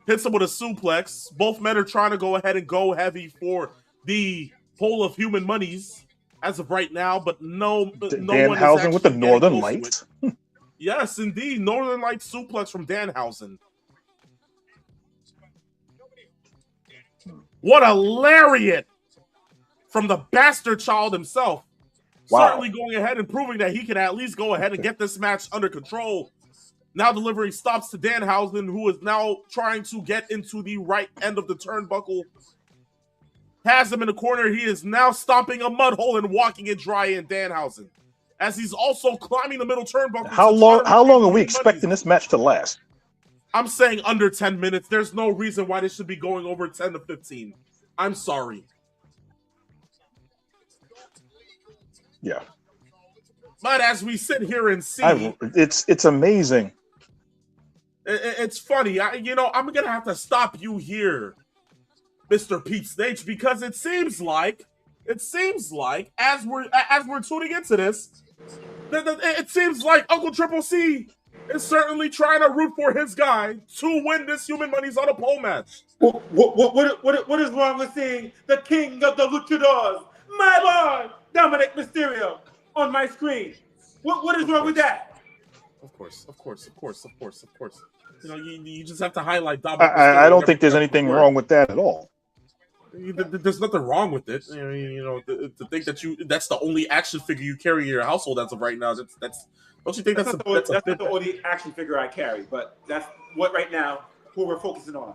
Hits him with a suplex. Both men are trying to go ahead and go heavy for the pole of human monies as of right now, but no Danhausen with the Northern Lights. Yes, indeed. Northern Lights suplex from Danhausen. What a lariat from the bastard child himself. Wow. Certainly going ahead and proving that he can at least go ahead and get this match under control. Now delivering stops to Danhausen, who is now trying to get into the right end of the turnbuckle. Has him in the corner. He is now stomping a mud hole and walking it dry in Danhausen. As he's also climbing the middle turnbuckle. How long are we expecting this match to last? I'm saying under 10 minutes. There's no reason why this should be going over 10 to 15. I'm sorry. Yeah. But as we sit here and see... It's amazing. It's funny. I'm going to have to stop you here, Mr. Pete Stage, because it seems like as we're tuning into this, it seems like Uncle Triple C is certainly trying to root for his guy to win this human monies on a pole match. What is wrong with seeing the king of the luchadors, my boy Dominic Mysterio, on my screen? What is wrong with that? Of course. You just have to highlight Dominic. I don't think there's anything wrong with that at all. There's nothing wrong with it. To think that that's the only action figure you carry in your household as of right now. That's don't you think that's not the only action figure I carry, but that's what right now who we're focusing on.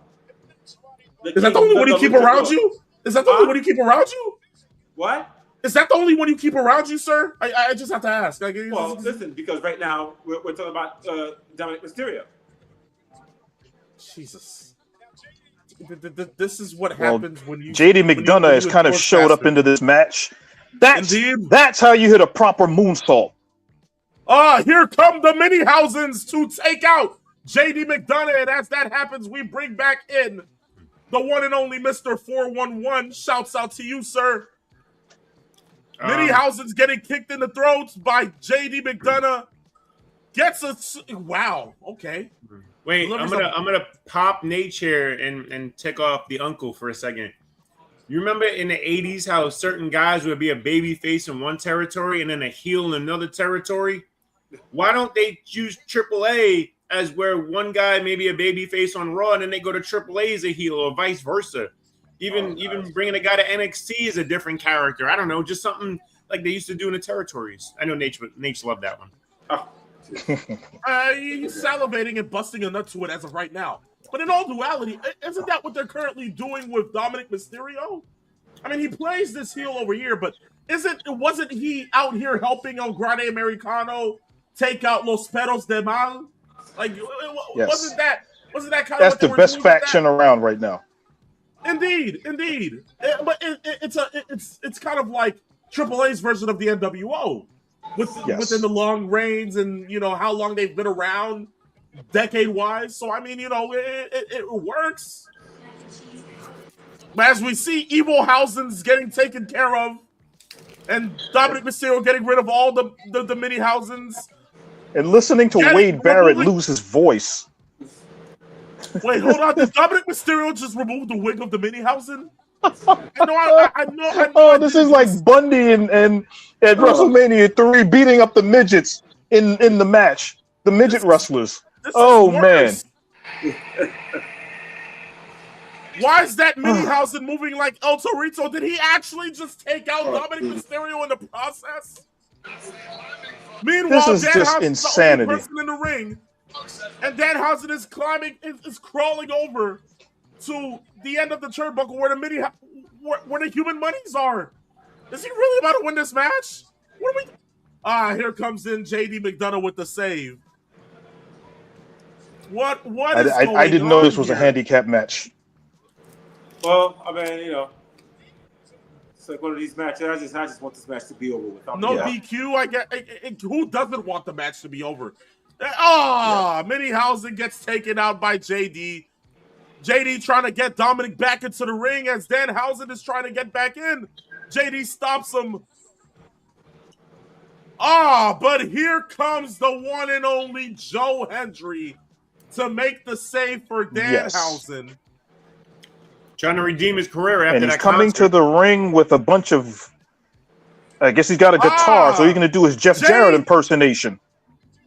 Is that the only one you keep around you? Is that the only one you keep around you? What? Is that the only one you keep around you, sir? I just have to ask. Well, listen, because right now we're talking about Dominic Mysterio. Jesus. This is what happens when you... JD McDonough has kind of showed up into this match. That's how you hit a proper moonsault. Here come the Mini-Housens to take out JD McDonough. And as that happens, we bring back in the one and only Mr. 411. Shouts out to you, sir. Mini-Housens getting kicked in the throats by JD McDonough. Gets a... Wow. Okay. Wait, I'm gonna pop Nate here and take off the uncle for a second. You remember in the 80s how certain guys would be a baby face in one territory and then a heel in another territory? Why don't they use AAA as where one guy may be a baby face on Raw and then they go to AAA as a heel or vice versa? Even bringing a guy to NXT is a different character. I don't know, just something like they used to do in the territories. I know Nate loved that one. Oh. He's salivating and busting a nut to it as of right now. But in all duality, isn't that what they're currently doing with Dominic Mysterio? I mean, he plays this heel over here, but wasn't he out here helping El Grande Americano take out Los Perros de Mal? Like, Yes. wasn't that kind That's of what they the were best doing with faction around right now. Indeed. But it's kind of like AAA's version of the NWO within the long reigns and how long they've been around decade-wise. So I mean, it works. But as we see, Evil Housen's getting taken care of, and Dominic Mysterio getting rid of all the mini Housens. And listening to Wade Barrett lose his voice. Wait, hold on. Did Dominic Mysterio just remove the wig of the mini Housen? I know. Oh, this is like Bundy and at WrestleMania 3 beating up the midgets in the match. The midget wrestlers. Oh, man. Why is that mini Housen moving like El Torito? Did he actually just take out Dominic Mysterio in the process? Meanwhile, This is just insanity. The only person in the ring, and Danhausen is crawling over to the end of the turnbuckle where the human monies are. Is he really about to win this match? What are we? Here comes in JD McDonough with the save. What is going on? I didn't know this was a handicap match. Well, I mean, it's like one of these matches. I just want this match to be over with. DQ. I get. Who doesn't want the match to be over? Mini Housen gets taken out by JD. JD trying to get Dominic back into the ring as Danhausen is trying to get back in. JD stops him. But here comes the one and only Joe Hendry to make the save for Danhausen. Trying to redeem his career after that. And he's coming to the ring with a bunch of. I guess he's got a guitar, so he's going to do his Jeff Jarrett impersonation.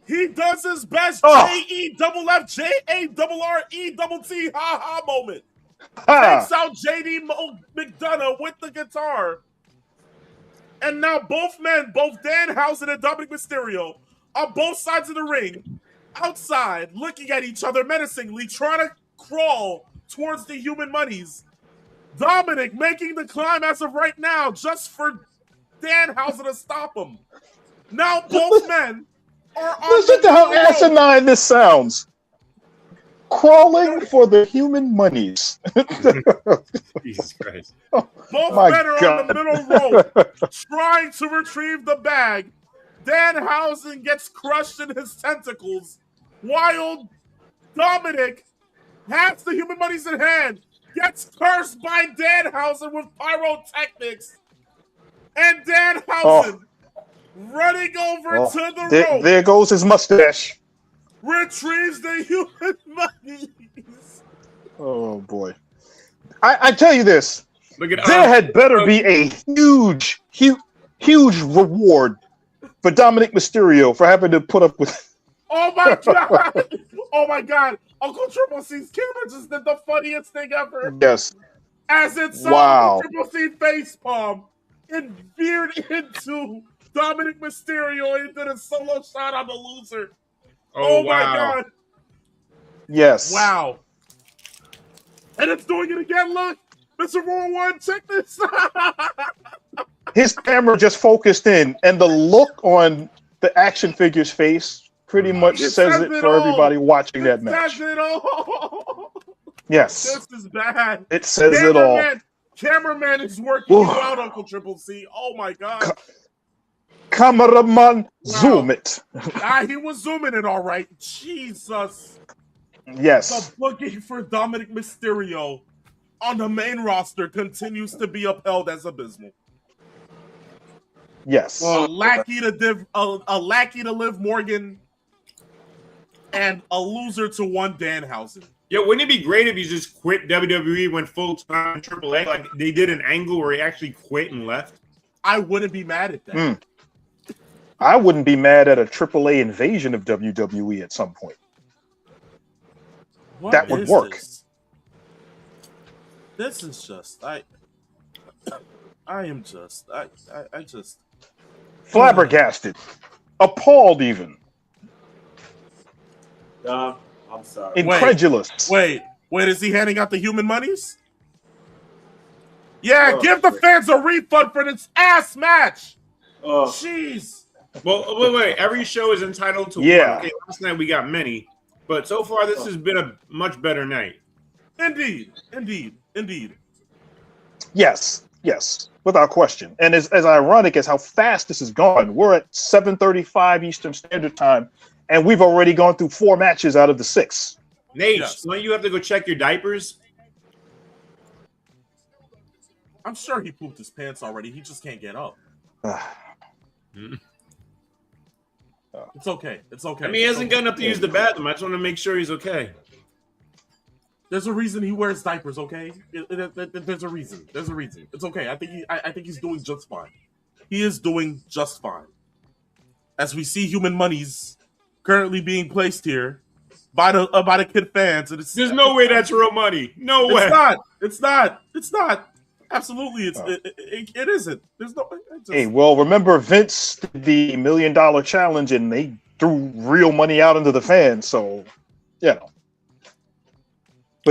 He does his best JEFFJARRETT ha moment. Takes out JD McDonough with the guitar. And now both men, both Danhausen and Dominic Mysterio, on both sides of the ring, outside, looking at each other menacingly, trying to crawl towards the human monies. Dominic making the climb as of right now, just for Danhausen to stop him. Now both men are on. Listen to how asinine this sounds. Crawling for the human monies. Jesus Christ. Both men are on the middle rope trying to retrieve the bag. Danhausen gets crushed in his tentacles while Dominic has the human monies in hand, gets cursed by Danhausen with pyrotechnics, and Danhausen running over to the rope. There goes his mustache. Retrieves the human monies. Oh boy! I tell you this: there had better be a huge reward for Dominic Mysterio for having to put up with. Oh my god! Oh my god! Uncle Triple C's camera just did the funniest thing ever. Yes. As it saw Triple C facepalm and veered into Dominic Mysterio and did a solo shot on the loser. Oh my god. Yes. Wow. And it's doing it again. Look. Mr. Roar One, check this. His camera just focused in, and the look on the action figure's face pretty much says it for everybody watching that match. Says it all. Yes. This is bad. It says it all. Cameraman is working you out, Uncle Triple C. Oh my god. Cameraman, zoom it. He was zooming it all right. Jesus. Yes. The booking for Dominic Mysterio on the main roster continues to be upheld as abysmal. Yes. A lackey to Liv Morgan and a loser to one Danhausen. Yeah, wouldn't it be great if he just quit WWE, went full time AAA, like they did an angle where he actually quit and left? I wouldn't be mad at that. I wouldn't be mad at a AAA invasion of WWE at some point. What That would is work. This is just I just Flabbergasted, appalled, even I'm sorry. incredulous. Wait, is he handing out the human monies? Yeah, Oh, give the shit. fans a refund for this ass match. Oh, Jeez. Well, wait. Every show is entitled to Yeah. one. Okay, last night we got many, but so far this has been a much better night. Indeed. Yes, without question. And as ironic as how fast this has gone, we're at 7:35 Eastern Standard Time, and we've already gone through 4 matches out of the 6. Nate, Yes. don't you have to go check your diapers? I'm sure he pooped his pants already. He just can't get up. It's okay. I mean, he hasn't gotten up to use the bathroom. I just want to make sure he's okay. There's a reason he wears diapers, okay? There's a reason. It's okay. I think he's doing just fine. He is doing just fine. As we see human monies currently being placed here by the kid fans, and There's no way that's real money. No way. It's not. Absolutely, it isn't. There's no. Hey, well, remember Vince did the $1 Million Challenge, and they threw real money out into the fans. So, But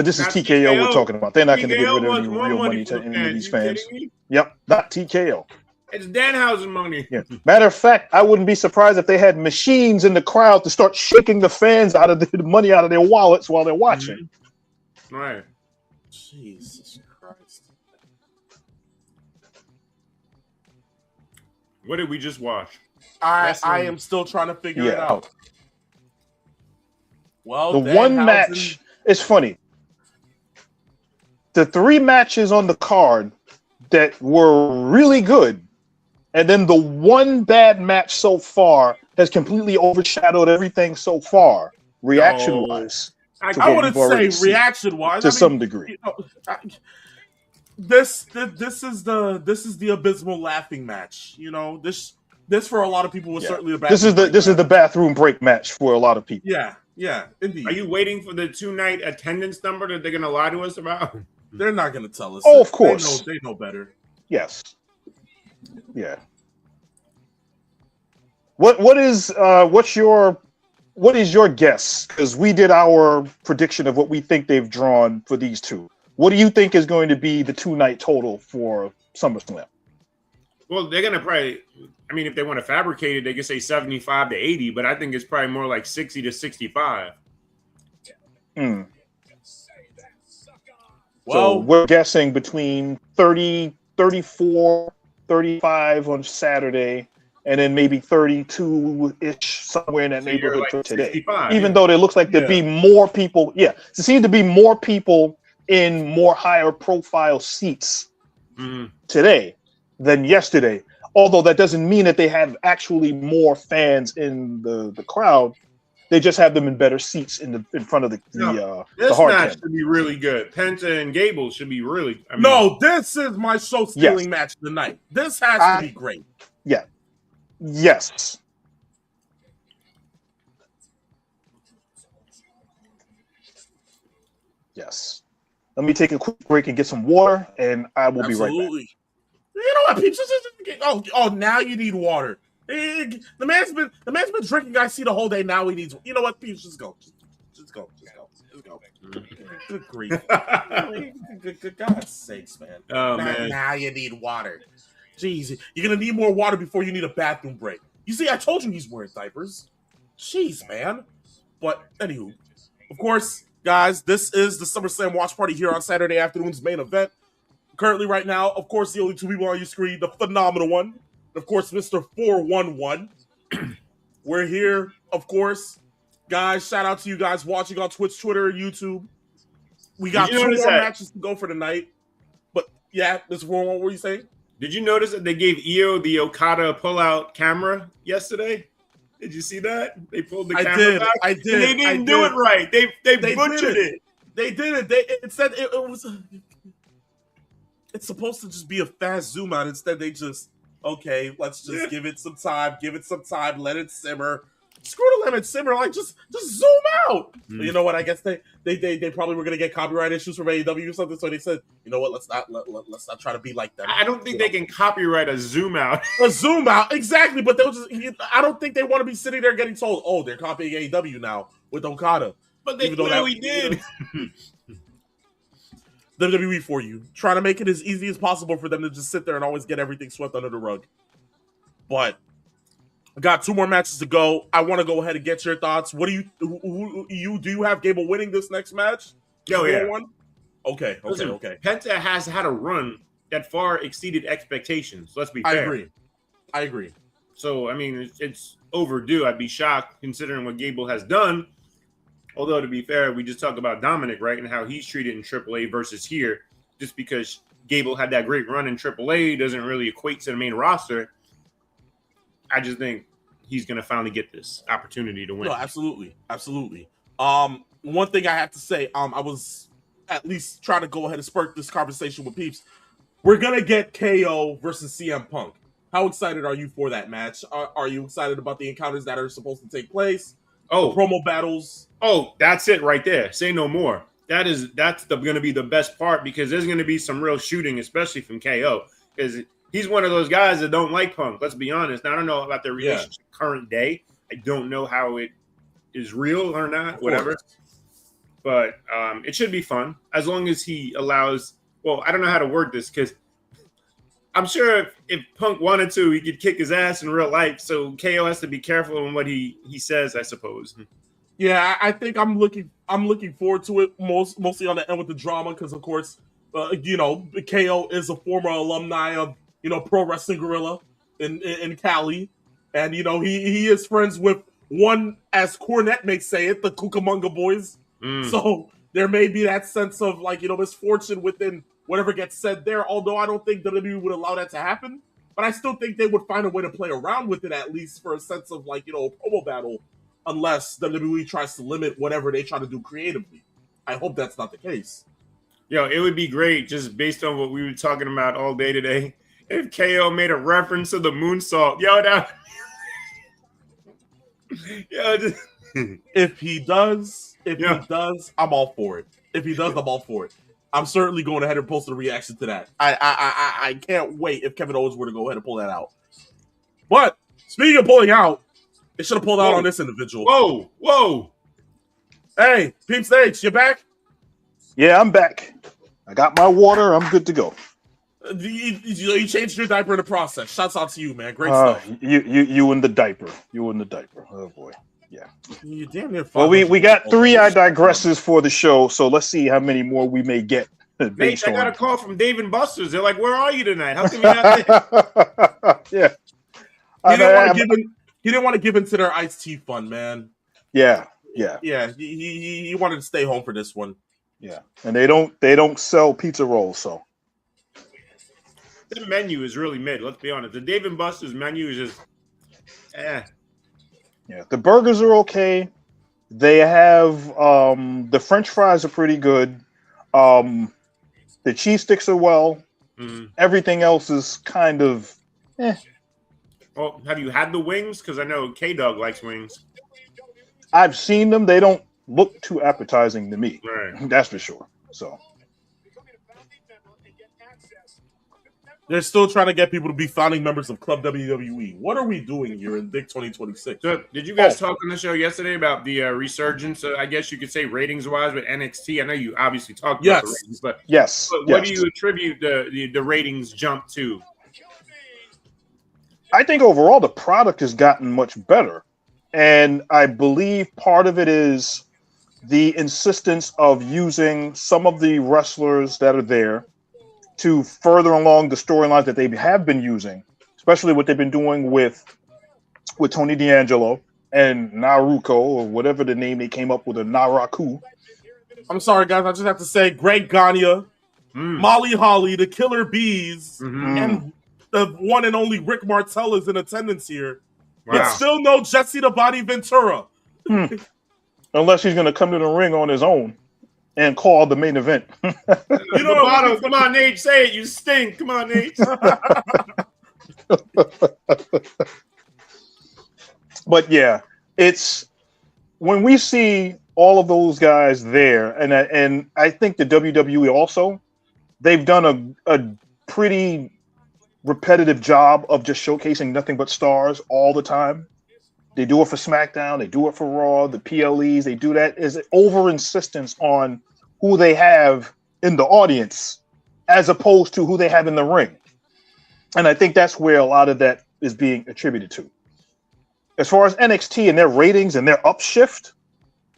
this is Not TKO we're talking about. They're not going to get rid of any TKO real wants money to more any of these fans. fans. You kidding me? Yep, not TKO. It's Danhausen money. Yeah. Matter of fact, I wouldn't be surprised if they had machines in the crowd to start shaking the fans out of the money out of their wallets while they're watching. Right. Jesus Christ. What did we just watch? I am still trying to figure it out. Well, The one match is funny. The 3 matches on the card that were really good, and then the one bad match so far has completely overshadowed everything so far, reaction-wise. I wouldn't say reaction-wise. To some degree. This is the abysmal laughing match. You know, this for a lot of people was certainly a bad. This is the bathroom break match for a lot of people. Yeah, indeed. Are you waiting for the 2-night attendance number that they're going to lie to us about? They're not going to tell us. Oh, of course. They know better. Yes. Yeah. What is your guess? Because we did our prediction of what we think they've drawn for these two. What do you think is going to be the 2-night total for SummerSlam? Well, they're going to probably, I mean, if they want to fabricate it, they could say 75 to 80, but I think it's probably more like 60 to 65. So we're guessing between 30, 34, 35 on Saturday, and then maybe 32-ish somewhere in that neighborhood for today. Even though it looks like there'd be more people. Yeah, there seems to be more people in more higher profile seats today than yesterday. Although that doesn't mean that they have actually more fans in the crowd. They just have them in better seats in front of the hard match camp. should be really good. Penta and Gable should be really. No, this is my show-stealing match of the night. This has to be great. Yeah. Yes. Yes. Let me take a quick break and get some water, and I will be right back. You know what, Pete? Oh, now you need water. The man's been drinking I see the whole day. Now he needs. You know what, Pete? Just go. Just go. Good grief. Good God's sakes, man. Man. Now you need water. Jeez, you're gonna need more water before you need a bathroom break. You see, I told you he's wearing diapers. Jeez, man. But anywho, of course, guys, this is the SummerSlam watch party here on Saturday afternoon's main event. Currently, right now, of course, the only 2 people on your screen, the phenomenal one, of course, Mr. 411. We're here, of course. Guys, shout out to you guys watching on Twitch, Twitter, and YouTube. We got 2 more matches to go for tonight. But yeah, Mr. 411, what were you saying? Did you notice that they gave Io the Okada pull-out camera yesterday? Did you see that? They pulled the camera back. I did. And they didn't do it right. They butchered it. They did it. It said it was. It's supposed to just be a fast zoom out. Instead, they just okay. Let's just give it some time. Give it some time. Let it simmer. Screw the lemon simmer. Like just zoom out. But you know what? I guess they probably were gonna get copyright issues from AEW or something. So they said, you know what? Let's not try to be like them. I don't think they can copyright a zoom out. A zoom out, exactly. But they'll just. I don't think they want to be sitting there getting told, oh, they're copying AEW now with Okada. But they clearly did. WWE for you, trying to make it as easy as possible for them to just sit there and always get everything swept under the rug. But I got 2 more matches to go. I want to go ahead and get your thoughts. What do you do? You have Gable winning this next match? Oh yeah. One? Okay. Listen, Penta has had a run that far exceeded expectations. Let's be fair. I agree. So I mean, it's overdue. I'd be shocked considering what Gable has done. Although, to be fair, we just talked about Dominic, right, and how he's treated in AAA versus here. Just because Gable had that great run in AAA doesn't really equate to the main roster. I just think he's going to finally get this opportunity to win. No, absolutely. One thing I have to say, I was at least trying to go ahead and spurt this conversation with peeps. We're going to get KO versus CM Punk. How excited are you for that match? Are you excited about the encounters that are supposed to take place? Oh, the promo battles. Oh, that's it right there. Say no more. That's going to be the best part because there's going to be some real shooting, especially from KO, because he's one of those guys that don't like Punk. Let's be honest. Now, I don't know about their relationship current day. I don't know how it is real or not, whatever. But it should be fun as long as he allows. Well, I don't know how to word this because I'm sure if Punk wanted to, he could kick his ass in real life. So KO has to be careful in what he says, I suppose. Yeah, I think I'm looking forward to it mostly on the end with the drama because, of course, KO is a former alumni of Pro Wrestling Gorilla in Cali, and he is friends with one, as Cornette may say it, the Cucamonga Boys. So there may be that sense of misfortune within whatever gets said there, although I don't think WWE would allow that to happen. But I still think they would find a way to play around with it, at least for a sense of a promo battle, unless WWE tries to limit whatever they try to do creatively. I hope that's not the case. It would be great, just based on what we were talking about all day today, if KO made a reference to the moonsault. If he does, I'm all for it. If he does, I'm all for it. I'm certainly going ahead and post a reaction to that. I can't wait if Kevin Owens were to go ahead and pull that out. But speaking of pulling out, it should have pulled out on this individual. Whoa. Hey, Peep Stage, you back? Yeah, I'm back. I got my water. I'm good to go. You changed your diaper in the process. Shouts out to you, man. Great stuff. You in the diaper. You in the diaper. Oh, boy. Yeah. You damn near. Well, we got 3 I digresses for the show, so let's see how many more we may get. Nate, I got a call from Dave and Buster's. They're like, "Where are you tonight? How come you're not there?" Yeah. He didn't want to give into their iced tea fun, man. Yeah. He wanted to stay home for this one. Yeah, and they don't sell pizza rolls, so the menu is really mid. Let's be honest. The Dave and Buster's menu is just, Yeah, the burgers are okay. They have the French fries are pretty good. The cheese sticks are well. Everything else is kind of. Well, have you had the wings? Because I know K-Dog likes wings. I've seen them. They don't look too appetizing to me. Right. That's for sure. So they're still trying to get people to be founding members of Club WWE. What are we doing here in Big 2026? So, did you guys talk on the show yesterday about the resurgence? I guess you could say ratings-wise with NXT. I know you obviously talked about the ratings, but what do you attribute the ratings jump to? I think overall the product has gotten much better. And I believe part of it is the insistence of using some of the wrestlers that are there to further along the storylines that they have been using, especially what they've been doing with Tony D'Angelo and Naruko, or whatever the name they came up with, a Naraku. I'm sorry, guys. I just have to say, Greg Gagne, Molly Holly, the Killer Bees, and the one and only Rick Martel is in attendance here. Wow. But still no Jesse the Body Ventura. Unless he's going to come to the ring on his own. and call the main event. You know what? Come on, Nate, say it. You stink. Come on, Nate. But yeah, it's when we see all of those guys there, and I think the WWE also, they've done a pretty repetitive job of just showcasing nothing but stars all the time. They do it for SmackDown, they do it for Raw, the PLEs, they do that is over insistence on who they have in the audience as opposed to who they have in the ring. And I think that's where a lot of that is being attributed to. As far as NXT and their ratings and their upshift,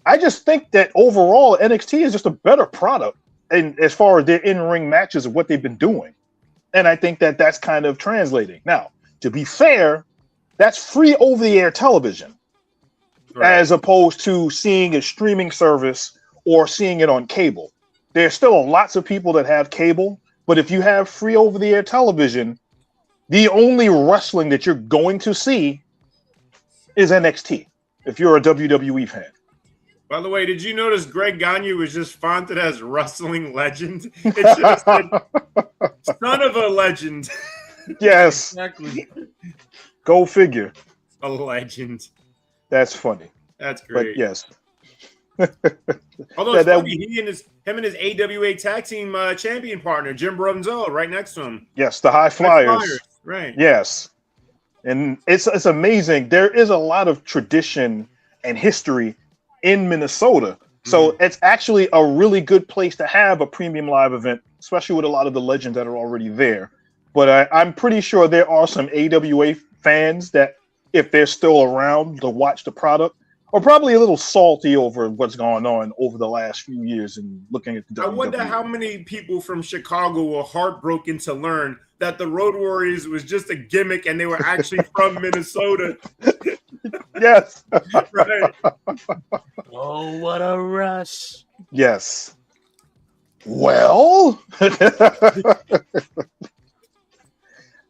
I just think that overall NXT is just a better product, and as far as their in-ring matches of what they've been doing. And I think that that's kind of translating. Now, to be fair, that's free over-the-air television, right, as opposed to seeing a streaming service or seeing it on cable. There's still lots of people that have cable, but if you have free over-the-air television, the only wrestling that you're going to see is NXT, if you're a WWE fan. By the way, did you notice Greg Gagne was just fonted as wrestling legend? It should have said son of a legend. Yes. Exactly. Go figure. A legend. That's funny. That's great. But yes. Although it's funny, him and his AWA tag team champion partner, Jim Brunzell, right next to him. Yes, the High Flyers. Right. Yes. And it's amazing. There is a lot of tradition and history in Minnesota. So it's actually a really good place to have a premium live event, especially with a lot of the legends that are already there. But I'm pretty sure there are some AWA fans that, if they're still around to watch the product, are probably a little salty over what's gone on over the last few years and looking at the WWE. I wonder how many people from Chicago were heartbroken to learn that the Road Warriors was just a gimmick and they were actually from Minnesota. Yes. Right. Oh, what a rush. Yes. Well.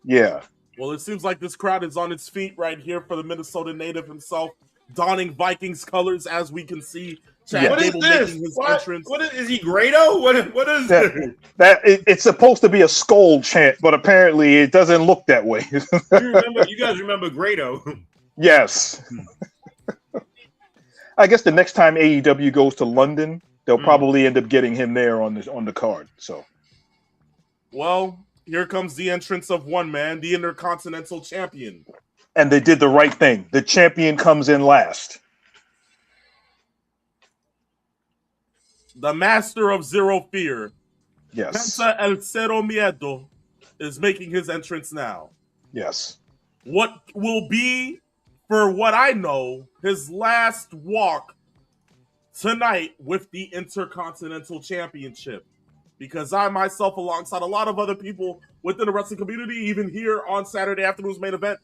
Yeah. Well, it seems like this crowd is on its feet right here for the Minnesota native himself, donning Vikings colors, as we can see. Chad What is Gable this? making his What? entrance. Is he Grado? What is this? It's supposed to be a skull chant, but apparently it doesn't look that way. You guys remember Grado? Yes. I guess the next time AEW goes to London, they'll probably end up getting him there on the card. So, well, here comes the entrance of one man, the Intercontinental Champion. And they did the right thing. The champion comes in last. The master of Zero Fear, Yes. Penta El Cero Miedo, is making his entrance now. Yes. What will be, for what I know, his last walk tonight with the Intercontinental Championship. Because I myself, alongside a lot of other people within the wrestling community, even here on Saturday afternoon's main event,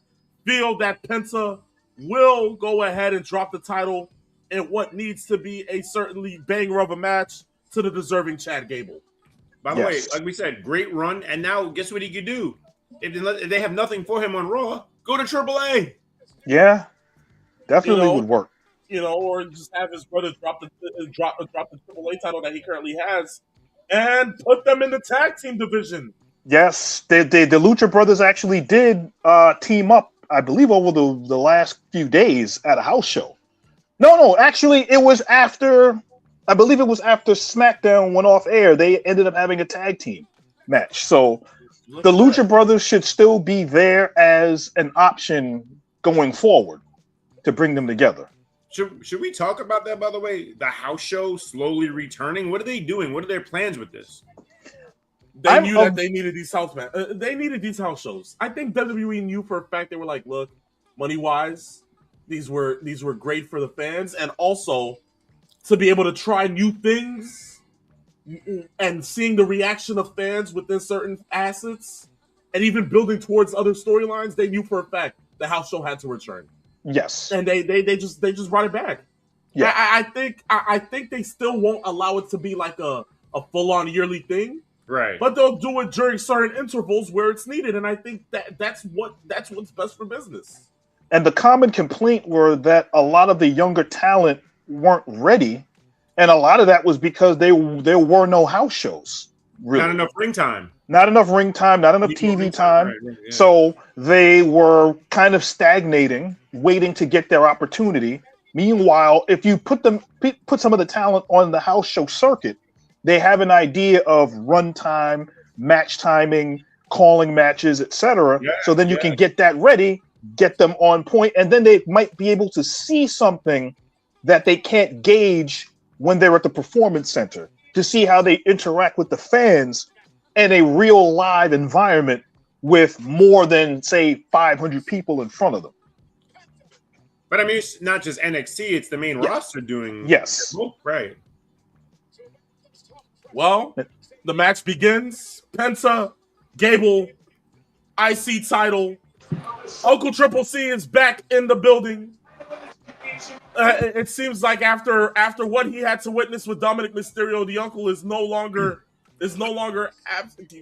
feel that Penta will go ahead and drop the title in what needs to be a certainly banger of a match to the deserving Chad Gable. By the way, like we said, great run. And now guess what he could do? If they have nothing for him on Raw, go to AAA. Yeah. Definitely would work. Or just have his brother drop the AAA title that he currently has and put them in the tag team division. Yes, the Lucha Brothers actually did team up, I believe, over the last few days at a house show. No, actually, it was after, I believe it was after SmackDown went off air. They ended up having a tag team match. So the Lucha Brothers should still be there as an option going forward to bring them together. Should we talk about that, by the way? The house show slowly returning. What are they doing? What are their plans with this? They knew that they needed these house they needed these house shows. I think WWE knew for a fact. They were like, look, money-wise, these were great for the fans, and also to be able to try new things and seeing the reaction of fans within certain assets and even building towards other storylines. They knew for a fact the house show had to return. Yes, and they just brought it back. Yeah, I think they still won't allow it to be like a full-on yearly thing, right? But they'll do it during certain intervals where it's needed, and I think that's what's best for business. And the common complaint were that a lot of the younger talent weren't ready And a lot of that was because there were no house shows. Really. Not enough ring time. Not enough ring time, not enough TV time. Right, yeah. So they were kind of stagnating, waiting to get their opportunity. Meanwhile, if you put some of the talent on the house show circuit, they have an idea of run time, match timing, calling matches, etc. Yeah, so then you can get that ready, get them on point, and then they might be able to see something that they can't gauge when they're at the performance center, to see how they interact with the fans in a real live environment with more than, say, 500 people in front of them. But I mean, it's not just NXT, it's the main roster doing. Yes. Right. Well, the match begins. Penta, Gable, IC title. Uncle Triple C is back in the building. It seems like after what he had to witness with Dominic Mysterio, the uncle is no longer absent.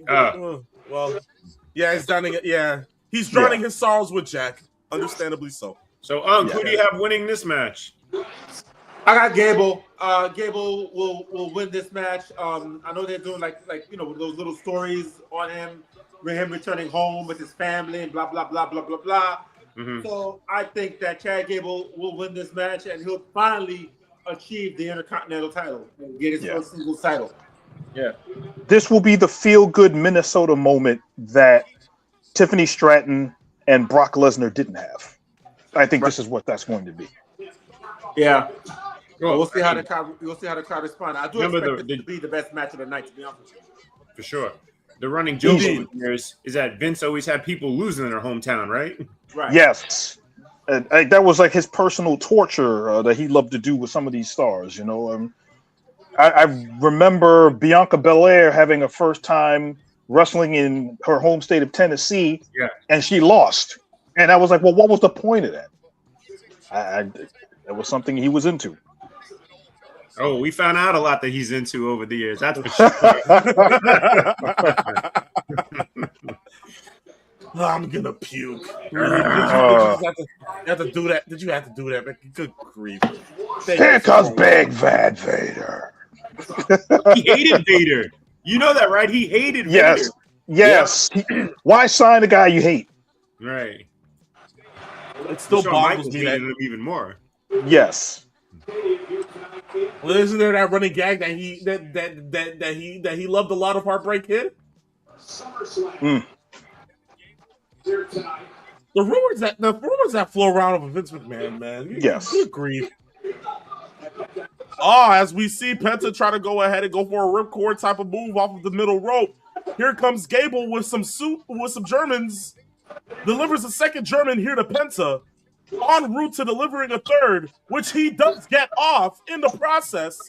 Well, yeah, he's drowning. Yeah, he's drowning his sorrows with Jack. Understandably so. So, who do you have winning this match? I got Gable. Gable will win this match. I know they're doing like those little stories on him, with him returning home with his family and blah blah blah blah blah blah. Mm-hmm. So I think that Chad Gable will win this match and he'll finally achieve the Intercontinental title and get his first singles title. Yeah. This will be the feel-good Minnesota moment that Tiffany Stratton and Brock Lesnar didn't have. I think this is what that's going to be. Yeah. Well, we'll see how the crowd responds. I do expect it to be the best match of the night, to be honest with you. For sure. The running joke is that Vince always had people losing in their hometown, right? Right. Yes. That was like his personal torture that he loved to do with some of these stars, you know. I remember Bianca Belair having a first time wrestling in her home state of Tennessee, and she lost. And I was like, well, what was the point of that? That was something he was into. Oh, we found out a lot that he's into over the years. That's for sure. I'm gonna puke. Did you have to do that? Did you have to do that? Good grief! Here comes Big Van Vader. He hated Vader. You know that, right? He hated Vader. Yes. Why sign a guy you hate? Right. It still boggles me that even more. Yes. Well, isn't there that running gag that he loved a lot of Heartbreak Kid? Mm. The rumors that flow around of Vince McMahon, man. Yes. Good grief. As we see Penta try to go ahead and go for a ripcord type of move off of the middle rope. Here comes Gable with some Germans. Delivers a second German here to Penta. En route to delivering a third, which he does get off in the process.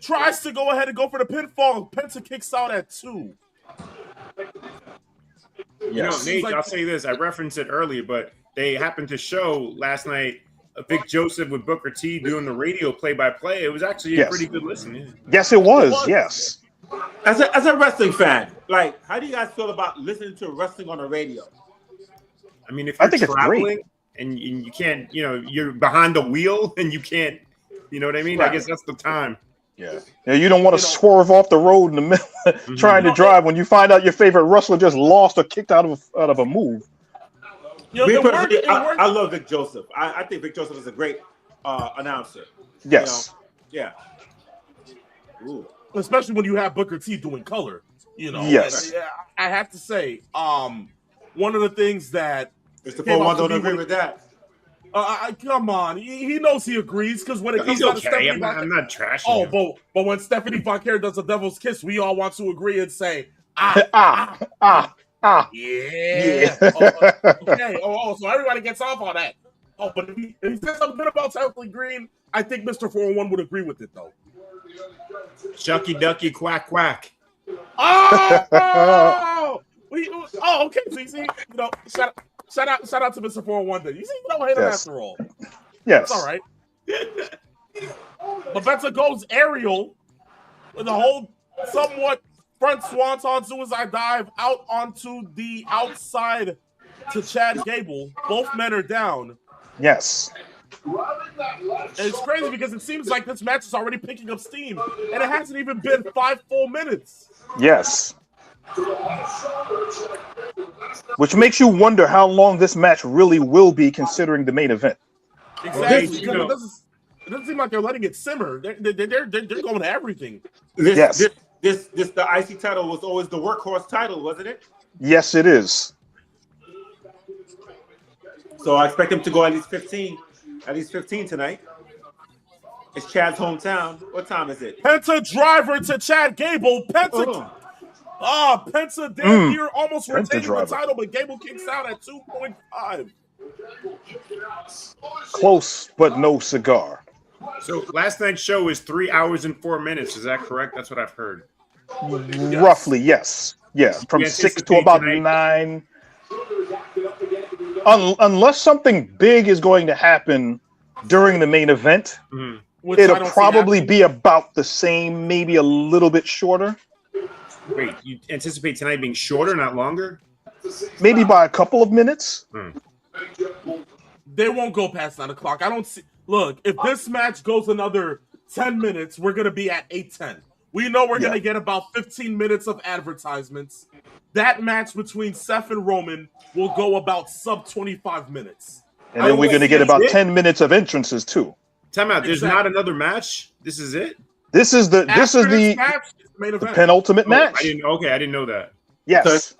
Tries to go ahead and go for the pinfall. Penta kicks out at 2. You know, Nate, I'll say this. I referenced it earlier, but they happened to show last night Vic Joseph with Booker T doing the radio play-by-play. It was actually a pretty good listen. Yeah. Yes, it was. Yes. As a wrestling fan, like, how do you guys feel about listening to wrestling on the radio? I mean, if you're traveling and you can't, you're behind the wheel and you can't, you know what I mean? Right. I guess that's the time. Yeah, you don't want to swerve off the road in the middle trying to drive when you find out your favorite wrestler just lost or kicked out of a move. I love Vic Joseph. I think Vic Joseph is a great announcer. Yes. Yeah. Ooh. Especially when you have Booker T doing color. Yes. I have to say, one of the things that Mr. 4-1 don't agree with that. Come on, he knows he agrees because when it comes down to Stephanie, I'm not trashing. Oh, but when Stephanie Von Care does a Devil's Kiss, we all want to agree and say yeah. Okay. So everybody gets off on that. But if he says something good about Stephanie Green, I think Mr. 401 would agree with it though. Shucky ducky quack quack. Okay. So you see, shout out to Mr. 401 then. You see, we don't hate him after all. Yes. It's all right. But Penta goes aerial with a whole somewhat front swanton suicide dive out onto the outside to Chad Gable. Both men are down. Yes. It's crazy because it seems like this match is already picking up steam, and it hasn't even been 5 full minutes. Yes. Which makes you wonder how long this match really will be, considering the main event. Exactly, because it doesn't seem like they're letting it simmer. They're going to everything. This the IC title was always the workhorse title, wasn't it? Yes, it is. So I expect them to go at least 15 tonight. It's Chad's hometown. What time is it? Penta driver to Chad Gable. Penta damn near almost retaining the title, but Gable kicks out at 2.5. Close, but no cigar. So last night's show is 3 hours and 4 minutes. Is that correct? That's what I've heard. Roughly, yes. Yeah, from 6 to about 9. Unless something big is going to happen during the main event, it'll probably be about the same, maybe a little bit shorter. Wait, you anticipate tonight being shorter, not longer? Maybe by a couple of minutes. They won't go past 9 o'clock. I don't see. Look, if this match goes another 10 minutes, we're going to be at 8:10. We know we're going to get about 15 minutes of advertisements. That match between Seth and Roman will go about sub 25 minutes. And then we're going to get about 10 minutes of entrances too. Time out. There's not another match. This is it. This is the main event. Penultimate match. I didn't know that. Yes.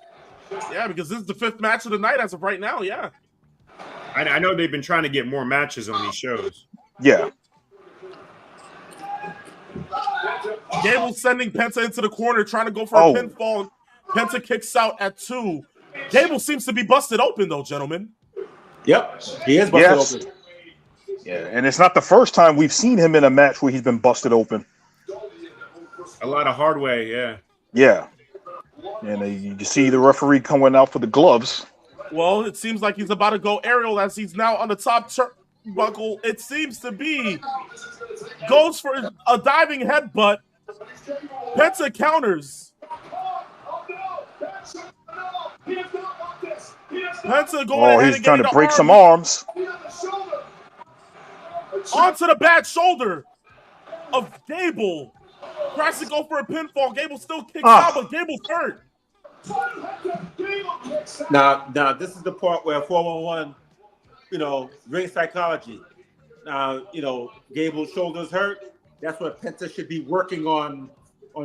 Yeah, because this is the 5th match of the night as of right now. Yeah. I know they've been trying to get more matches on these shows. Yeah. Gable sending Penta into the corner, trying to go for a pinfall. Penta kicks out at 2. Gable seems to be busted open, though, gentlemen. Yep, he is busted open. Yeah, and it's not the first time we've seen him in a match where he's been busted open. A lot of hard way, yeah. Yeah. And you see the referee coming out for the gloves. Well, it seems like he's about to go aerial as he's now on the top turnbuckle. It seems to be. Goes for a diving headbutt. Penta counters. Penta going ahead he's and trying to break some arms. Onto the bad shoulder of Gable. Tries to go for a pinfall. Gable still kicks out, but Gable's hurt. Now, this is the part where 411, ring psychology. Now, Gable's shoulder's hurt. That's what Penta should be working on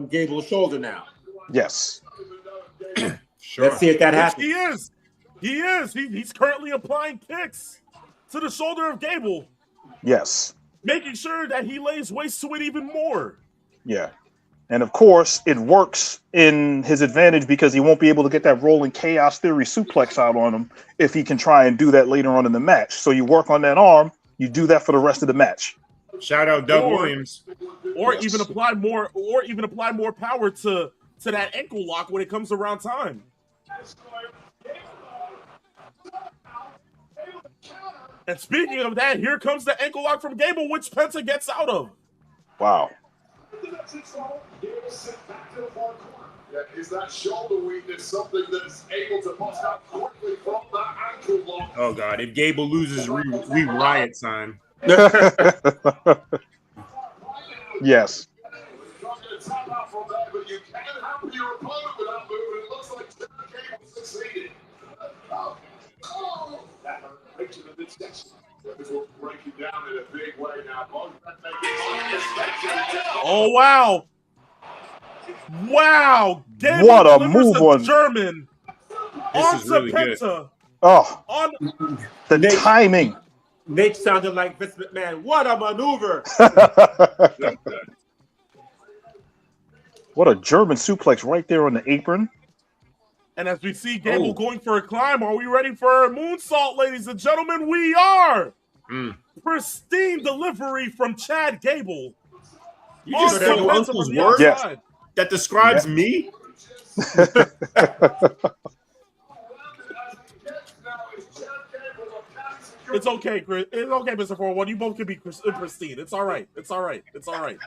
Gable's shoulder now. Yes. Sure. Let's see if that happens. He is. He's currently applying kicks to the shoulder of Gable. Yes. Making sure that he lays waste to it even more. Yeah. And of course, it works in his advantage because he won't be able to get that rolling chaos theory suplex out on him if he can try and do that later on in the match. So you work on that arm, you do that for the rest of the match. Shout out Doug Williams. Or even apply more power to that ankle lock when it comes around time. And speaking of that, here comes the ankle lock from Gable, which Penta gets out of. Wow. Is that shoulder weakness something that is able to bust out quickly from that ankle lock? Oh God! If Gable loses, we riot time. Yes. But you can have your opponent without moving. It looks like Gable succeeded. This will break you down in a big way now. Oh wow! Wow! Gable what a move on German onto really Penta. Good. Oh, the Nate, timing. Nate sounded like Vince McMahon. What a maneuver! What a German suplex right there on the apron. And as we see Gable going for a climb, are we ready for a moonsault, ladies and gentlemen? We are! Pristine delivery from Chad Gable. You just said your uncle's word? Yes. That describes me? It's okay, Chris. It's okay, Mr. 4-1. You both can be pristine. It's all right. It's all right. It's all right.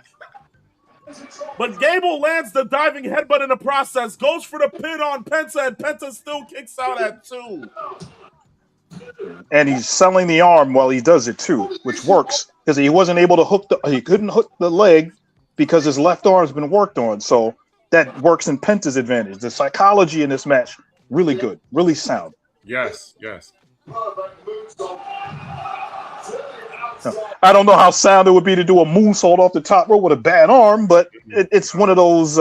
But Gable lands the diving headbutt in the process, goes for the pin on Penta, and Penta still kicks out at 2. And he's selling the arm while he does it too, which works because he wasn't able to he couldn't hook the leg because his left arm's been worked on. So that works in Penta's advantage. The psychology in this match, really good, really sound. Yes, yes. I don't know how sound it would be to do a moonsault off the top rope with a bad arm, but it's one of those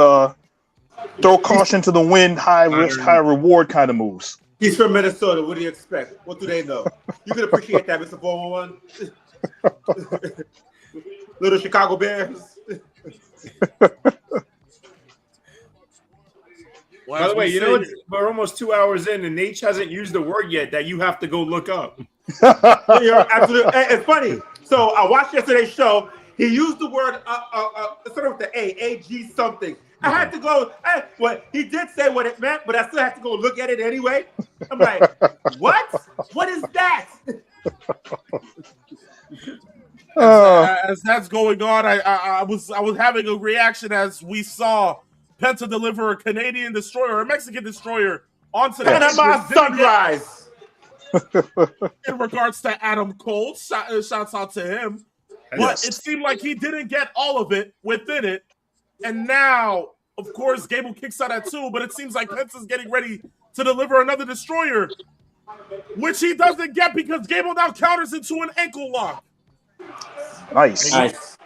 throw caution to the wind, high risk, high reward kind of moves. He's from Minnesota. What do you expect? What do they know? You can appreciate that, Mr. 411. Little Chicago Bears. By the way, you know what? We're almost 2 hours in, and Nate hasn't used the word yet that you have to go look up. You're absolutely. It's funny. So I watched yesterday's show. He used the word sort of the A-G something. I had to go. Well, he did say what it meant, but I still have to go look at it anyway. I'm like, what? What is that? As that's going on, I was having a reaction as we saw Penta deliver a Canadian destroyer, a Mexican destroyer onto the Panama Sunrise. In regards to Adam Cole, shouts out to him. But it seemed like he didn't get all of it within it. And now, of course, Gable kicks out at 2, but it seems like Penta's getting ready to deliver another destroyer, which he doesn't get because Gable now counters into an ankle lock. Nice.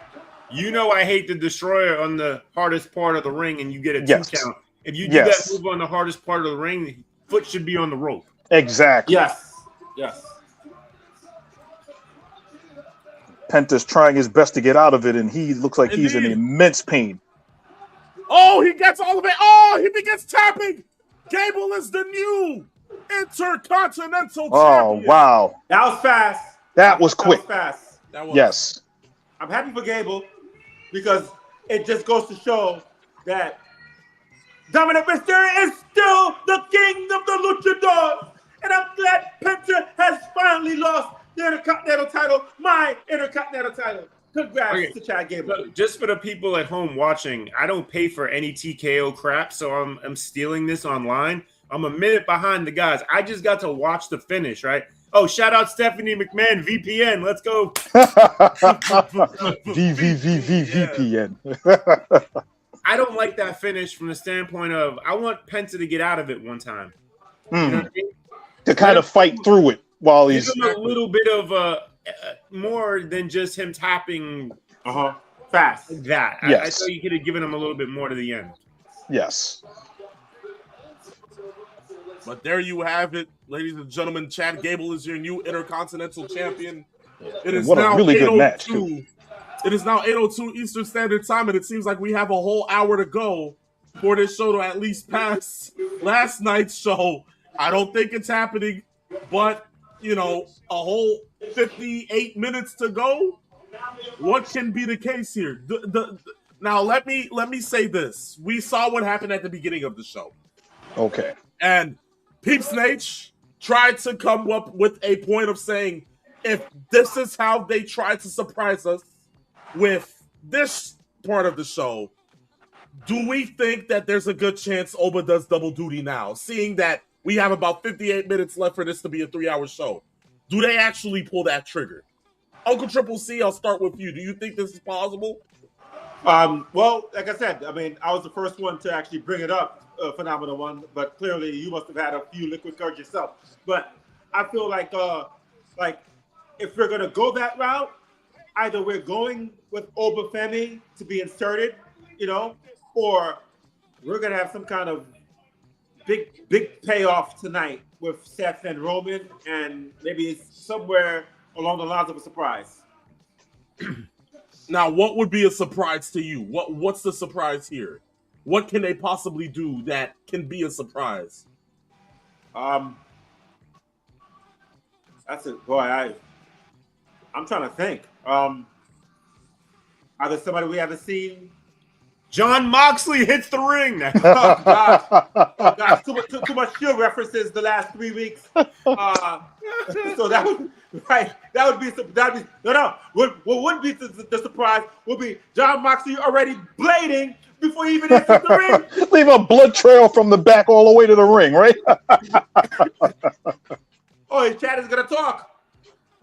You know I hate the destroyer on the hardest part of the ring, and you get a 2 count. If you do that move on the hardest part of the ring, the foot should be on the rope. Exactly. Yes. Penta's trying his best to get out of it, and he looks like he's in immense pain. Oh, he gets all of it. Oh, he begins tapping. Gable is the new Intercontinental Champion. Oh, wow. That was fast. That was quick. Fast. Yes. I'm happy for Gable because it just goes to show that Dominic Mysterio is still the king of the luchadors. And I'm glad Penta has finally lost the Intercontinental title, my Intercontinental title. Congrats to Chad Gable. So just for the people at home watching, I don't pay for any TKO crap, so I'm stealing this online. I'm a minute behind the guys. I just got to watch the finish, right? Oh, shout out Stephanie McMahon, VPN. Let's go. VPN. I don't like that finish from the standpoint of I want Penta to get out of it one time. You know what I mean? To kind of fight through it while he's a little bit of more than just him tapping fast. That I thought you could have given him a little bit more to the end. Yes. But there you have it, ladies and gentlemen. Chad Gable is your new Intercontinental Champion. It is now really good match. It is now 8:02 Eastern Standard Time, and it seems like we have a whole hour to go for this show to at least pass last night's show. I don't think it's happening, but a whole 58 minutes to go. What can be the case here? Now let me say this: we saw what happened at the beginning of the show. Okay. And Peeps Nate tried to come up with a point of saying, if this is how they tried to surprise us with this part of the show, do we think that there's a good chance Oba does double duty now, seeing that we have about 58 minutes left for this to be a 3-hour show? Do they actually pull that trigger? Uncle Triple C, I'll start with you. Do you think this is possible? Well, like I said, I mean, I was the first one to actually bring it up, Phenomenal One, but clearly you must have had a few liquid courage yourself. But I feel like if we're gonna go that route, either we're going with Oba Femi to be inserted, or we're gonna have some kind of big payoff tonight with Seth and Roman, and maybe somewhere along the lines of a surprise. Now, what would be a surprise to you? What's the surprise here? What can they possibly do that can be a surprise? That's it, boy. I'm trying to think. Are there somebody we haven't seen? John Moxley hits the ring. Oh gosh, too much Shield references the last 3 weeks. So that would be no. What would be the surprise would be John Moxley already blading before he even enters the ring. Leave a blood trail from the back all the way to the ring, right? Oh, his chat is gonna talk.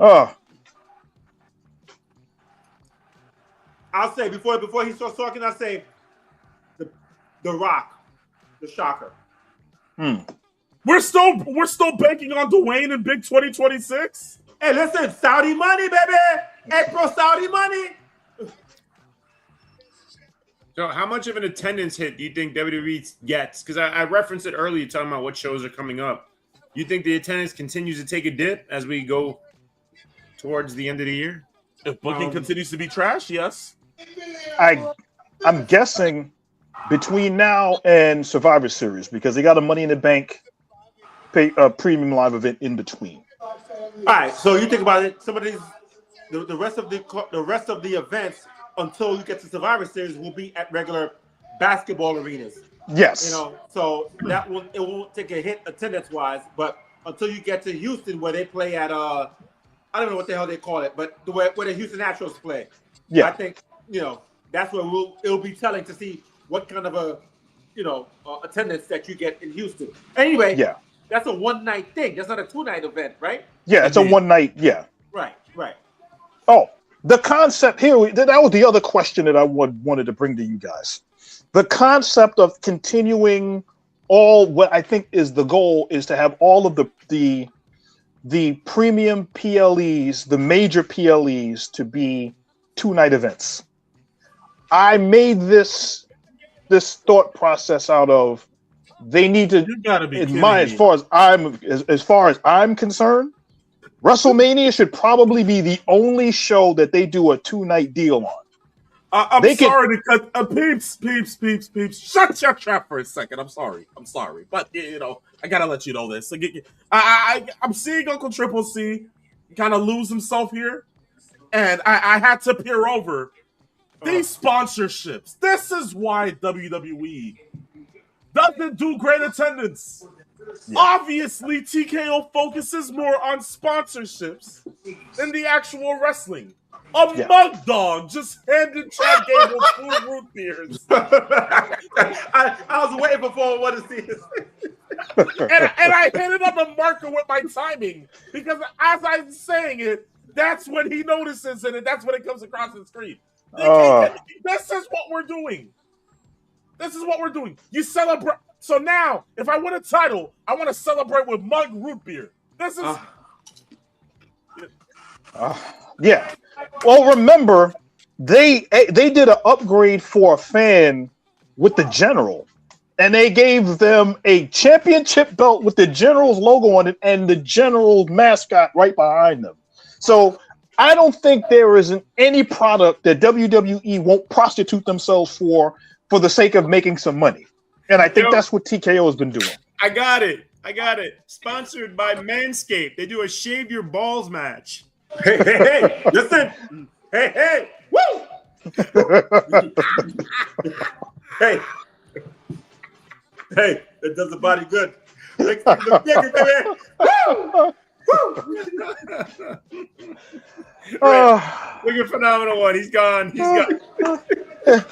Oh, I'll say before he starts talking, I'll say the Rock, the Shocker. We're still banking on Dwayne in Big 2026. Hey, listen, Saudi money, baby. April Saudi money. So how much of an attendance hit do you think WWE gets? Because I referenced it earlier talking about what shows are coming up. You think the attendance continues to take a dip as we go towards the end of the year? If booking continues to be trash, yes. I'm guessing between now and Survivor Series, because they got a Money in the Bank premium live event in between. All right, so you think about it. Some of these, the rest of the events until you get to Survivor Series will be at regular basketball arenas. Yes. You know, so it won't take a hit attendance wise, but until you get to Houston where they play at I don't know what the hell they call it, but where the Houston Astros play. Yeah. I think that's where it'll be telling to see what kind of a attendance that you get in Houston. Anyway, yeah, that's a one-night thing. That's not a two-night event, right? Yeah, it's a one night. Yeah. Right. Oh, the concept here, that was the other question that I wanted to bring to you guys. The concept of continuing what I think is the goal is to have all of the premium PLEs, the major PLEs, to be 2-night events. I made this thought process out of they need to. You gotta be kidding as me. far as I'm concerned, WrestleMania should probably be the only show that they do a 2-night deal on. I'm sorry to cut. Peeps. Shut your trap for a second. I'm sorry, but I gotta let you know this. I'm seeing Uncle Triple C kind of lose himself here, and I had to peer over these sponsorships. This is why WWE doesn't do great attendance. Yeah. Obviously, TKO focuses more on sponsorships than the actual wrestling. Mug dog just handed Chad Gable 2 root beers. I was waiting for 401 to see this. and I handed him a marker with my timing because as I'm saying it, that's when he notices it and that's when it comes across the screen. This is what we're doing. You celebrate. So now, if I win a title, I want to celebrate with mug root beer. This is. Yeah. Well, remember, they did an upgrade for a fan with the General, and they gave them a championship belt with the General's logo on it and the General's mascot right behind them. So I don't think there isn't any product that WWE won't prostitute themselves for the sake of making some money. And I think that's what TKO has been doing. I got it. Sponsored by Manscaped. They do a shave your balls match. Hey, listen. Hey, woo! hey, it does the body good. Makes me look bigger, baby. Woo! Look at Phenomenal One. He's gone.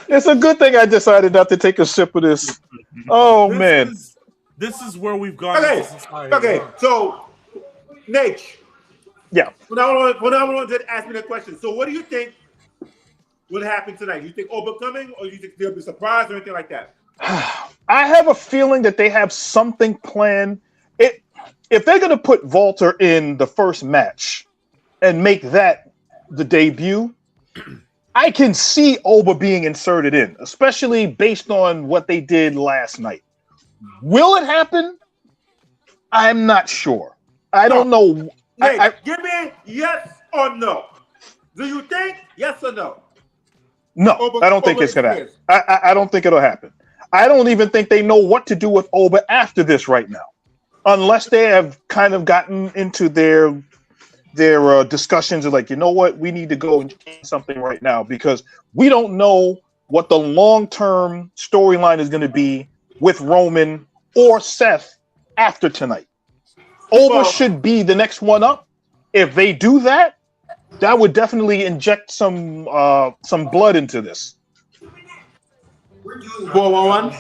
It's a good thing I decided not to take a sip of this. Oh, man. This is where we've gone. Okay. So, Nate. Yeah. Phenomenal did ask me that question. So, what do you think will happen tonight? You think Oba coming, or you think they'll be surprised or anything like that? I have a feeling that they have something planned. If they're going to put Walter in the first match and make that the debut, I can see Oba being inserted in, especially based on what they did last night. Will it happen? I'm not sure. I don't know. Hey, give me yes or no. Do you think yes or no? No, I don't think it's going to happen. I don't think it'll happen. I don't even think they know what to do with Oba after this right now, unless they have kind of gotten into their discussions of like, you know what, we need to go and change something right now because we don't know what the long-term storyline is going to be with Roman or Seth after tonight. Oba should be the next one up. If they do that, that would definitely inject some blood into this. 411.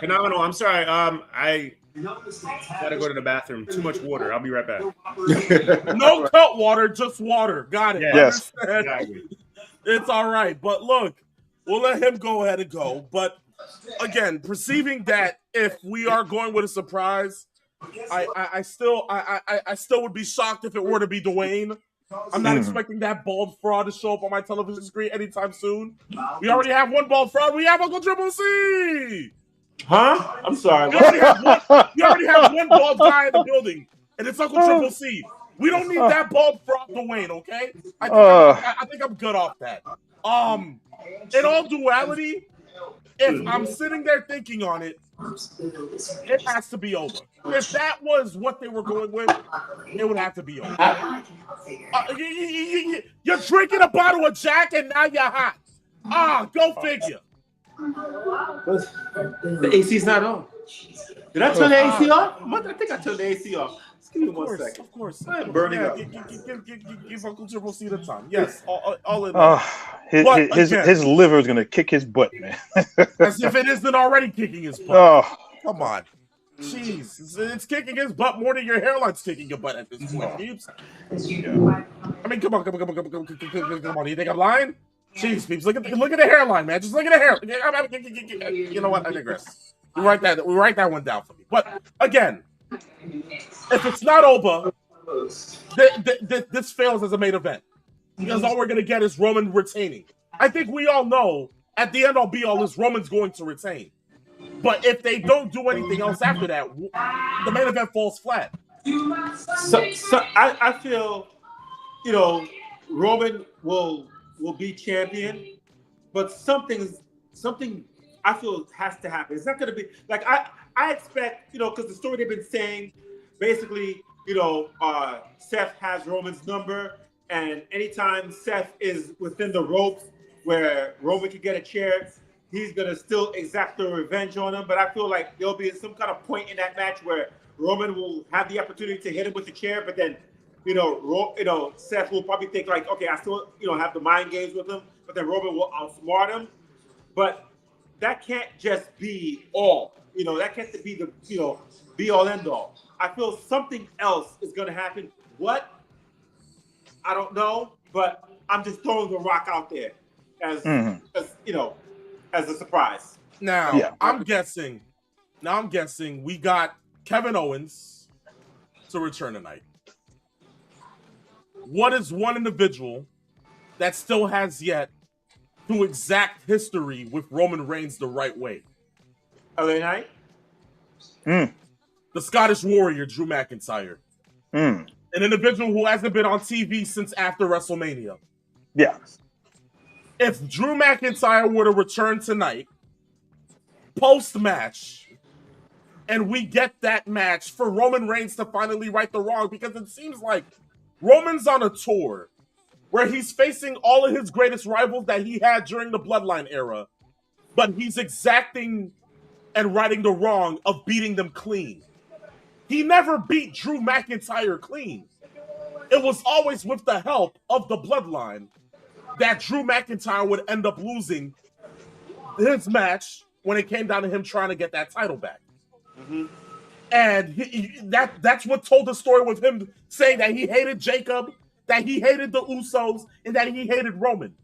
Phenomenal. I'm sorry. Gotta go to the bathroom. Too much water. I'll be right back. No cut water, just water. Got it. Yeah. Yes. Understand? Exactly. It's all right. But look, we'll let him go ahead and go. But again, perceiving that if we are going with a surprise, I still would be shocked if it were to be Dwayne. I'm not expecting that bald fraud to show up on my television screen anytime soon. We already have one bald fraud. We have Uncle Triple C. Huh? I'm sorry. We already have one bald guy in the building, and it's Uncle Triple C. We don't need that bald fraud Dwayne, okay? I think I'm good off that. In all duality, if I'm sitting there thinking on it, it has to be over. If that was what they were going with, it would have to be over. You're drinking a bottle of Jack and now you're hot. Go figure. The AC's not on. Did I turn the AC off? I think I turned the AC off. Just give me 1 second. Of course. I'm burning up. Give Uncle Triple C the time. Yes, all in. His liver is gonna kick his butt, man. As if it isn't already kicking his butt. Oh, Come on. Jeez, it's kicking his butt more than your hairline's kicking your butt at this point, Peeps. Yeah. I mean, come on. You think I'm lying? Jeez, Peeps, look at the hairline, man. Just look at the hair. You know what? I digress. We write that one down for me. But again, if it's not over, this fails as a main event because all we're gonna get is Roman retaining. I think we all know at the end all be all is Roman's going to retain. But if they don't do anything else after that, the main event falls flat. So I feel, Roman will be champion, but something I feel has to happen. It's not going to be like I expect, because the story they've been saying, basically, Seth has Roman's number, and anytime Seth is within the ropes where Roman can get a chair, he's going to still exact the revenge on him. But I feel like there'll be some kind of point in that match where Roman will have the opportunity to hit him with the chair, but then, Seth will probably think like, okay, I still, have the mind games with him, but then Roman will outsmart him. But that can't just be all, that can't be the, be all end all. I feel something else is going to happen. What? I don't know, but I'm just throwing the rock out there as a surprise. Now, I'm guessing we got Kevin Owens to return tonight. What is one individual that still has yet to exact history with Roman Reigns the right way? LA Knight? The Scottish Warrior, Drew McIntyre. An individual who hasn't been on TV since after WrestleMania. Yeah. If Drew McIntyre were to return tonight, post-match, and we get that match for Roman Reigns to finally right the wrong, because it seems like Roman's on a tour where he's facing all of his greatest rivals that he had during the Bloodline era, but he's exacting and righting the wrong of beating them clean. He never beat Drew McIntyre clean. It was always with the help of the Bloodline that Drew McIntyre would end up losing his match when it came down to him trying to get that title back. Mm-hmm. And that's what told the story with him saying that he hated Jacob, that he hated the Usos, and that he hated Roman.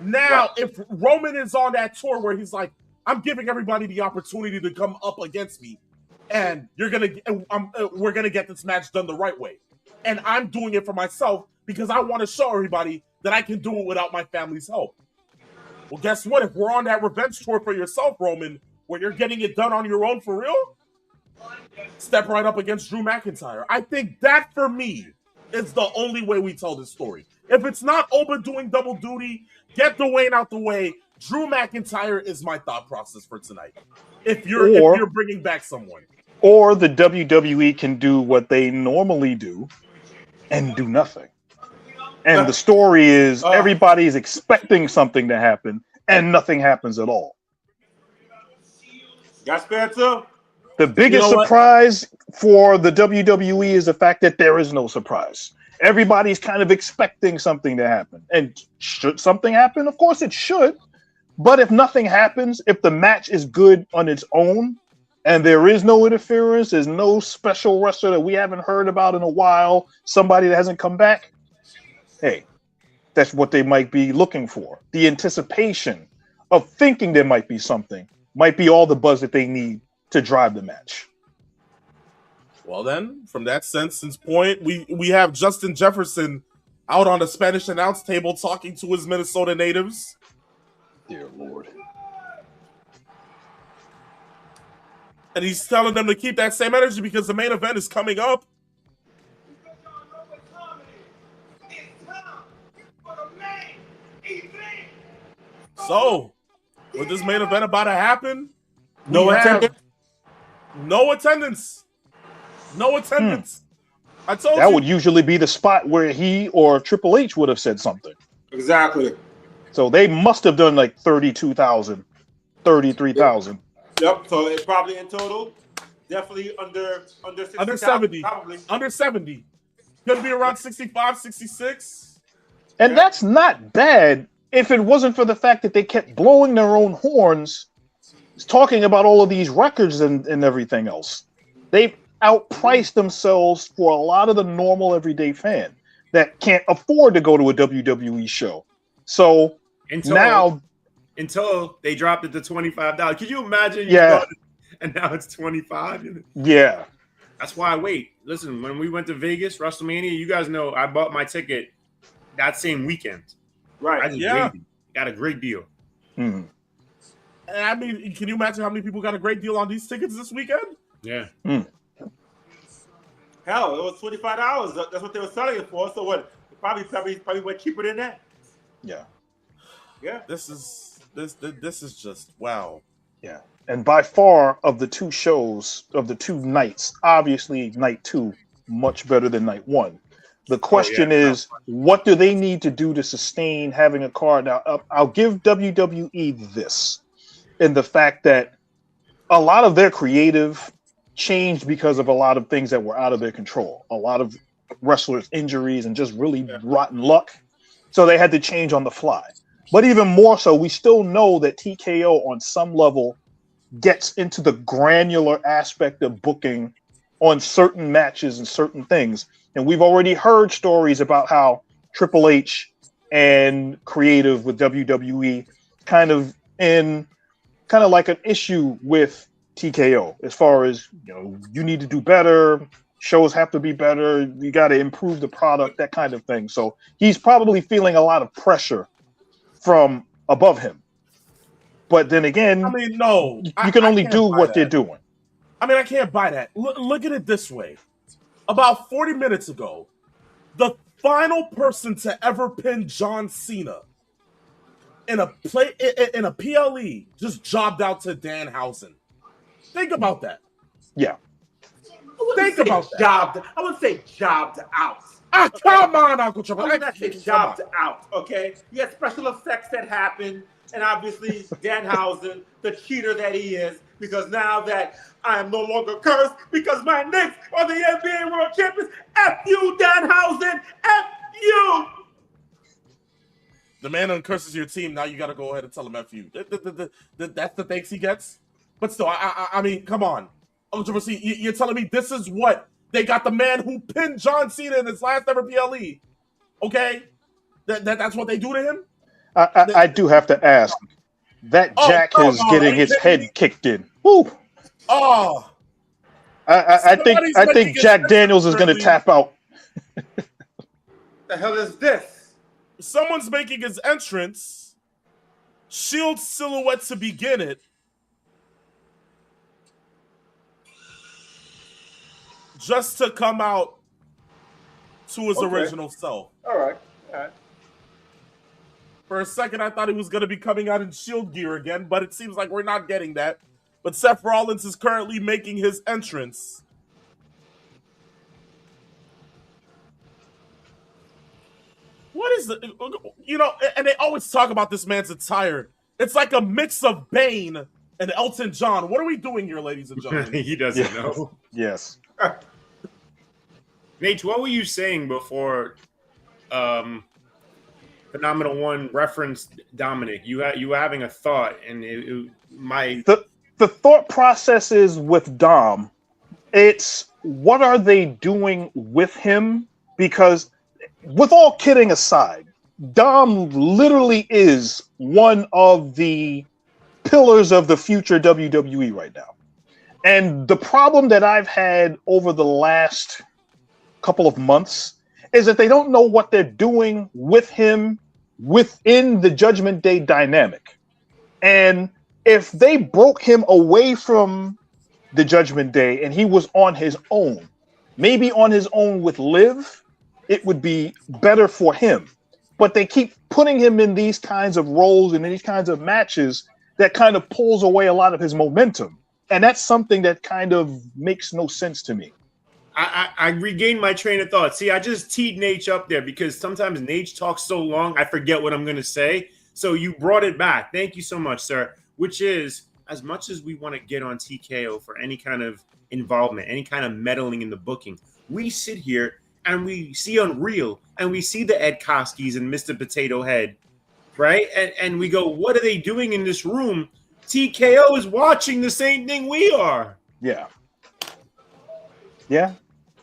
Now, if Roman is on that tour where he's like, I'm giving everybody the opportunity to come up against me, and we're gonna get this match done the right way, and I'm doing it for myself because I want to show everybody that I can do it without my family's help. Well, guess what? If we're on that revenge tour for yourself, Roman, where you're getting it done on your own for real, step right up against Drew McIntyre. I think that, for me, is the only way we tell this story. If it's not Oba doing double duty, get Dwayne out the way. Drew McIntyre is my thought process for tonight. If you're bringing back someone. Or the WWE can do what they normally do and do nothing. And the story is everybody's expecting something to happen and nothing happens at all. That's fair too. The biggest surprise for the WWE is the fact that there is no surprise. Everybody's kind of expecting something to happen. And should something happen? Of course it should. But if nothing happens, if the match is good on its own, and there is no interference, there's no special wrestler that we haven't heard about in a while, somebody that hasn't come back, hey, that's what they might be looking for. The anticipation of thinking there might be something might be all the buzz that they need to drive the match. Well, then, from that sense point, we have Justin Jefferson out on the Spanish announce table talking to his Minnesota natives. Dear Lord. And he's telling them to keep that same energy because the main event is coming up. So, with this main event about to happen, No attendance. No attendance. No attendance. I told that you. would usually be the spot where he or Triple H would have said something. Exactly. So they must have done like 32,000, 33,000. Yep. So it's probably in total, definitely under 60, Under 70. probably. Under 70. Could be around 65, 66. And that's not bad if it wasn't for the fact that they kept blowing their own horns, talking about all of these records and everything else. They've outpriced themselves for a lot of the normal everyday fan that can't afford to go to a WWE show. So Until they dropped it to $25. Could you imagine? Yeah. And now it's $25. Yeah. That's why I wait. Listen, when we went to Vegas, WrestleMania, you guys know I bought my ticket that same weekend. I Right. just Yeah. waited. Got a great deal. Mhm. And I mean, can you imagine how many people got a great deal on these tickets this weekend? Yeah. Hell, it was $25. That's what they were selling it for. So what? Probably went cheaper than that. Yeah. Yeah. This is just wow. Yeah. And by far of the two shows, of the two nights, obviously night 2 much better than night 1. The question is, what do they need to do to sustain having a card? Now, I'll give WWE this in the fact that a lot of their creative changed because of a lot of things that were out of their control. A lot of wrestlers' injuries and just really rotten luck. So they had to change on the fly. But even more so, we still know that TKO on some level gets into the granular aspect of booking on certain matches and certain things. And we've already heard stories about how Triple H and creative with WWE kind of like an issue with TKO as far as, you need to do better. Shows have to be better. You got to improve the product, that kind of thing. So he's probably feeling a lot of pressure from above him. But then again, I mean, no, you can only do what that. they're doing. I mean, I can't buy that. Look at it this way. About 40 minutes ago, the final person to ever pin John Cena in a PLE just jobbed out to Danhausen. Think about that. Yeah. Think about that. I would say jobbed out. Come on, Uncle Triple. I would say jobbed out. Okay. You had special effects that happened, and obviously Danhausen, the cheater that he is, because now that I am no longer cursed because my Knicks are the NBA World Champions. F you, Danhausen. F you. The man uncurses your team. Now you got to go ahead and tell him F you. That's the thanks he gets. But still, I mean, come on. You're telling me this is what they got the man who pinned John Cena in his last ever PLE. Okay? That's what they do to him? I do have to ask. That Jack is getting his head kicked in. Woo! Oh. I think Jack Daniels is going to tap out. The hell is this? Someone's making his entrance. Shield silhouette to begin it. Just to come out to his original self. All right. For a second, I thought he was going to be coming out in Shield gear again, but it seems like we're not getting that. But Seth Rollins is currently making his entrance. What is the... and they always talk about this man's attire. It's like a mix of Bane and Elton John. What are we doing here, ladies and gentlemen? He doesn't know. Yes. Nate, what were you saying before Phenomenal One referenced Dominic? You were having a thought, and the thought process is with Dom, it's what are they doing with him? Because with all kidding aside, Dom literally is one of the pillars of the future WWE right now. And the problem that I've had over the last couple of months is that they don't know what they're doing with him within the Judgment Day dynamic. And if they broke him away from the Judgment Day and he was on his own, maybe on his own with Liv, it would be better for him. But they keep putting him in these kinds of roles and in these kinds of matches that kind of pulls away a lot of his momentum. And that's something that kind of makes no sense to me. I regained my train of thought. See, I just teed Nate up there because sometimes Nate talks so long, I forget what I'm going to say. So you brought it back. Thank you so much, sir. Which is, as much as we want to get on TKO for any kind of involvement, any kind of meddling in the booking, we sit here and we see Unreal and we see the Ed Koskis and Mr. Potato Head, right? And we go, what are they doing in this room? TKO is watching the same thing we are. Yeah. Yeah.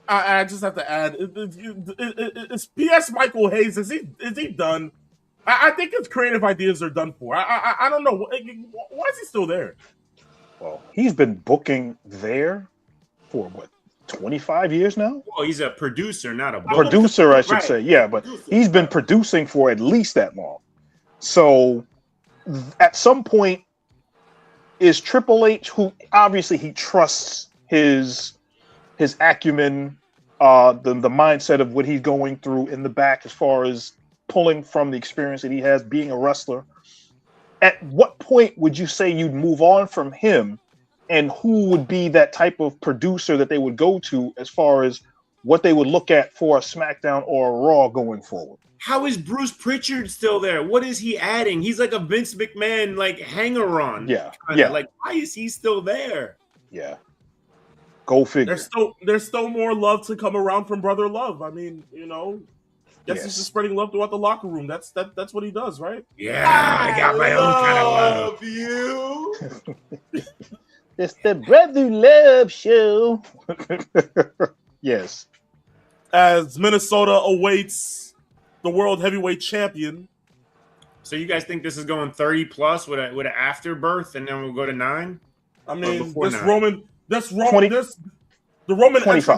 I just have to add, it's P.S. Michael Hayes. Is he done? I think his creative ideas are done for. I don't know. Why is he still there? Well, he's been booking there for what, 25 years now? Well, he's a producer, not a booker. Producer, I should Right. say. Yeah, but he's been producing for at least that long. So at some point, is Triple H, who obviously he trusts his acumen, the mindset of what he's going through in the back as far as pulling from the experience that he has being a wrestler. At what point would you say you'd move on from him, and who would be that type of producer that they would go to as far as what they would look at for a SmackDown or a Raw going forward? How is Bruce Pritchard still there? What is he adding? He's like a Vince McMahon, like hanger-on. Yeah, kinda. yeah. Like, why is he still there? Yeah. Go figure. There's still more love to come around from Brother Love. I mean, guess he's just spreading love throughout the locker room. That's what he does, right? Yeah, I got my own kind of love. you. It's the Brother Love Show. Yes. As Minnesota awaits the World Heavyweight Champion. So you guys think this is going 30 plus with an afterbirth, and then we'll go to 9? I mean, before the 20 Roman 25.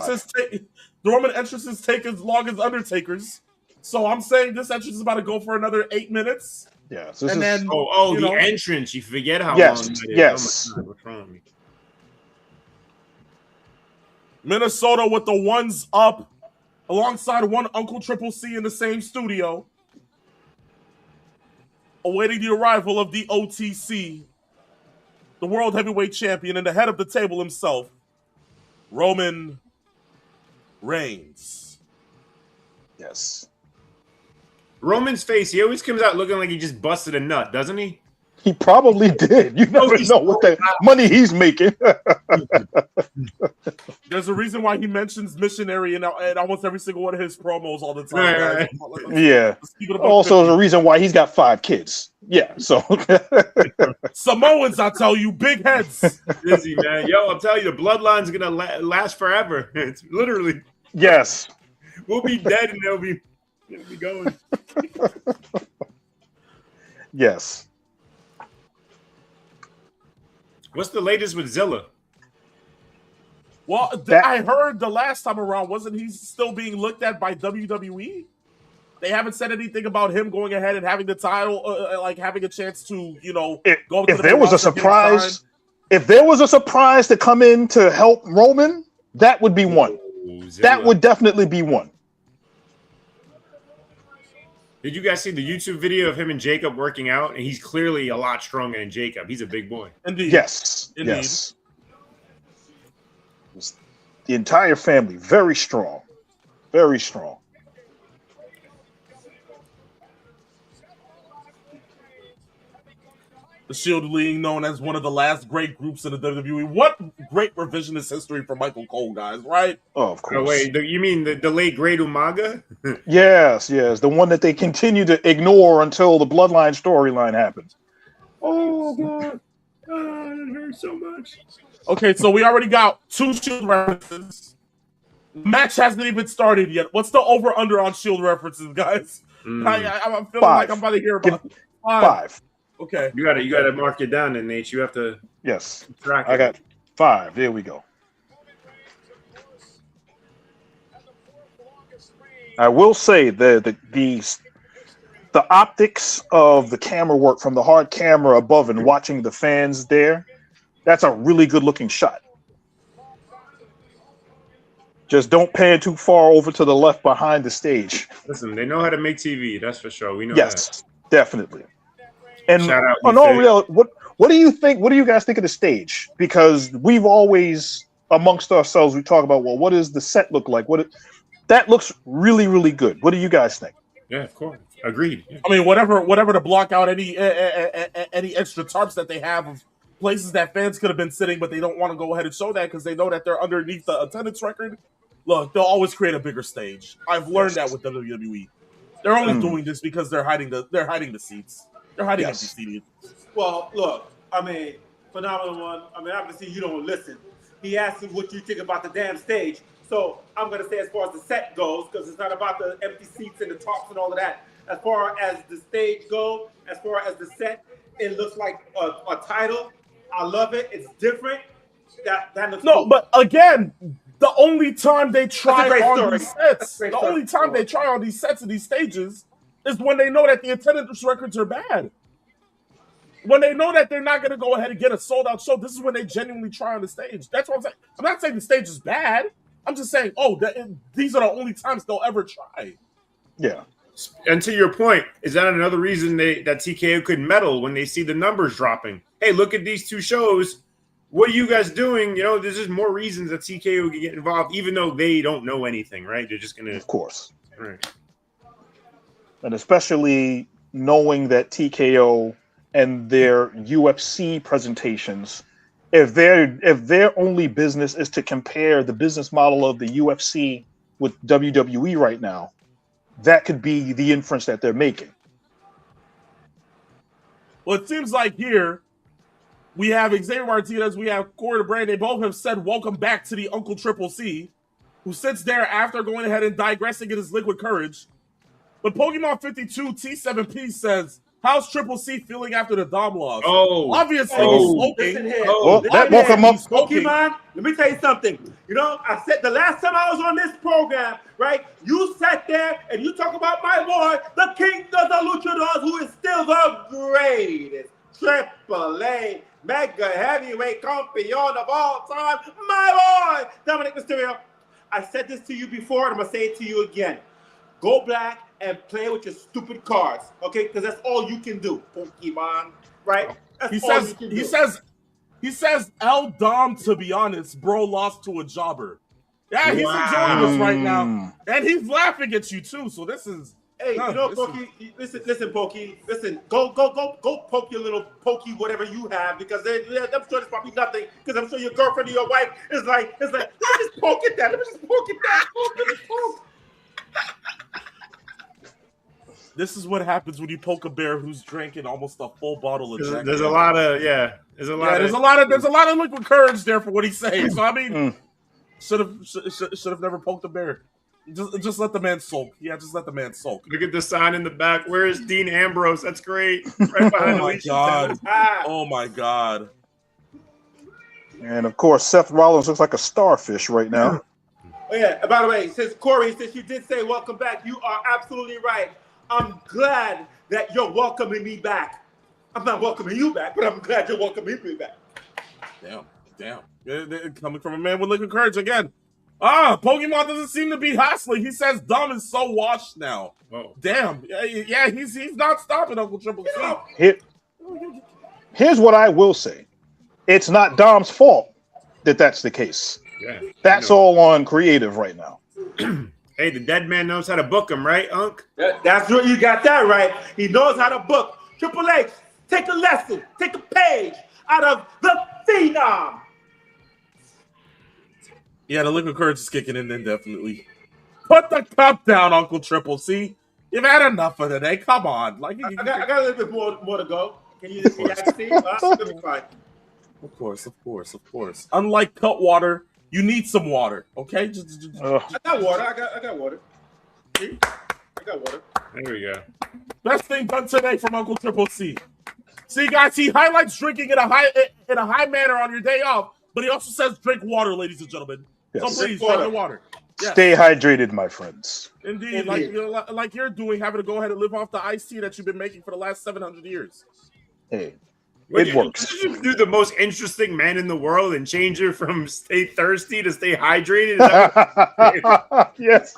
entrances take as long as Undertaker's. So I'm saying this entrance is about to go for another 8 minutes. Yeah. And then the entrance. You forget how Yes, long that is. yes. Oh my God, what's wrong with me? Minnesota with the ones up alongside one Uncle Triple C in the same studio, awaiting the arrival of the OTC, the World Heavyweight Champion, and the head of the table himself, Roman Reigns. Yes. Roman's face, he always comes out looking like he just busted a nut, doesn't he? He probably did. You never know what the money he's making. There's a reason why he mentions missionary in almost every single one of his promos all the time. Right. Yeah. Let's keep it above Also, 50. there's a reason why he's got 5 kids. Yeah. So Samoans, I tell you, big heads. Busy, man. Yo, I'm telling you, the bloodline's going to last forever. It's literally, yes. we'll be dead and they'll be going. Yes. What's the latest with Zilla? Well, I heard the last time around, wasn't he still being looked at by WWE? They haven't said anything about him going ahead and having the title, like having a chance to, go. If there was a surprise, to come in to help Roman, that would be one. That would definitely be one. Did you guys see the YouTube video of him and Jacob working out? And he's clearly a lot stronger than Jacob. He's a big boy. Indeed. Yes. Indeed. Yes. The entire family, very strong. Very strong. The Shield League, known as one of the last great groups in the WWE. What great revisionist history for Michael Cole, guys, right? Oh, of course. Oh, wait, you mean the late great Umaga? Yes, the one that they continue to ignore until the Bloodline storyline happens. Oh, God. It hurts so much. Okay, so we already got 2 Shield references. Match hasn't even started yet. What's the over/under on Shield references, guys? I'm feeling 5. like I'm about to hear about 5. Okay. You gotta mark it down, and Nate. You have to Yes. track I it. got 5. There we go. I will say the optics of the camera work from the hard camera above and watching the fans there, that's a really good looking shot. Just don't pan too far over to the left behind the stage. Listen, they know how to make TV. That's for sure. We know Yes, definitely. And Shout out, on all real, what do you think? What do you guys think of the stage? Because we've always amongst ourselves we talk about, well, what does the set look like? That looks really, really good. What do you guys think? Yeah, of course. Agreed. Yeah. I mean, whatever to block out any extra tarps that they have of places that fans could have been sitting, but they don't want to go ahead and show that because they know that they're underneath the attendance record. Look, they'll always create a bigger stage. I've learned that with WWE. They're only doing this because they're hiding the seats. They're hiding empty seating. Well, look, I mean, Phenomenal One, I mean, obviously you don't listen. He asked you what you think about the damn stage. So I'm going to say as far as the set goes, because it's not about the empty seats and the tops and all of that. As far as the stage goes, as far as the set, it looks like a title. I love it. It's different. That looks cool. But again, the only time they try on story. these sets, the only time they try on these sets and these stages is when they know that the attendance records are bad. When they know that they're not going to go ahead and get a sold-out show, this is when they genuinely try on the stage. That's what I'm saying. I'm not saying the stage is bad. I'm just saying, these are the only times they'll ever try. Yeah. And to your point, is that another reason that TKO could meddle when they see the numbers dropping? Hey, look at these 2 shows. What are you guys doing? You know, there's just more reasons that TKO can get involved, even though they don't know anything, right? They're just going to... Of course. Right. And especially knowing that TKO and their UFC presentations, if their only business is to compare the business model of the UFC with WWE right now, that could be the inference that they're making. Well, it seems like here we have Xavier Martinez, we have Corey DeBray. They both have said welcome back to the Uncle Triple C, who sits there after going ahead and digressing in his liquid courage. But Pokemon 52 T7P says, how's Triple C feeling after the Dom loss? Obviously he's smoking. Listen here. That woke him up. Pokemon, let me tell you something. You know, I said the last time I was on this program, right? You sat there and you talk about my boy, the king of the luchadors, who is still the greatest Triple A mega heavyweight champion of all time, my boy, Dominic Mysterio. I said this to you before, and I'm gonna say it to you again. Go black and play with your stupid cards, okay? Because that's all you can do, Pokemon, right? That's all you can do. He says, El Dom, to be honest, bro lost to a jobber. Yeah, he's enjoying this right now. And he's laughing at you too, so this is... Hey, you know, Pokey, listen, Pokey, listen, go poke your little Pokey, whatever you have, because I'm sure there's probably nothing, because I'm sure your girlfriend or your wife is like, let me just poke at that, let me poke. This is what happens when you poke a bear who's drinking almost a full bottle of Jack. There's a lot of there's a lot of liquid courage there for what he's saying. So I mean, should have never poked a bear. Just let the man sulk. Yeah, just let the man sulk. Look at the sign in the back. Where is Dean Ambrose? That's great. Right behind Oh my god. Oh my god. And of course, Seth Rollins looks like a starfish right now. Oh yeah, and by the way, since you did say welcome back, you are absolutely right. I'm glad that you're welcoming me back. I'm not welcoming you back, but I'm glad you're welcoming me back. Damn. Coming from a man with liquid courage again. Pokemon doesn't seem to be hustling. He says Dom is so washed now. Whoa. Damn. Yeah, he's not stopping Uncle Triple C. Here's what I will say. It's not Dom's fault that that's the case. Yeah, that's all on creative right now. Hey, the dead man knows how to book him, right, Unc? That's what you got that right. He knows how to book. Triple H, take a lesson, take a page out of the Phenom. Yeah, the liquid courage is kicking in then, definitely. Put the cup down, Uncle Triple C. You've had enough for today. Come on. I got a little bit more to go. Can you see? It'll be fine. Of course, of course, of course. Unlike cut water, you need some water. Okay. I got water. I got water. See? I got water. There we go. Best thing done today from Uncle Triple C. See, guys, he highlights drinking in a high manner on your day off, but he also says drink water, ladies and gentlemen. Yes. So please drink the water. Yes. Stay hydrated, my friends. Indeed, like you're doing, having to go ahead and live off the iced tea that you've been making for the last 700 years. Hey, Would it you- works. would you do the most interesting man in the world and change it from stay thirsty to stay hydrated? Is that what- Yes.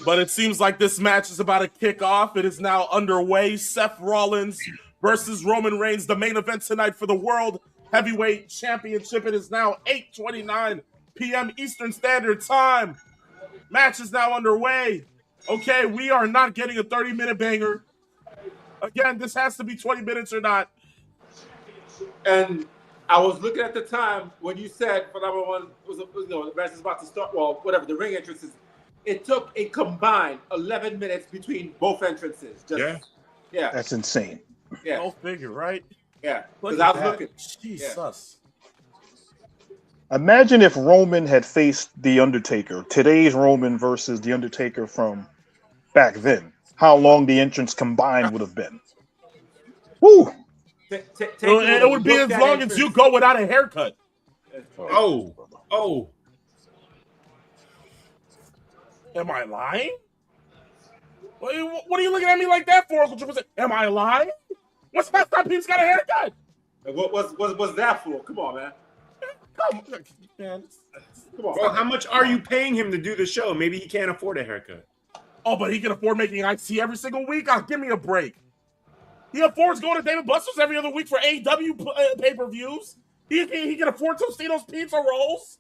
But it seems like this match is about to kick off. It is now underway. Seth Rollins versus Roman Reigns, the main event tonight for the World Heavyweight Championship. It is now 8:29 p.m. Eastern Standard Time. Match is now underway. Okay, we are not getting a 30-minute banger. Again, this has to be 20 minutes or not. And I was looking at the time when you said for number one the match is about to start. Well, whatever the ring entrances, it took a combined 11 minutes between both entrances. Yeah, That's insane. yeah, Go figure, right? yeah. Look Because at I was that. looking. Jesus. Imagine if Roman had faced The Undertaker, today's Roman versus The Undertaker from back then. How long the entrance combined would have been. Woo! It would be as long as you go without a haircut. Oh. Am I lying? What are you looking at me like that for, Uncle Triple C? Am I lying? What's the last time Pete's got a haircut? What was that for? Come on, man. Come on, man. Come on. Well, how much are you paying him to do the show? Maybe he can't afford a haircut. Oh, but he can afford making IC every single week? Oh, give me a break. He affords going to David Buster's every other week for AEW pay-per-views. He can afford Tostino's pizza rolls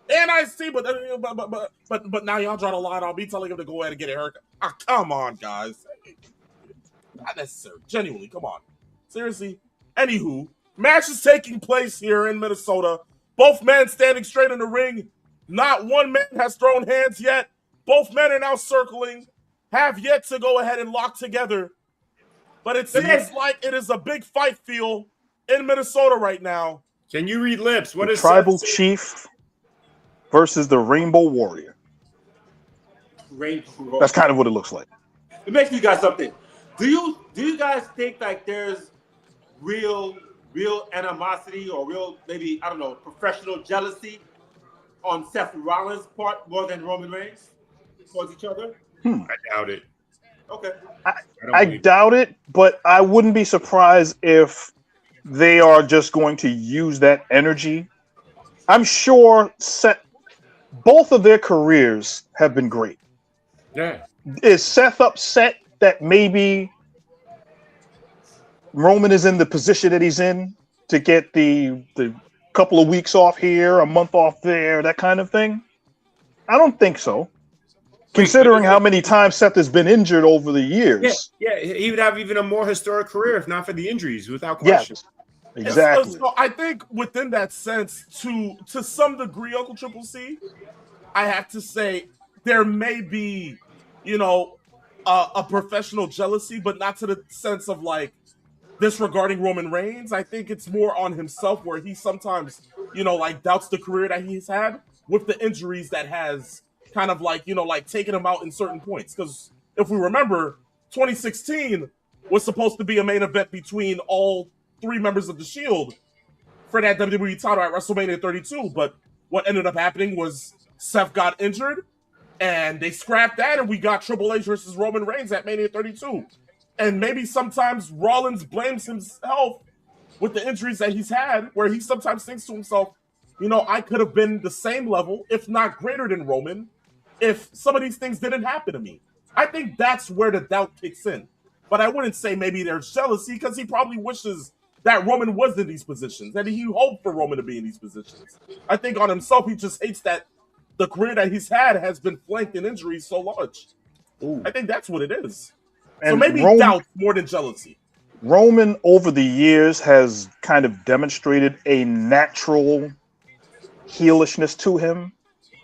and IC, but now y'all draw the line on me telling him to go ahead and get a haircut. Ah, come on, guys. Not necessary. Genuinely, come on. Seriously. Anywho, match is taking place here in Minnesota. Both men standing straight in the ring. Not one man has thrown hands yet. Both men are now circling. Have yet to go ahead and lock together. But it seems like it is a big fight feel in Minnesota right now. Can you read lips? What The is Tribal Chief versus the Rainbow Warrior. That's kind of what it looks like. Let me ask you guys something. Do you guys think like there's real animosity or real, maybe, I don't know, professional jealousy on Seth Rollins' part more than Roman Reigns towards each other? I doubt it. Okay. I doubt it, but I wouldn't be surprised if they are just going to use that energy. I'm sure both of their careers have been great. Yeah. Is Seth upset that maybe Roman is in the position that he's in to get the couple of weeks off here, a month off there, that kind of thing? I don't think so. Considering how many times Seth has been injured over the years. Yeah, he would have even a more historic career if not for the injuries, without question. Yes, exactly. So I think within that sense, to some degree, Uncle Triple C, I have to say there may be, a professional jealousy, but not to the sense of like disregarding Roman Reigns. I think it's more on himself where he sometimes, doubts the career that he's had with the injuries that has kind of taking him out in certain points. Because if we remember, 2016 was supposed to be a main event between all three members of the Shield for that WWE title at WrestleMania 32. But what ended up happening was Seth got injured and they scrapped that and we got Triple H versus Roman Reigns at Mania 32. And maybe sometimes Rollins blames himself with the injuries that he's had, where he sometimes thinks to himself, I could have been the same level, if not greater than Roman, if some of these things didn't happen to me. I think that's where the doubt kicks in. But I wouldn't say maybe there's jealousy, because he probably wishes that Roman was in these positions, and he hoped for Roman to be in these positions. I think on himself, he just hates that the career that he's had has been flanked in injuries so large. Ooh. I think that's what it is. And so maybe doubt more than jealousy. Roman, over the years, has kind of demonstrated a natural heelishness to him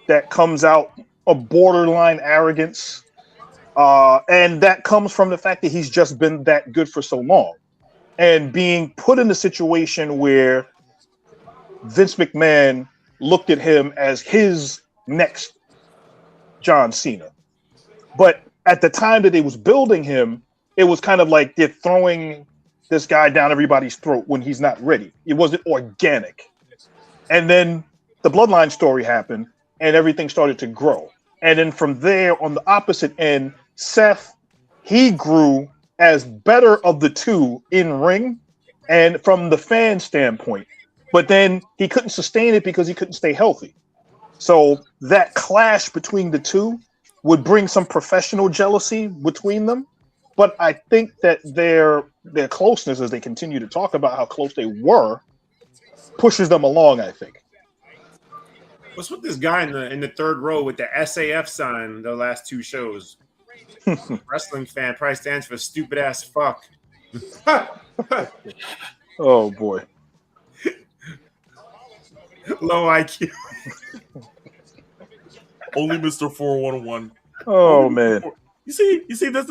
that comes out of borderline arrogance. And that comes from the fact that he's just been that good for so long. and being put in a situation where Vince McMahon looked at him as his next John Cena. But at the time that they was building him, it was kind of like they're throwing this guy down everybody's throat when he's not ready. It wasn't organic. And then the Bloodline story happened and everything started to grow. And then from there, on the opposite end, Seth, he grew as better of the two in ring and from the fan standpoint. But then he couldn't sustain it because he couldn't stay healthy. So that clash between the two would bring some professional jealousy between them. But I think that their closeness, as they continue to talk about how close they were, pushes them along, I think. What's with this guy in the third row with the SAF sign the last two shows? Wrestling fan probably stands for stupid ass fuck. Oh, boy. Low IQ. Only Mr. 411. Oh, man. You see, this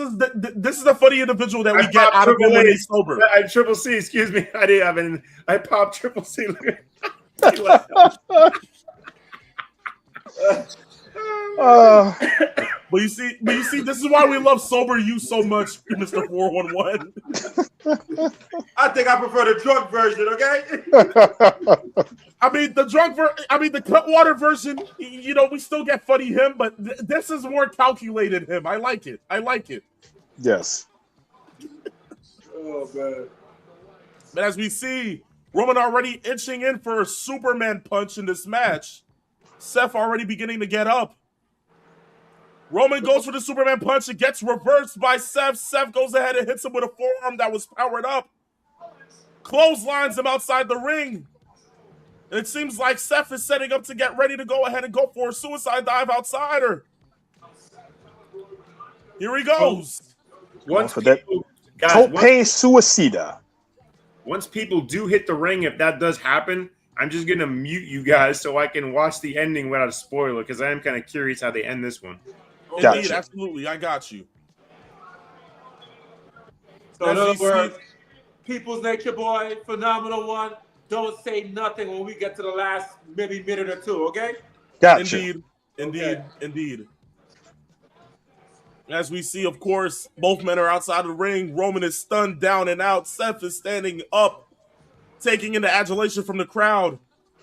is a funny individual that we get out of him when he's sober. Triple C, excuse me. I popped Triple C. But you see, this is why we love sober you so much, Mr. 411. I think I prefer the drunk version, okay? I mean, the Cutwater version, you know, we still get funny him, but this is more calculated him. I like it. Yes. Oh, man. But as we see, Roman already inching in for a Superman punch in this match. Seth already beginning to get up. Roman goes for the Superman punch. It gets reversed by Seth. Seth goes ahead and hits him with a forearm that was powered up. Clotheslines him outside the ring. It seems like Seth is setting up to get ready to go ahead and go for a suicide dive outside her. Here he goes. Once for that people, guys, Tope Suicida. once people do hit the ring, if that does happen, I'm just going to mute you guys so I can watch the ending without a spoiler, because I am kind of curious how they end this one. Indeed, Gotcha. absolutely. I got you. So in As we other words, see- People's Nature Boy, Phenomenal One, don't say nothing when we get to the last maybe minute or two, okay? Gotcha. Indeed. As we see, of course, both men are outside of the ring. Roman is stunned down and out. Seth is standing up, taking in the adulation from the crowd,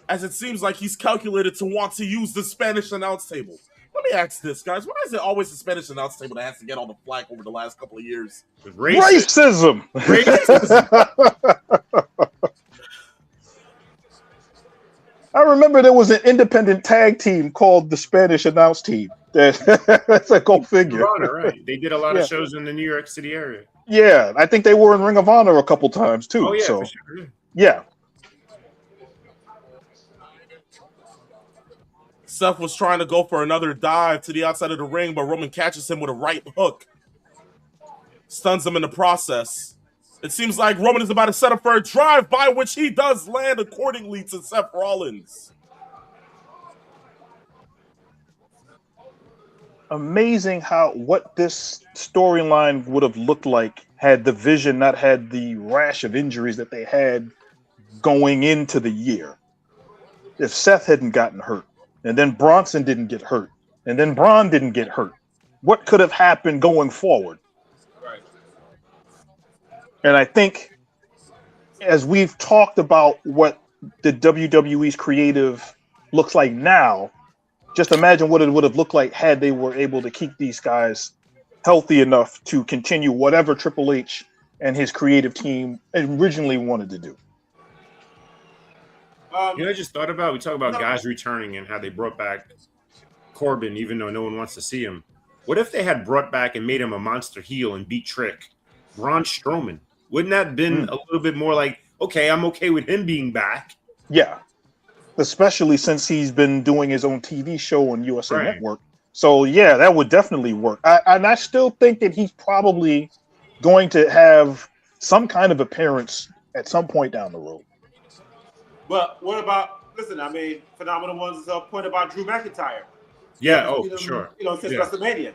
as it seems like he's calculated to want to use the Spanish announce table. Let me ask this, guys. Why is it always the Spanish announce table that has to get all the flack over the last couple of years? Racism. I remember there was an independent tag team called the Spanish announce team. That's a go figure. Honor, right? They did a lot of shows in the New York City area. Yeah, I think they were in Ring of Honor a couple times too. Oh yeah, so for sure. yeah. Seth was trying to go for another dive to the outside of the ring, but Roman catches him with a right hook. Stuns him in the process. It seems like Roman is about to set up for a drive, by which he does land accordingly to Seth Rollins. Amazing what this storyline would have looked like had the Vision not had the rash of injuries that they had going into the year. If Seth hadn't gotten hurt, and then Bronson didn't get hurt, and then Braun didn't get hurt, what could have happened going forward? Right. And I think, as we've talked about what the WWE's creative looks like now, just imagine what it would have looked like had they were able to keep these guys healthy enough to continue whatever Triple H and his creative team originally wanted to do. You know, I just thought about, we talk about guys returning and how they brought back Corbin, even though no one wants to see him. What if they had brought back and made him a monster heel and beat Trick? Braun Strowman. Wouldn't that have been a little bit more like, okay, I'm okay with him being back? Yeah. Especially since he's been doing his own TV show on USA Right. Network. So, yeah, that would definitely work. And I still think that he's probably going to have some kind of appearance at some point down the road. But what about, listen, I mean, Phenomenal One's point about Drew McIntyre. Yeah, You know, for sure. You know, since Yeah. WrestleMania.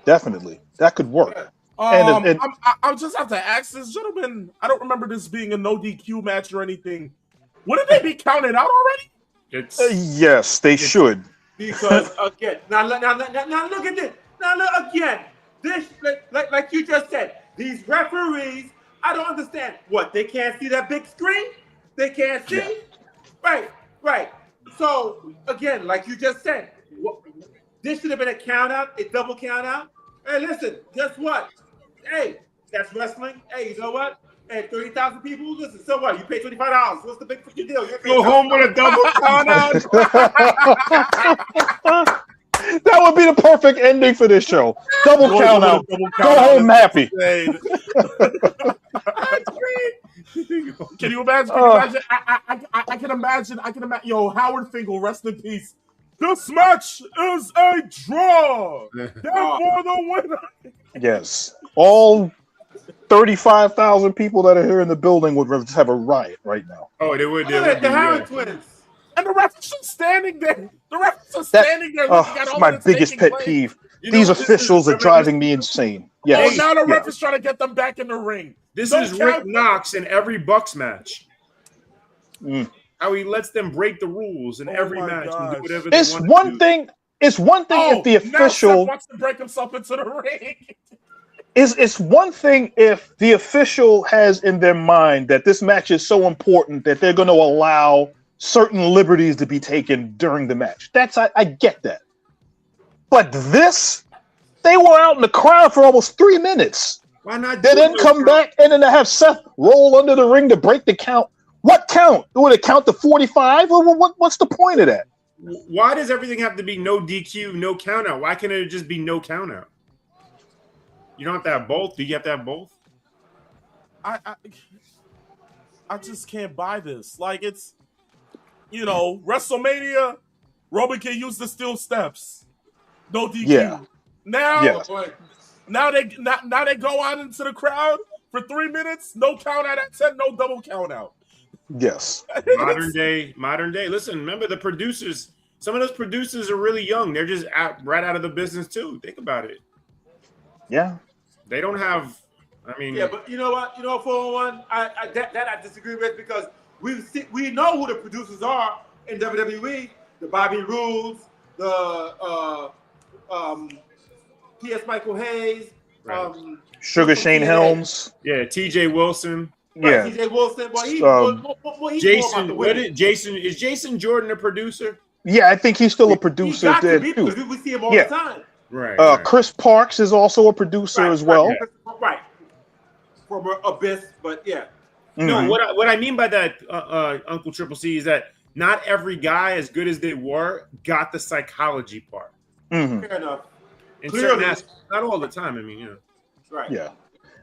Definitely. That could work. And I'll just have to ask this gentleman. I don't remember this being a no DQ match or anything. Wouldn't they be counted out already? It's yes, they should. Because again, now look at this. Now look again. This like you just said, these referees, I don't understand. What, they can't see that big screen? They can't see? Yeah. Right. So again, like you just said, this should have been a count out, a double count out. Hey, listen, guess what? Hey, that's wrestling. Hey, you know what? Hey, 30,000 people. Listen, so what? You pay $25. What's the big freaking deal? go home with a double count out. That would be the perfect ending for this show. Double count out. Go home happy. That's great. Can you imagine? I can imagine. Yo, Howard Finkel, rest in peace. This match is a draw. Therefore, the winner. Yes. All 35,000 people that are here in the building would have a riot right now. Oh, they would. The Howard twins. And the refs are standing there. The refs are standing there looking at all my this biggest taking pet place. peeve. You These know, officials are driving me insane. Oh, Yes. now the Yeah. ref is trying to get them back in the ring. This Don't is count- Rick Knox in every Bucks match. Mm. How he lets them break the rules in Oh every my match and gosh. do whatever they It's want one to do. thing. It's one thing if the now official Seth wants to break himself into the ring. it's one thing if the official has in their mind that this match is so important that they're going to allow certain liberties to be taken during the match. I get that. But this, they were out in the crowd for almost 3 minutes. Why not? They then come back and then they have Seth roll under the ring to break the count. What count? Would it count to 45? What's the point of that? Why does everything have to be no DQ, no count out? Why can't it just be no count out? You don't have to have both. Do you have to have both? I just can't buy this. Like, it's, WrestleMania, Roman can use the steel steps. No DQ. Yeah. Now, Yeah. now they go out into the crowd for 3 minutes. No count out at 10. No double count out. Yes. Modern day. Listen, remember the producers. Some of those producers are really young. They're just right out of the business too. Think about it. Yeah. They don't have. I mean, Yeah, but you know what? 401. I disagree with because we know who the producers are in WWE. The Bobby Roode, the P.S. Michael Hayes, Right. Sugar Shane Helms. yeah, T.J. Wilson, Yeah. T.J. Wilson. Well, he's more about Jason. the What women. is Jason Jordan a producer? Yeah, I think he's still a He producer got there to be too. because we see him all Yeah. the time. Right. Chris Parks is also a producer as well. Right. From Abyss, but yeah. No, Mhm. what I mean by that, Uncle Triple C, is that not every guy, as good as they were, got the psychology part. Mhm. Fair enough. In Clearly. certain aspects, not all the time. I mean, Right. Yeah.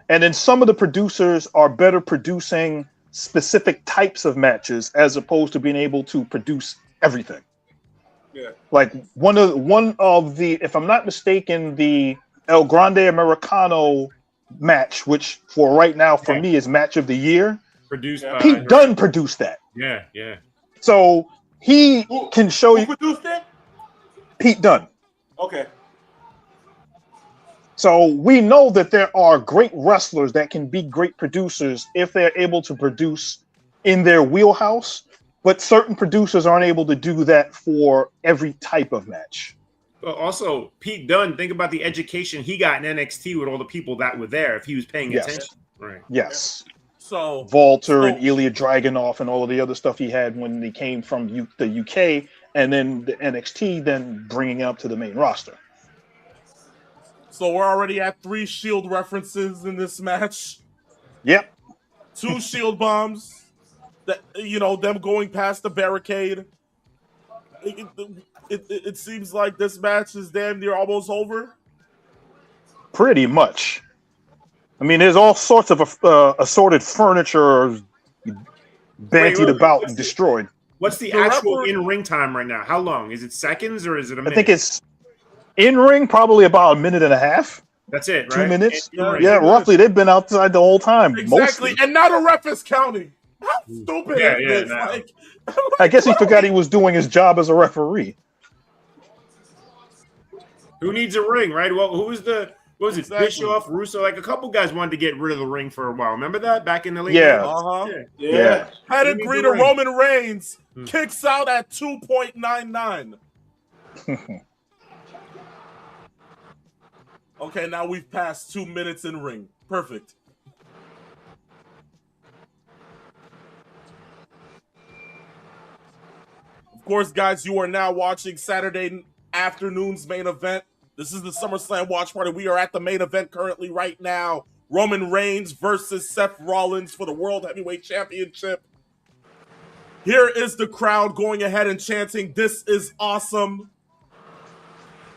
And then some of the producers are better producing specific types of matches as opposed to being able to produce everything. Yeah. Like one of the, if I'm not mistaken, the El Grande Americano match, which for right now for me is match of the year. produced Yeah. by Pete Dunne produced that, Yeah. so he can show Who you produced it? Pete Dunne. Okay. So we know that there are great wrestlers that can be great producers if they're able to produce in their wheelhouse, but certain producers aren't able to do that for every type of match. But also, Pete Dunne, think about the education he got in NXT with all the people that were there if he was paying Yes. attention. Right. Yes. So, Walter and Ilya Dragunov and all of the other stuff he had when he came from the UK and then the NXT, then bringing up to the main roster. so we're already at 3 Shield references in this match. Yep. 2 Shield bombs. That them going past the barricade. It seems like this match is damn near almost over. Pretty much. I mean, there's all sorts of assorted furniture bantied wait, about what's and the- destroyed. What's the The actual referee- in-ring time right now? How long? Is it seconds or is it a minute? I think it's in ring probably about a minute and a half, That's it, 2 right? minutes. Yeah, Yeah, 2 minutes. roughly. They've been outside the whole time. Exactly. Mostly. And now the ref is counting. How stupid Yeah, is yeah, this? now. Like, I guess he forgot he was doing his job as a referee. Who needs a ring, right? Well, What was it? Exactly. Bischoff, Russo, like a couple guys wanted to get rid of the ring for a while. Remember that back in the late Yeah. 90s? Yeah. Pedigree to Give me the ring. Roman Reigns kicks out at 2.99. Okay, now we've passed 2 minutes in ring. Perfect. Of course, guys, you are now watching Saturday afternoon's main event. This is the SummerSlam watch party. We are at the main event currently right now. Roman Reigns versus Seth Rollins for the World Heavyweight Championship. Here is the crowd going ahead and chanting, "This is awesome."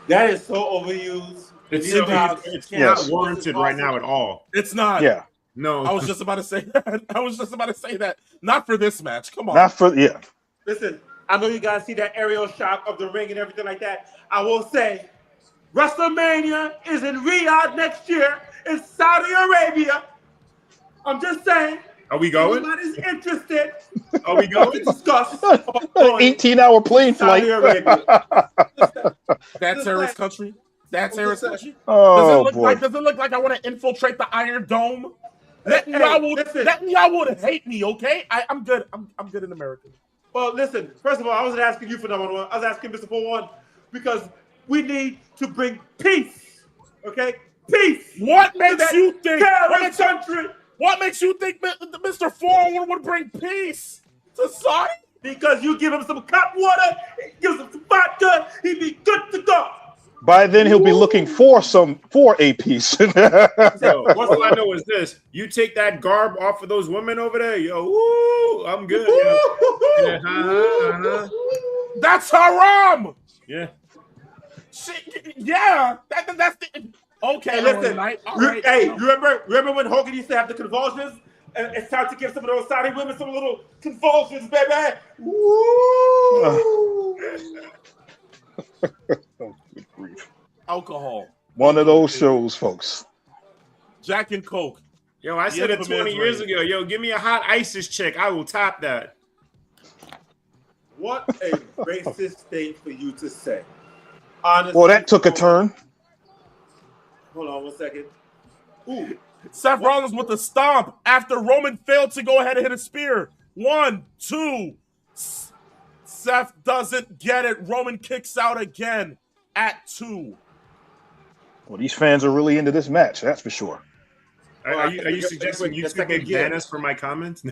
That is so overused. It's It's not warranted right now at all. It's not. Yeah. No. I was just about to say that. I was just about to say that. Not for this match. Come on. Not for yeah. Listen, I know you guys see that aerial shot of the ring and everything like that. I will say, WrestleMania is in Riyadh next year in Saudi Arabia. I'm just saying. Are we going? Anybody's interested? Are we going? To discuss An 18-hour plane flight. Saudi Arabia. That terrorist country. That terrorist country. Oh does boy. it look like I want to infiltrate the Iron Dome? Listen. Netanyahu hate me, okay? I'm good. I'm good in America. Well, listen, first of all, I wasn't asking you for number one. I was asking Mr. 41 because we need to bring peace. Okay? Peace. What makes you think? Terrorist country. What makes you think Mr. 401 would bring peace to Saudi? Because you give him some hot water, give him some vodka, he'd be good to go. By then he'll be looking for a piece. So, all I know is this: you take that garb off of those women over there, yo. Woo, I'm good. Yeah. That's haram. Yeah. Yeah. That's the. Okay, Hey, listen. all right. Hey, you remember when Hogan used to have the convulsions? And it's time to give some of those Saudi women some little convulsions, baby. Woo! Oh, good grief. Alcohol. One of those shows, folks. Jack and Coke. Yo, I said it 20 years ago. Yo, give me a hot ISIS chick. I will top that. What a racist thing for you to say. Honestly, Well, that took a turn. Hold on 1 second. Ooh. Seth Rollins with a stomp after Roman failed to go ahead and hit a spear. 1, 2. Seth doesn't get it. Roman kicks out again at 2. Well, these fans are really into this match, that's for sure. Are you suggesting YouTube may ban us for my comments?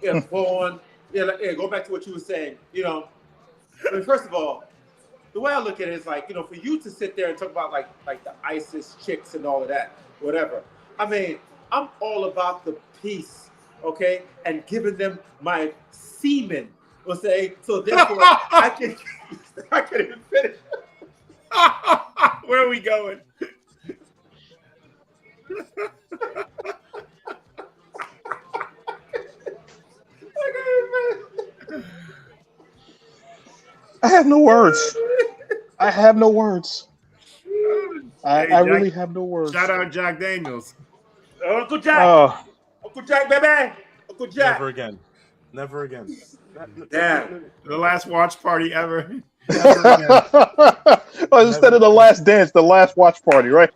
Yeah, go back to what you were saying. I mean, first of all, the way I look at it is like, for you to sit there and talk about like the ISIS chicks and all of that, whatever. I mean, I'm all about the peace, okay, and giving them my semen. So therefore, I can even finish. Where are we going? I have no words. I really have no words. Shout out Jack Daniels. Uncle Jack. Uncle Jack, baby. Uncle Jack. Never again. Damn. The last watch party ever. Instead of the last dance, the last watch party, right?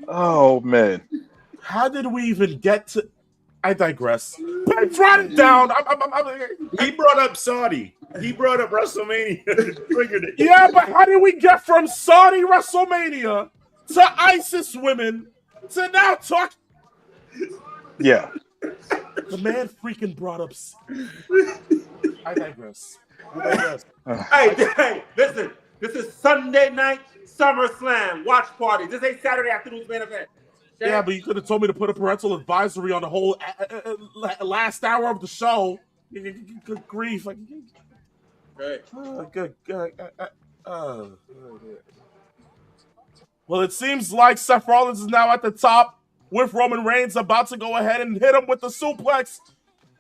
Oh man. How did we even get to? I digress. Let's run it down. He brought up Saudi. He brought up WrestleMania. Triggered it. Yeah, but how did we get from Saudi WrestleMania to ISIS women to now talk? Yeah. The man freaking brought up. I digress. Hey, listen. This is Sunday night SummerSlam watch party. This ain't Saturday afternoon's main event. Okay? Yeah, but you could have told me to put a parental advisory on the whole last hour of the show. Good grief. Right. Good. Well, it seems like Seth Rollins is now at the top with Roman Reigns about to go ahead and hit him with the suplex.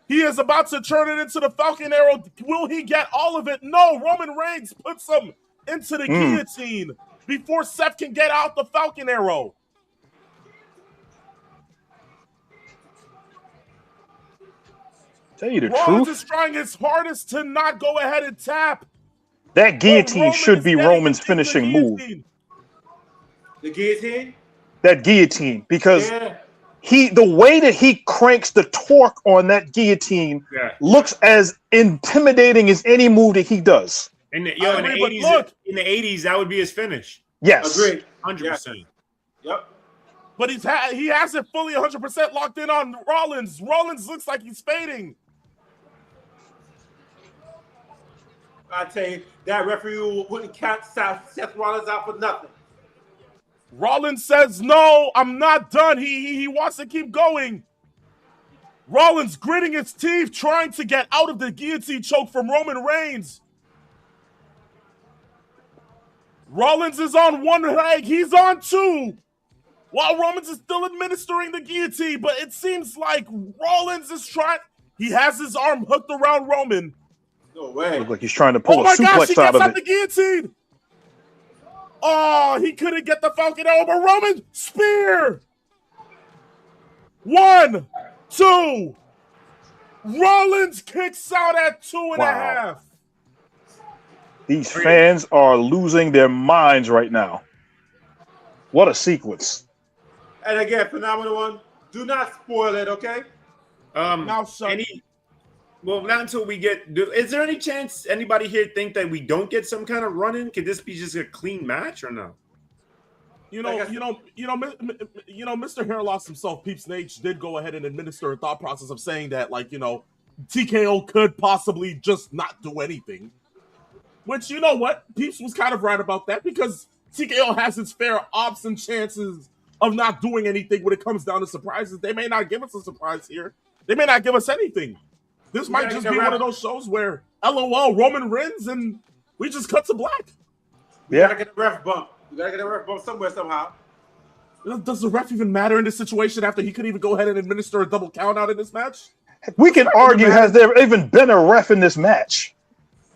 He is about to turn it into the Falcon Arrow. Will he get all of it? No, Roman Reigns puts him into the guillotine before Seth can get out the Falcon Arrow. Tell you the Rollins truth. is trying his hardest to not go ahead and tap. That guillotine Roman should is be getting Roman's into the finishing move. guillotine. The guillotine? That guillotine, because Yeah. the way that he cranks the torque on that guillotine Yeah. looks as intimidating as any move that he does. And I in the agree, but 80s, look. in the 80s, that would be his finish. Yes. Agreed. 100%. Yep. But he has it fully 100% locked in on Rollins. Rollins looks like he's fading. I tell you, that referee wouldn't count Seth Rollins out for nothing. Rollins says, no, I'm not done. He wants to keep going. Rollins gritting his teeth, trying to get out of the guillotine choke from Roman Reigns. Rollins is on one leg. He's on two. While Rollins is still administering the guillotine, but it seems like Rollins is trying. He has his arm hooked around Roman. No way. Look like he's trying to pull Oh a my gosh, he suplex out gets of out it. the guillotine. Oh, he couldn't get the Falcon Arrow, but Roman spear. 1, 2. Rollins kicks out at 2.5. These fans are losing their minds right now. What a sequence. And again, phenomenal one. Do not spoil it, okay? Now, son. Well, not until we get. Is there any chance anybody here think that we don't get some kind of run-in? Could this be just a clean match or no? Mr. Hair Loss himself, Peeps Nate, did go ahead and administer a thought process of saying that, TKO could possibly just not do anything. Which, you know what? Peeps was kind of right about that because TKO has its fair odds and chances of not doing anything when it comes down to surprises. They may not give us a surprise here. They may not give us anything. This might just be one of those shows where, LOL, Roman wins and we just cut to black. You gotta get a ref bump. You gotta get a ref bump somewhere, somehow. Does the ref even matter in this situation after he could even go ahead and administer a double count out in this match? We can argue, has there even been a ref in this match?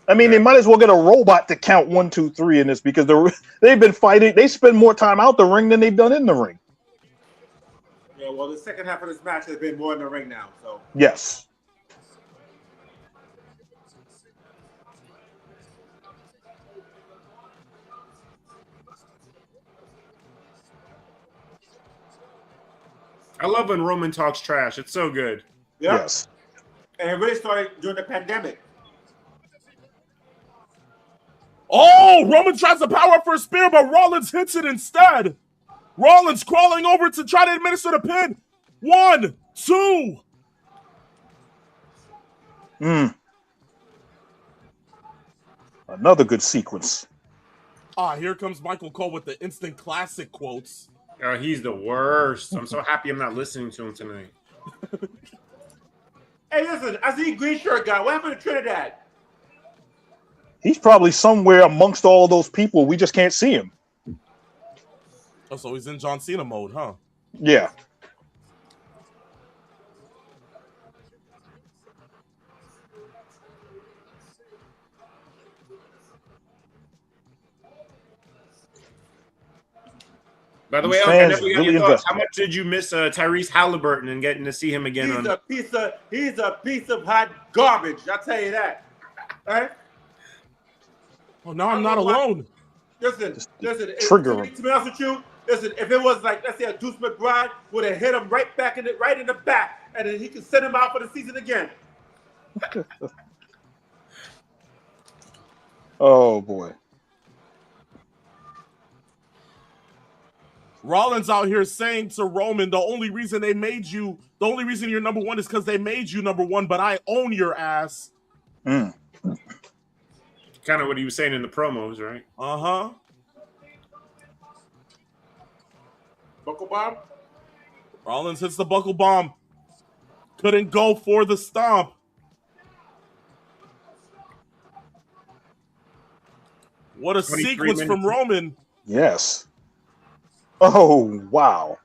I mean, they might as well get a robot to count 1, 2, 3 in this because they've been fighting. They spend more time out the ring than they've done in the ring. Yeah, well, the second half of this match has been more in the ring now. So Yes. I love when Roman talks trash. It's so good. yeah. Yes. And it really started during the pandemic. Oh, Roman tries to power up for a spear, but Rollins hits it instead. Rollins crawling over to try to administer the pin. 1, 2. Another good sequence. Here comes Michael Cole with the instant classic quotes. Oh, he's the worst. I'm so happy I'm not listening to him tonight. Hey, listen, I see green shirt guy. What happened to Trinidad? He's probably somewhere amongst all those people. We just can't see him. Oh, so he's in John Cena mode, huh? Yeah. By the way, These Elk, I fans never got really your thoughts. invested. How much did you miss Tyrese Halliburton and getting to see him again? He's a piece of hot garbage. I'll tell you that. All right? Oh, now I'm not alone. Listen. Trigger him. To be honest with you, listen. If it was like, let's say, a Deuce McBride would have hit him right in the back, and then he could send him out for the season again. Oh boy. Rollins out here saying to Roman, the only reason you're number one is because they made you number one, but I own your ass. Kind of what he was saying in the promos, right? Uh-huh. Buckle bomb. Rollins hits the buckle bomb. Couldn't go for the stomp. What a sequence from Roman. Yes. Oh, wow.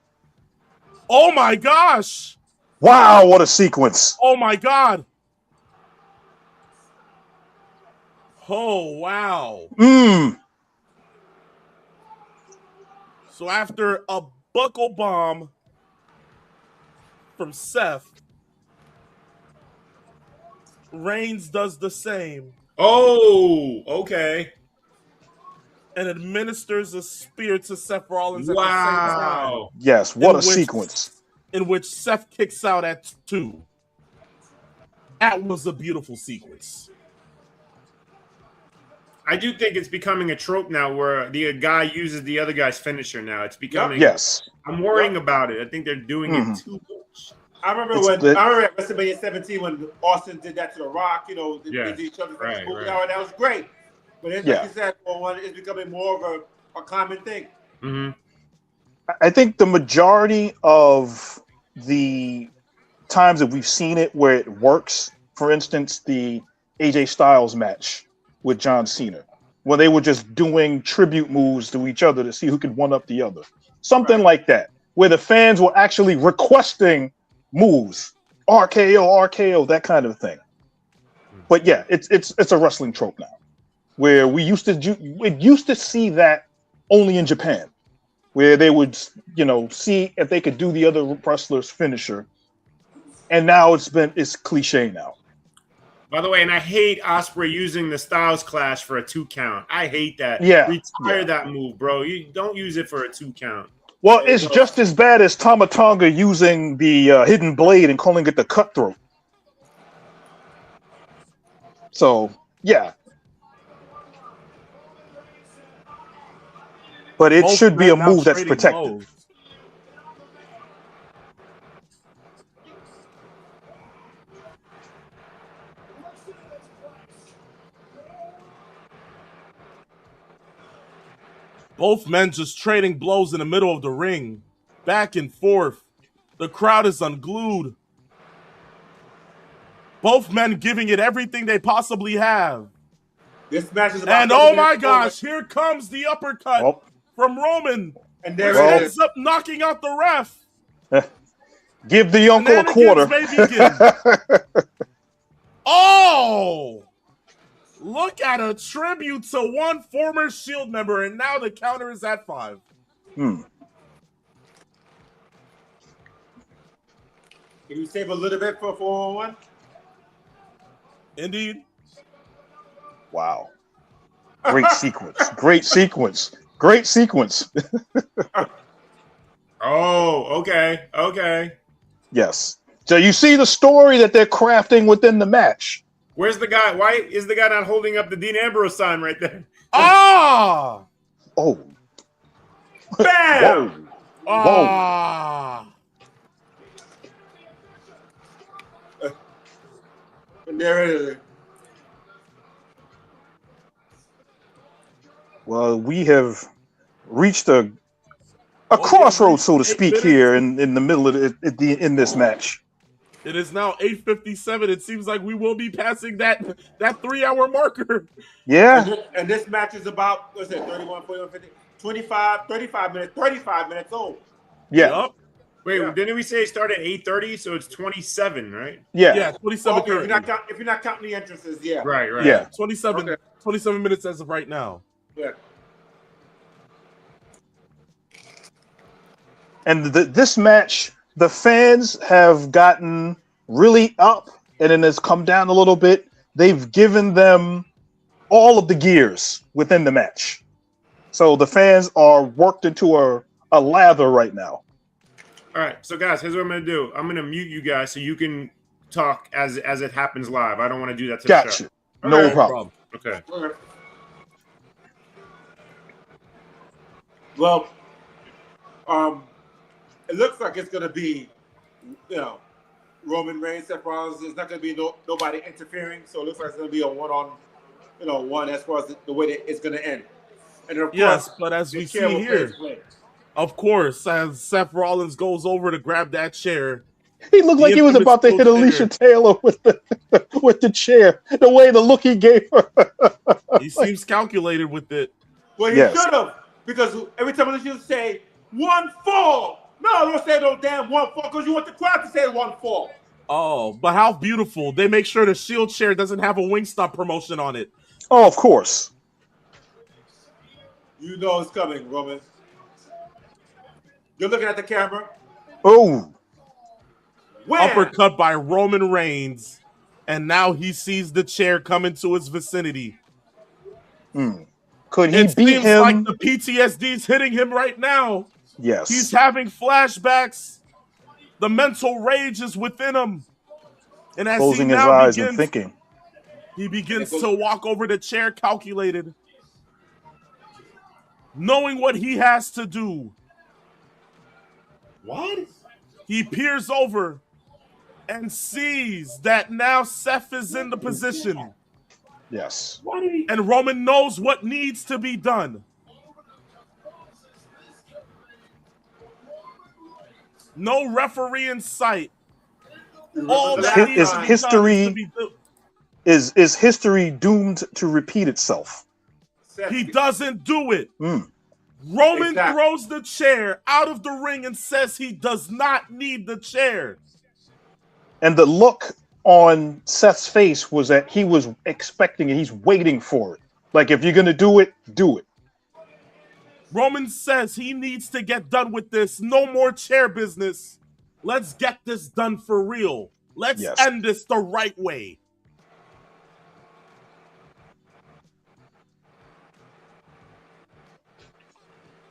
Oh, my gosh. Wow, what a sequence. Oh, my God. Oh, wow. So after a buckle bomb from Seth, Reigns does the same. Oh, okay. and administers a spear to Seth Rollins at the same time. Wow. Yes, what a which- sequence. In which Seth kicks out at 2. That was a beautiful sequence. I do think it's becoming a trope now where the guy uses the other guy's finisher now. It's becoming. Yes. I'm worrying about it. I think they're doing it too much. I remember It's at WrestleMania 17 when Austin did that to The Rock. You know, they Yeah. did each other. Right. That was great. But it's like you said, it's becoming more of a common thing. Mm-hmm. I think the majority of the times that we've seen it where it works, for instance, the AJ Styles match with John Cena, where they were just doing tribute moves to each other to see who could one up the other. Something like that, where the fans were actually requesting moves, RKO, that kind of thing. But yeah, it's a wrestling trope now, where we used to see that only in Japan, where they would, see if they could do the other wrestler's finisher, and now it's cliche now. By the way, and I hate Ospreay using the Styles Clash for a 2 count. I hate that. Yeah, Retire that move, bro. You don't use it for a 2 count. Well, it's just as bad as Tama Tonga using the hidden blade and calling it the cutthroat. So, yeah. But it should be a move that's protected. Both men just trading blows in the middle of the ring, back and forth. The crowd is unglued. Both men giving it everything they possibly have. This match is about. And oh my gosh, here comes the uppercut from Roman. And there it ends up knocking out the ref. Give the uncle a quarter. Oh! Look at a tribute to one former Shield member, and now the counter is at 5. Can you save a little bit for 4-on-1? Indeed. Wow. Great sequence. Great sequence. Great sequence. Oh, okay. Yes. So you see the story that they're crafting within the match. Where's the guy? Why is the guy not holding up the Dean Ambrose sign right there? Ah! Oh. Bam! Whoa. Ah! And there it is. Well, we have reached a crossroads, so to speak, here in the middle of in this match. It is now 8:57. It seems like we will be passing that 3-hour marker. Yeah. And this match is about, what's it, 31, 41, 50, 35 minutes old. Yeah. Yep. Wait, didn't we say it started at 8:30? So it's 27, right? Yeah. Yeah, 27 Okay, currently. if you're not counting the entrances, yeah. Right. Yeah. 27, Okay. 27 minutes as of right now. Yeah. And this match, the fans have gotten really up, and then it's come down a little bit. They've given them all of the gears within the match. So the fans are worked into a lather right now. All right. So guys, here's what I'm gonna do. I'm gonna mute you guys so you can talk as it happens live. I don't want to do that to the Gotcha. show. No Okay. problem. Okay. Okay. Well, it looks like it's going to be, Roman Reigns, Seth Rollins. There's not going to be nobody interfering, so it looks like it's going to be a one as far as the way that it's going to end. And of Yes, course, but as we the see chair will play here, its place. of course, as Seth Rollins goes over to grab that chair, He looked like he was about to hit Alicia Taylor with the chair. The way the look he gave her. he seems calculated with it. Well, he should have, because every time Alicia would say, 1 fall. No, don't say no damn 1 fall, because you want the crowd to say 1 fall. Oh, but how beautiful. They make sure the Shield chair doesn't have a Wingstop promotion on it. Oh, of course. You know it's coming, Roman. You're looking at the camera. Oh. Wham! Uppercut by Roman Reigns. And now he sees the chair come into his vicinity. Could he It beat seems him? like the PTSD is hitting him right now. Yes. He's having flashbacks. The mental rage is within him. And as Closing he his now eyes begins, and thinking. he begins to walk over the chair calculated, knowing what he has to do. What? He peers over and sees that now Seth is in the position. Yes. Why did he? And Roman knows what needs to be done. No referee in sight. All that needs to be history done is history doomed to repeat itself? he doesn't do it. Roman throws the chair out of the ring and says he does not need the chair. And the look on Seth's face was that he was expecting it. He's waiting for it. Like, if you're going to do it, do it. Roman says he needs to get done with this. No more chair business. Let's get this done for real. Let's end this the right way.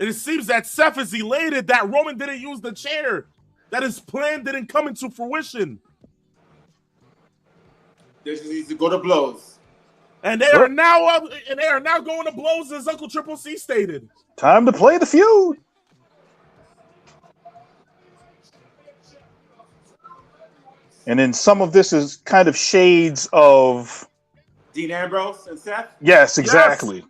And it seems that Seth is elated that Roman didn't use the chair, that his plan didn't come into fruition. This needs to go to blows. And they are now up, and they are now going to blows, as Uncle Triple C stated. Time to play the feud. And then some of this is kind of shades of Dean Ambrose and Seth? Yes, exactly. Yes.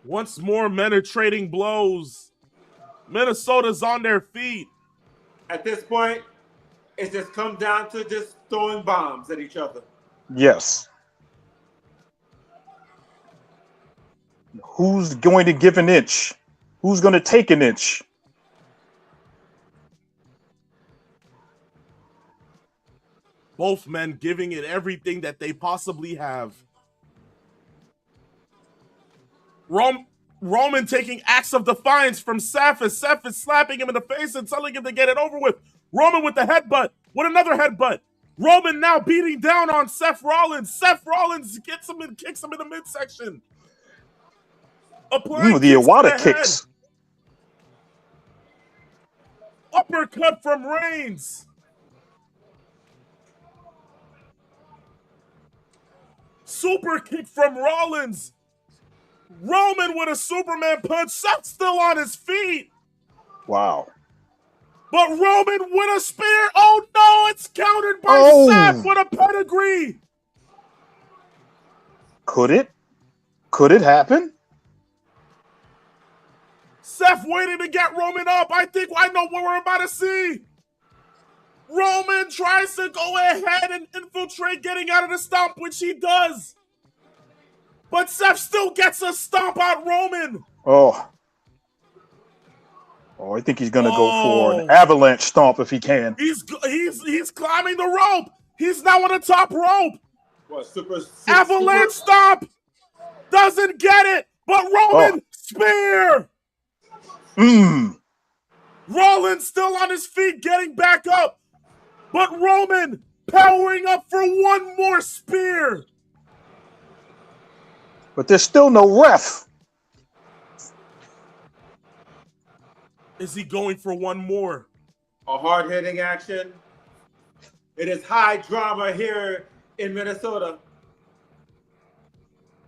Once more, men are trading blows. Minnesota's on their feet. At this point, it just comes down to just throwing bombs at each other. Yes. Who's going to give an inch? Who's going to take an inch? Both men giving it everything that they possibly have. Roman taking acts of defiance from Seth as Seth is slapping him in the face and telling him to get it over with. Roman with the headbutt, with another headbutt. Roman now beating down on Seth Rollins. Seth Rollins gets him and kicks him in the midsection. Applying The Iwata kicks. Uppercut from Reigns. Super kick from Rollins. Roman with a Superman punch. Seth's still on his feet. Wow. But Roman with a spear. Oh no, it's countered by Seth with a pedigree. Could it? Could it happen? Seth waiting to get Roman up. I think I know what we're about to see. Roman tries to go ahead and infiltrate, getting out of the stomp, which he does. But Seth still gets a stomp out Roman. Oh, I think he's gonna go for an avalanche stomp if he can. He's climbing the rope. He's now on the top rope. What, avalanche stomp. Doesn't get it. But Roman spear. Rollins still on his feet, getting back up. But Roman powering up for one more spear. But there's still no ref. Is he going for one more? A hard-hitting action. It is high drama here in Minnesota.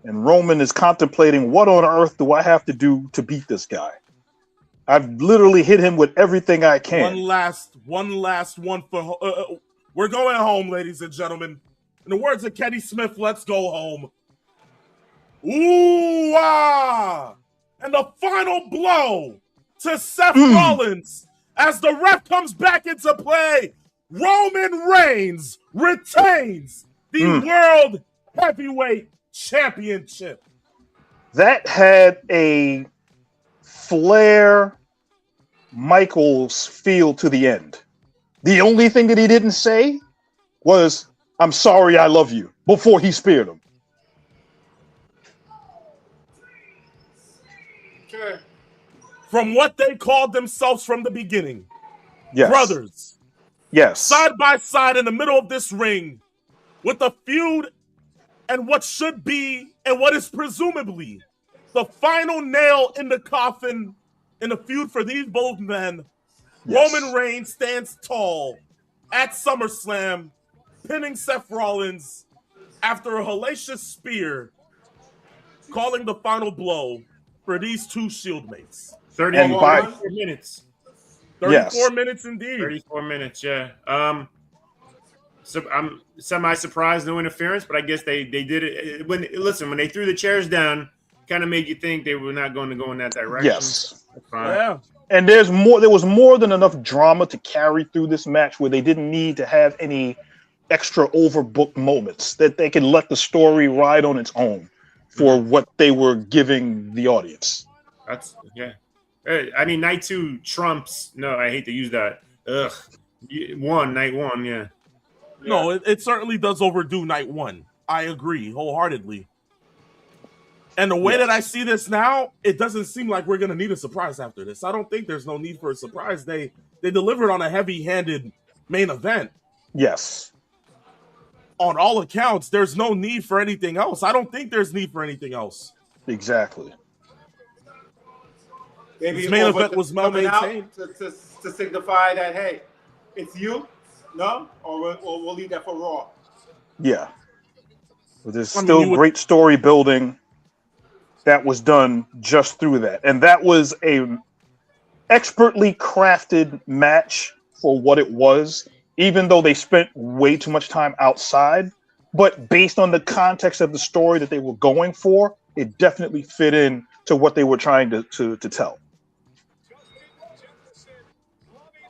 And Roman is contemplating, what on earth do I have to do to beat this guy? I've literally hit him with everything I can. One last one for... we're going home, ladies and gentlemen. In the words of Kenny Smith, let's go home. Ooh, ah! And the final blow to Seth Rollins as the ref comes back into play. Roman Reigns retains the World Heavyweight Championship. That had a Flair Michaels feel to the end. The only thing that he didn't say was, "I'm sorry, I love you," before he speared him. Okay. from what they called themselves from the beginning. Yes. Brothers. Yes. Side by side in the middle of this ring with a feud and what should be and what is presumably the final nail in the coffin in the feud for these both men. Yes. Roman Reigns stands tall at SummerSlam, pinning Seth Rollins after a hellacious spear, calling the final blow for these two Shieldmates. 34 minutes. 34 minutes indeed. 34 minutes, yeah. So I'm semi-surprised, no interference, but I guess they did it. When they threw the chairs down, kind of made you think they were not going to go in that direction. Yes. That's fine. Yeah. And there was more than enough drama to carry through this match where they didn't need to have any extra overbooked moments, that they could let the story ride on its own for what they were giving the audience. That's, yeah. I mean, night 2 trumps. No, I hate to use that. Ugh. Night one, yeah. No, it certainly does overdo night 1. I agree wholeheartedly. And the way that I see this now, it doesn't seem like we're going to need a surprise after this. I don't think there's no need for a surprise. They delivered on a heavy-handed main event. Yes. On all accounts, there's no need for anything else. I don't think there's need for anything else. Exactly. Maybe This main event was well coming out maintained. to signify that, hey, it's you, no? Or we'll leave that for Raw. Yeah. But there's still great story building that was done just through that. And that was a expertly crafted match for what it was, even though they spent way too much time outside. But based on the context of the story that they were going for, it definitely fit in to what they were trying to tell.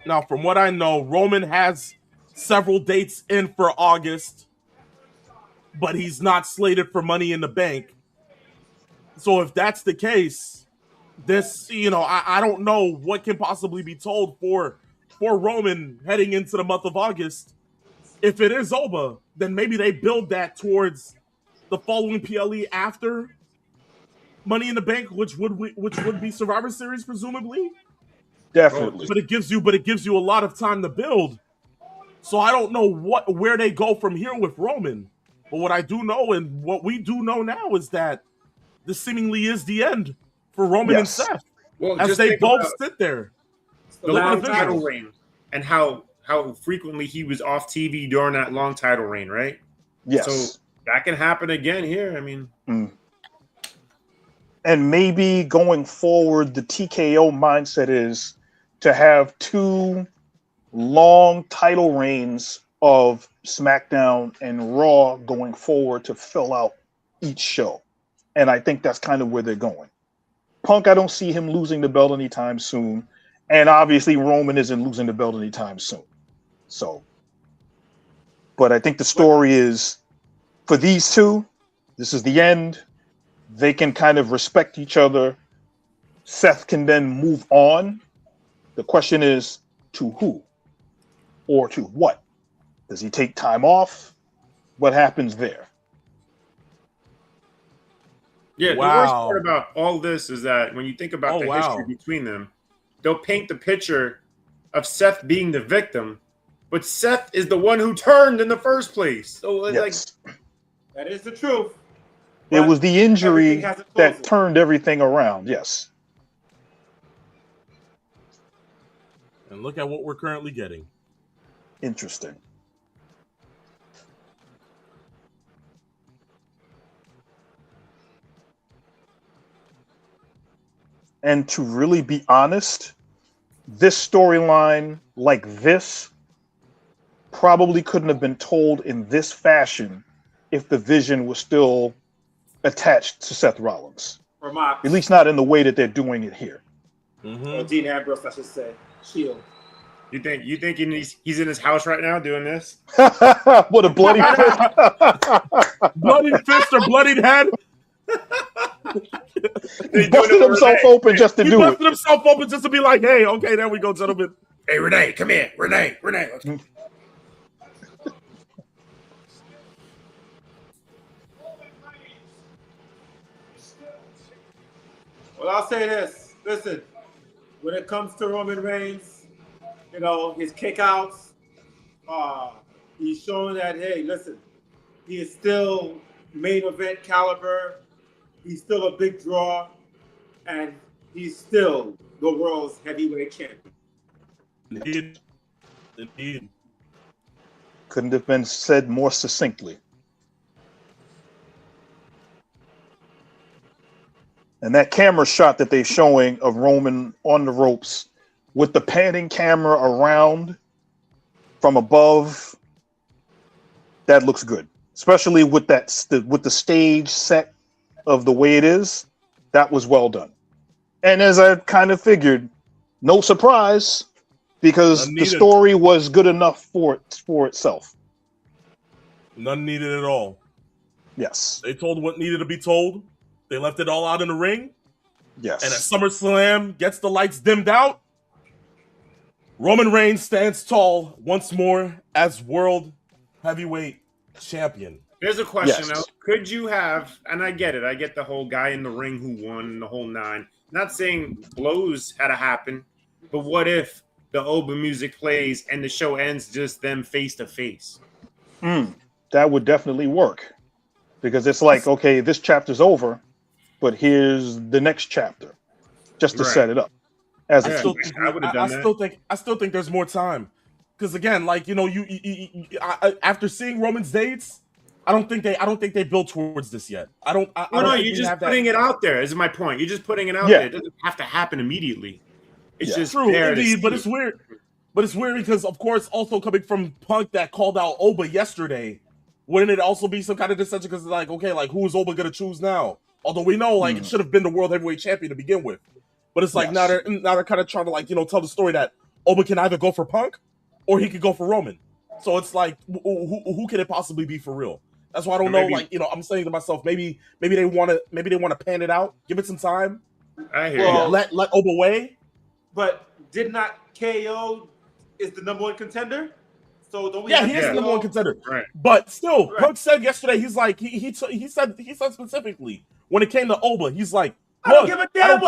Now, from what I know, Roman has several dates in for August, but he's not slated for Money in the Bank. So if that's the case, this, I don't know what can possibly be told for Roman heading into the month of August. If it is over, then maybe they build that towards the following PLE after Money in the Bank, which would be Survivor Series, presumably. Definitely. But it gives you a lot of time to build. So I don't know where they go from here with Roman. But what I do know, and what we do know now, is that this seemingly is the end for Roman and Seth. Well, as they both sit there. The long title reign and how frequently he was off TV during that long title reign, right? Yes. So that can happen again here. I mean, and maybe going forward, the TKO mindset is to have 2 long title reigns of SmackDown and Raw going forward to fill out each show. And I think that's kind of where they're going. Punk, I don't see him losing the belt anytime soon. And obviously Roman isn't losing the belt anytime soon. So, but I think the story is for these two, this is the end. They can kind of respect each other. Seth can then move on. The question is, to who? Or to what? Does he take time off? What happens there? Yeah, the worst part about all this is that when you think about the history between them, they'll paint the picture of Seth being the victim, but Seth is the one who turned in the first place. So like, that is the truth. It was the injury that turned everything around. Yes. And look at what we're currently getting. Interesting. And to really be honest, this storyline like this probably couldn't have been told in this fashion if the Vision was still attached to Seth Rollins. At least not in the way that they're doing it here. Or Dean Ambrose, I should say. Shield. You think he's in his house right now doing this? What a bloody fist. Bloody fist or bloodied head? He busted himself open just to do it. He busted himself open just to be like, hey, okay, there we go, gentlemen. Hey, Renee, come here. Renee. Let's go. Well, I'll say this. Listen, when it comes to Roman Reigns, you know, his kickouts, he's showing that, hey, listen, he is still main event caliber. He's still a big draw, and he's still the world's heavyweight champion. Indeed. Indeed. Couldn't have been said more succinctly. And that camera shot that they're showing of Roman on the ropes with the panning camera around from above, that looks good. Especially with with the stage set of the way it is, that was well done. And as I kind of figured, no surprise, because the story was good enough for itself. None needed at all. Yes. They told what needed to be told. They left it all out in the ring. Yes. And as SummerSlam gets the lights dimmed out, Roman Reigns stands tall once more as World Heavyweight Champion. Here's a question, though. Could you have, and I get it, I get the whole guy in the ring who won, the whole nine. Not saying blows had to happen, but what if the Oba music plays and the show ends just them face to face? That would definitely work. Because it's like, okay, this chapter's over, but here's the next chapter, just to set it up. I still think there's more time, because again, like, you know, after seeing Roman's dates, I don't think they built towards this yet. You're just putting it out there. Is my point? You're just putting it out there. It doesn't have to happen immediately. It's just true, indeed, but it's weird. But it's weird because, of course, also coming from Punk that called out Oba yesterday, wouldn't it also be some kind of dissension? Because, like, okay, like, who is Oba gonna choose now? Although we know, like, it should have been the World Heavyweight Champion to begin with. But it's like now they're kind of trying to, like, you know, tell the story that Oba can either go for Punk or he could go for Roman. So it's like, who can it possibly be for real? That's why I don't know. Like, you know, I'm saying to myself, maybe they want to pan it out, give it some time. I hear you. Let Oba weigh. But did not KO is the number one contender? So don't we? Yeah, he is the number one contender. Right. But still, Punk said yesterday, he's like, he said specifically when it came to Oba, he's like, I don't give a damn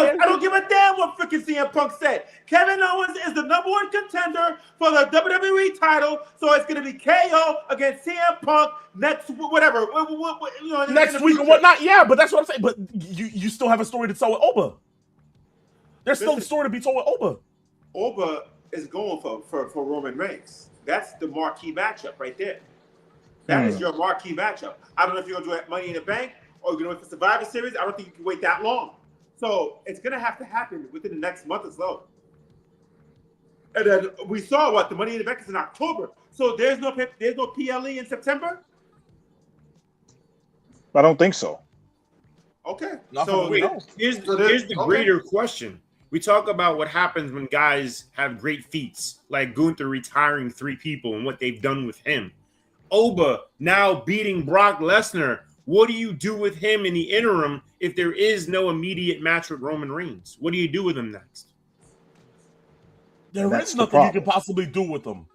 what freaking CM Punk said. Kevin Owens is the number one contender for the WWE title, so it's going to be KO against CM Punk next whatever. You know, next week or whatnot. Yeah, but that's what I'm saying. But you still have a story to tell with Oba. There's still a story to be told with Oba. Oba is going for Roman Reigns. That's the marquee matchup right there. That is your marquee matchup. I don't know if you're going to do it Money in the Bank or you're going to wait for Survivor Series. I don't think you can wait that long. So it's going to have to happen within the next month or so. And then we saw the Money in the Bank is in October. So there's no PLE in September? I don't think so. Okay. So here's the greater question. We talk about what happens when guys have great feats, like Gunther retiring 3 people and what they've done with him. Oba now beating Brock Lesnar. What do you do with him in the interim if there is no immediate match with Roman Reigns? What do you do with him next? There is nothing you can possibly do with him.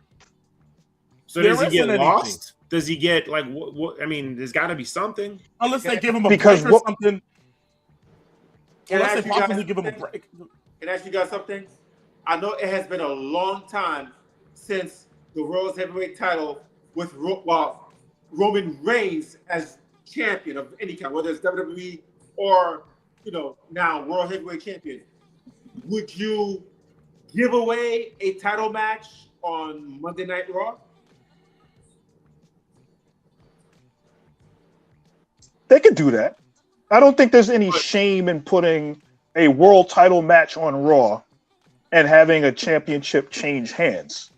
So does he get lost? Does he get like what? I mean, there's got to be something. Unless they give him a break or something. Unless they possibly give him a break. Can I ask you guys something? I know it has been a long time since the World Heavyweight title with Roman Reigns as champion of any kind, whether it's WWE or, you know, now World Heavyweight Champion. Would you give away a title match on Monday Night Raw? They could do that. I don't think there's any shame in putting a world title match on Raw and having a championship change hands.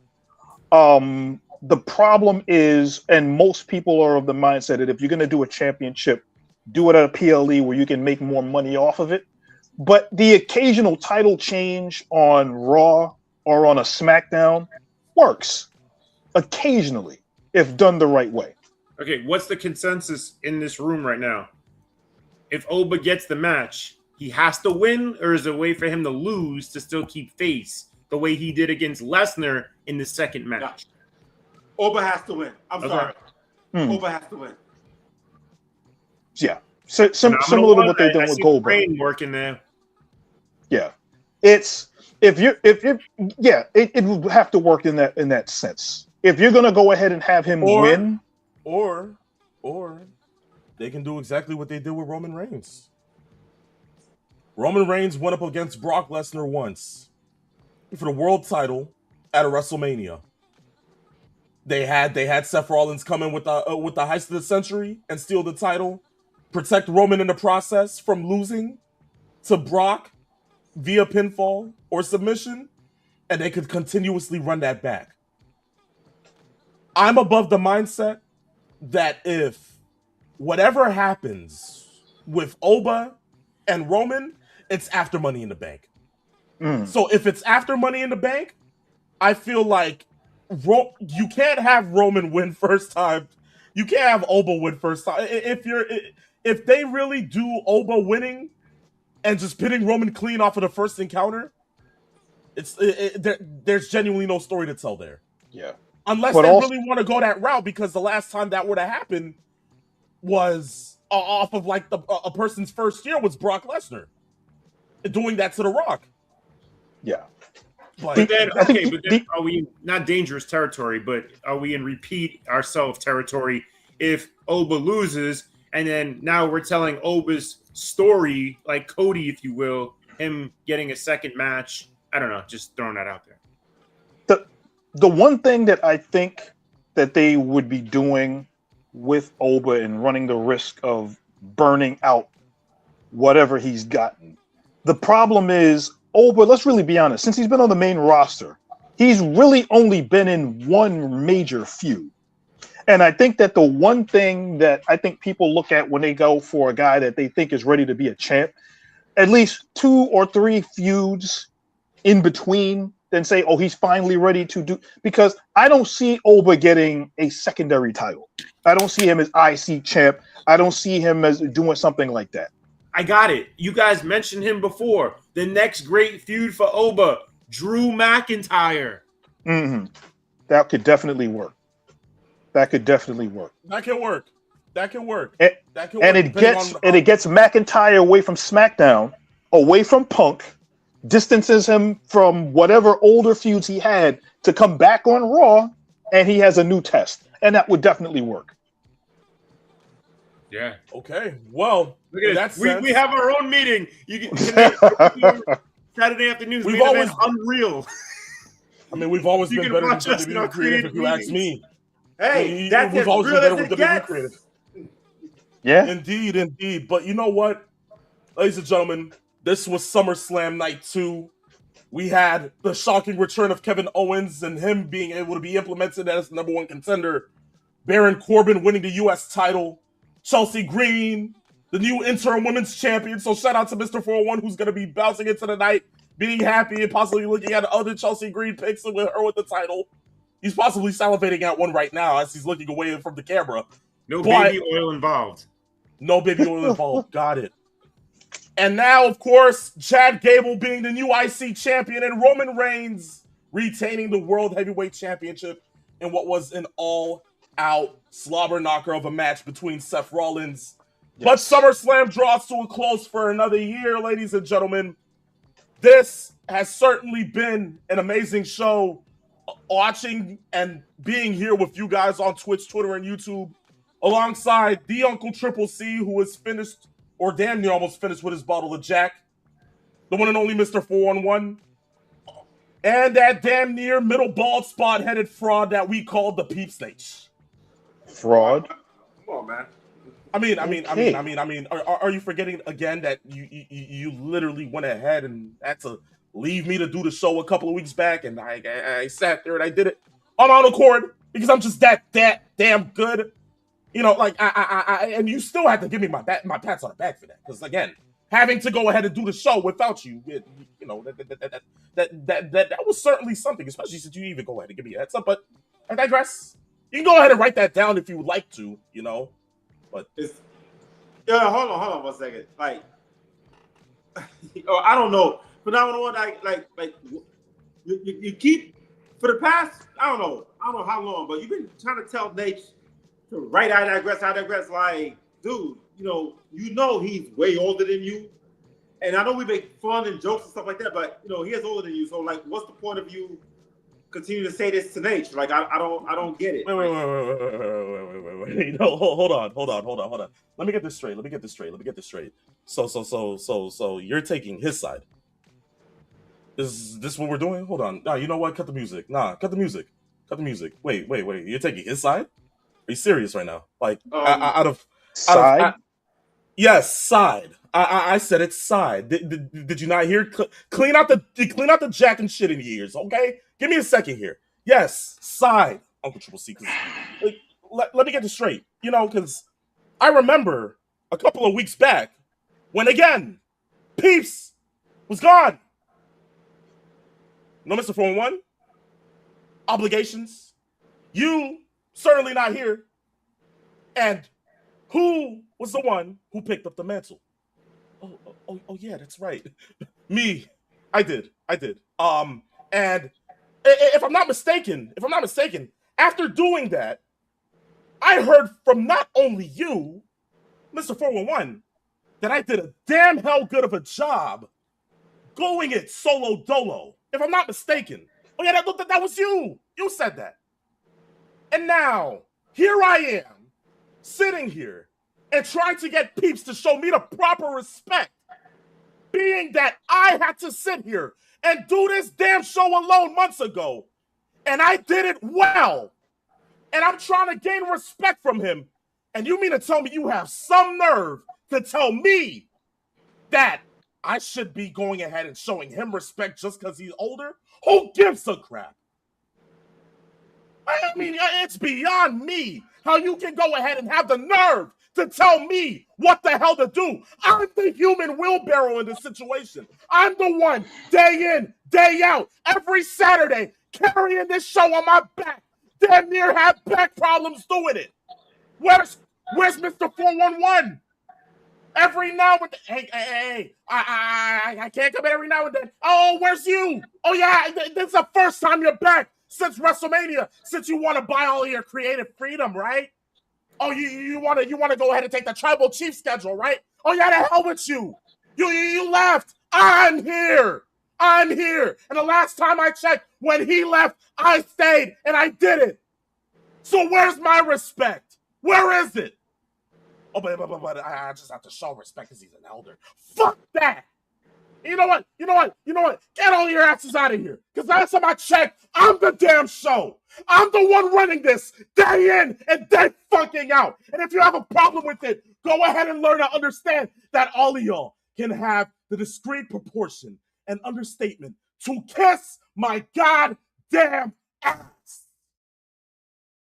The problem is, and most people are of the mindset that if you're going to do a championship, do it at a PLE where you can make more money off of it. But the occasional title change on Raw or on a SmackDown works occasionally if done the right way. Okay, what's the consensus in this room right now? If Oba gets the match, he has to win, or is there a way for him to lose to still keep face the way he did against Lesnar in the second match? Oba has to win. I'm sorry. Oba has to win. Yeah. Similar to what they've done with Goldberg. Working there. Yeah. It's it would have to work in that sense. If you're gonna go ahead and have him win, or they can do exactly what they did with Roman Reigns. Roman Reigns went up against Brock Lesnar once for the world title at a WrestleMania. They had Seth Rollins come in with the heist of the century and steal the title, protect Roman in the process from losing to Brock via pinfall or submission, and they could continuously run that back. I'm above the mindset that if whatever happens with Oba and Roman, it's after Money in the Bank. So if it's after Money in the Bank, I feel like you can't have Roman win first time. You can't have Oba win first time. If they really do Oba winning and just pitting Roman clean off of the first encounter, there's genuinely no story to tell there. Yeah. Unless they really want to go that route, because the last time that would have happened was off of like a person's first year was Brock Lesnar doing that to The Rock. Yeah. But then, are we not dangerous territory, but are we in repeat ourselves territory if Oba loses, and then now we're telling Oba's story, like Cody, if you will, him getting a second match? I don't know, just throwing that out there. The one thing that I think that they would be doing with Oba and running the risk of burning out whatever he's gotten. The problem is Oba, let's really be honest, since he's been on the main roster, he's really only been in one major feud. And I think that the one thing that I think people look at when they go for a guy that they think is ready to be a champ, at least 2 or 3 feuds in between, then say, oh, he's finally ready to do, because I don't see Oba getting a secondary title. I don't see him as IC champ. I don't see him as doing something like that. I got it. You guys mentioned him before. The next great feud for Oba, Drew McIntyre. Mm-hmm. That could definitely work. That can work. And it gets McIntyre away from SmackDown, away from Punk, distances him from whatever older feuds he had to come back on Raw, and he has a new test. And that would definitely work. Yeah. Okay. Well, look at this. We have our own meeting. You can Saturday afternoons. We've always unreal. I mean, we've always been better than WWE creative, if you ask me. Hey, that's as real as it gets. Creative. Yeah. Indeed. But you know what, ladies and gentlemen, this was SummerSlam Night 2. We had the shocking return of Kevin Owens and him being able to be implemented as the #1 contender. Baron Corbin winning the U.S. title. Chelsea Green, the new interim women's champion. So shout out to Mr. 401, who's going to be bouncing into the night, being happy and possibly looking at other Chelsea Green picks with her with the title. He's possibly salivating at one right now as he's looking away from the camera. No baby oil involved. No baby oil involved. Got it. And now, of course, Chad Gable being the new IC champion and Roman Reigns retaining the World Heavyweight Championship in what was an all-out slobber knocker of a match between Seth Rollins. Yes. But SummerSlam draws to a close for another year, ladies and gentlemen. This has certainly been an amazing show. Watching and being here with you guys on Twitch, Twitter, and YouTube, alongside the Uncle Triple C, who is finished, or damn near almost finished with his bottle of Jack, the one and only Mr. 411, and that damn near middle bald spot-headed fraud that we called the Peep Snake. Fraud? Come on, man. I mean, are you forgetting again that you literally went ahead and had to leave me to do the show a couple of weeks back, and I sat there and I did it on my own accord because I'm just that damn good, you know. Like I and you still have to give me my pats on the back for that, because again, having to go ahead and do the show without you, you know, that was certainly something, especially since you even go ahead and give me a heads up. But I digress. You can go ahead and write that down if you would like to, you know. But hold on 1 second. Like, I don't know. Phenomenal one, like you keep for the past, I don't know how long, but you've been trying to tell Nate to write I digress. Like, dude, you know he's way older than you. And I know we make fun and jokes and stuff like that, but you know, he is older than you. So like, what's the point of you continue to say this to Nate? Like, I don't get it. Wait. No, hold on. Let me get this straight. So you're taking his side. Is this what we're doing? Hold on. Nah, you know what? Cut the music. Cut the music. Wait. You're taking his side? Are you serious right now? Like, Side? yes, side. I said it's side. Did you not hear? Clean out the jack and shit in your ears, okay? Give me a second here. Yes, side, Uncle Triple C. Like, let me get this straight. You know, because I remember a couple of weeks back when again, Peeps was gone. No, Mr. 411. Obligations. You certainly not here. And who was the one who picked up the mantle? Oh yeah, that's right. Me. I did. And if I'm not mistaken, after doing that, I heard from not only you, Mr. 411, that I did a damn hell good of a job going it solo dolo. If I'm not mistaken. Oh yeah, that was you. You said that. And now, here I am, sitting here and trying to get Peeps to show me the proper respect, being that I had to sit here and do this damn show alone months ago, and I did it well, and I'm trying to gain respect from him, and you mean to tell me you have some nerve to tell me that I should be going ahead and showing him respect just because he's older? Who gives a crap? I mean, it's beyond me how you can go ahead and have the nerve to tell me what the hell to do. I'm the human wheelbarrow in this situation. I'm the one, day in, day out, every Saturday, carrying this show on my back. Damn near have back problems doing it. Where's Mr. 411? Every now and then, hey, I can't come in every now and then. Oh, where's you? Oh yeah, this is the first time you're back since WrestleMania, since you want to buy all of your creative freedom, right? Oh, you want to go ahead and take the tribal chief schedule, right? Oh yeah, the hell with you. You left. I'm here. And the last time I checked, when he left, I stayed and I did it. So where's my respect? Where is it? Oh, but I just have to show respect because he's an elder. Fuck that. You know what? Get all your asses out of here. Because last time I checked, I'm the damn show. I'm the one running this day in and day fucking out. And if you have a problem with it, go ahead and learn to understand that all of y'all can have the discreet proportion and understatement to kiss my goddamn ass.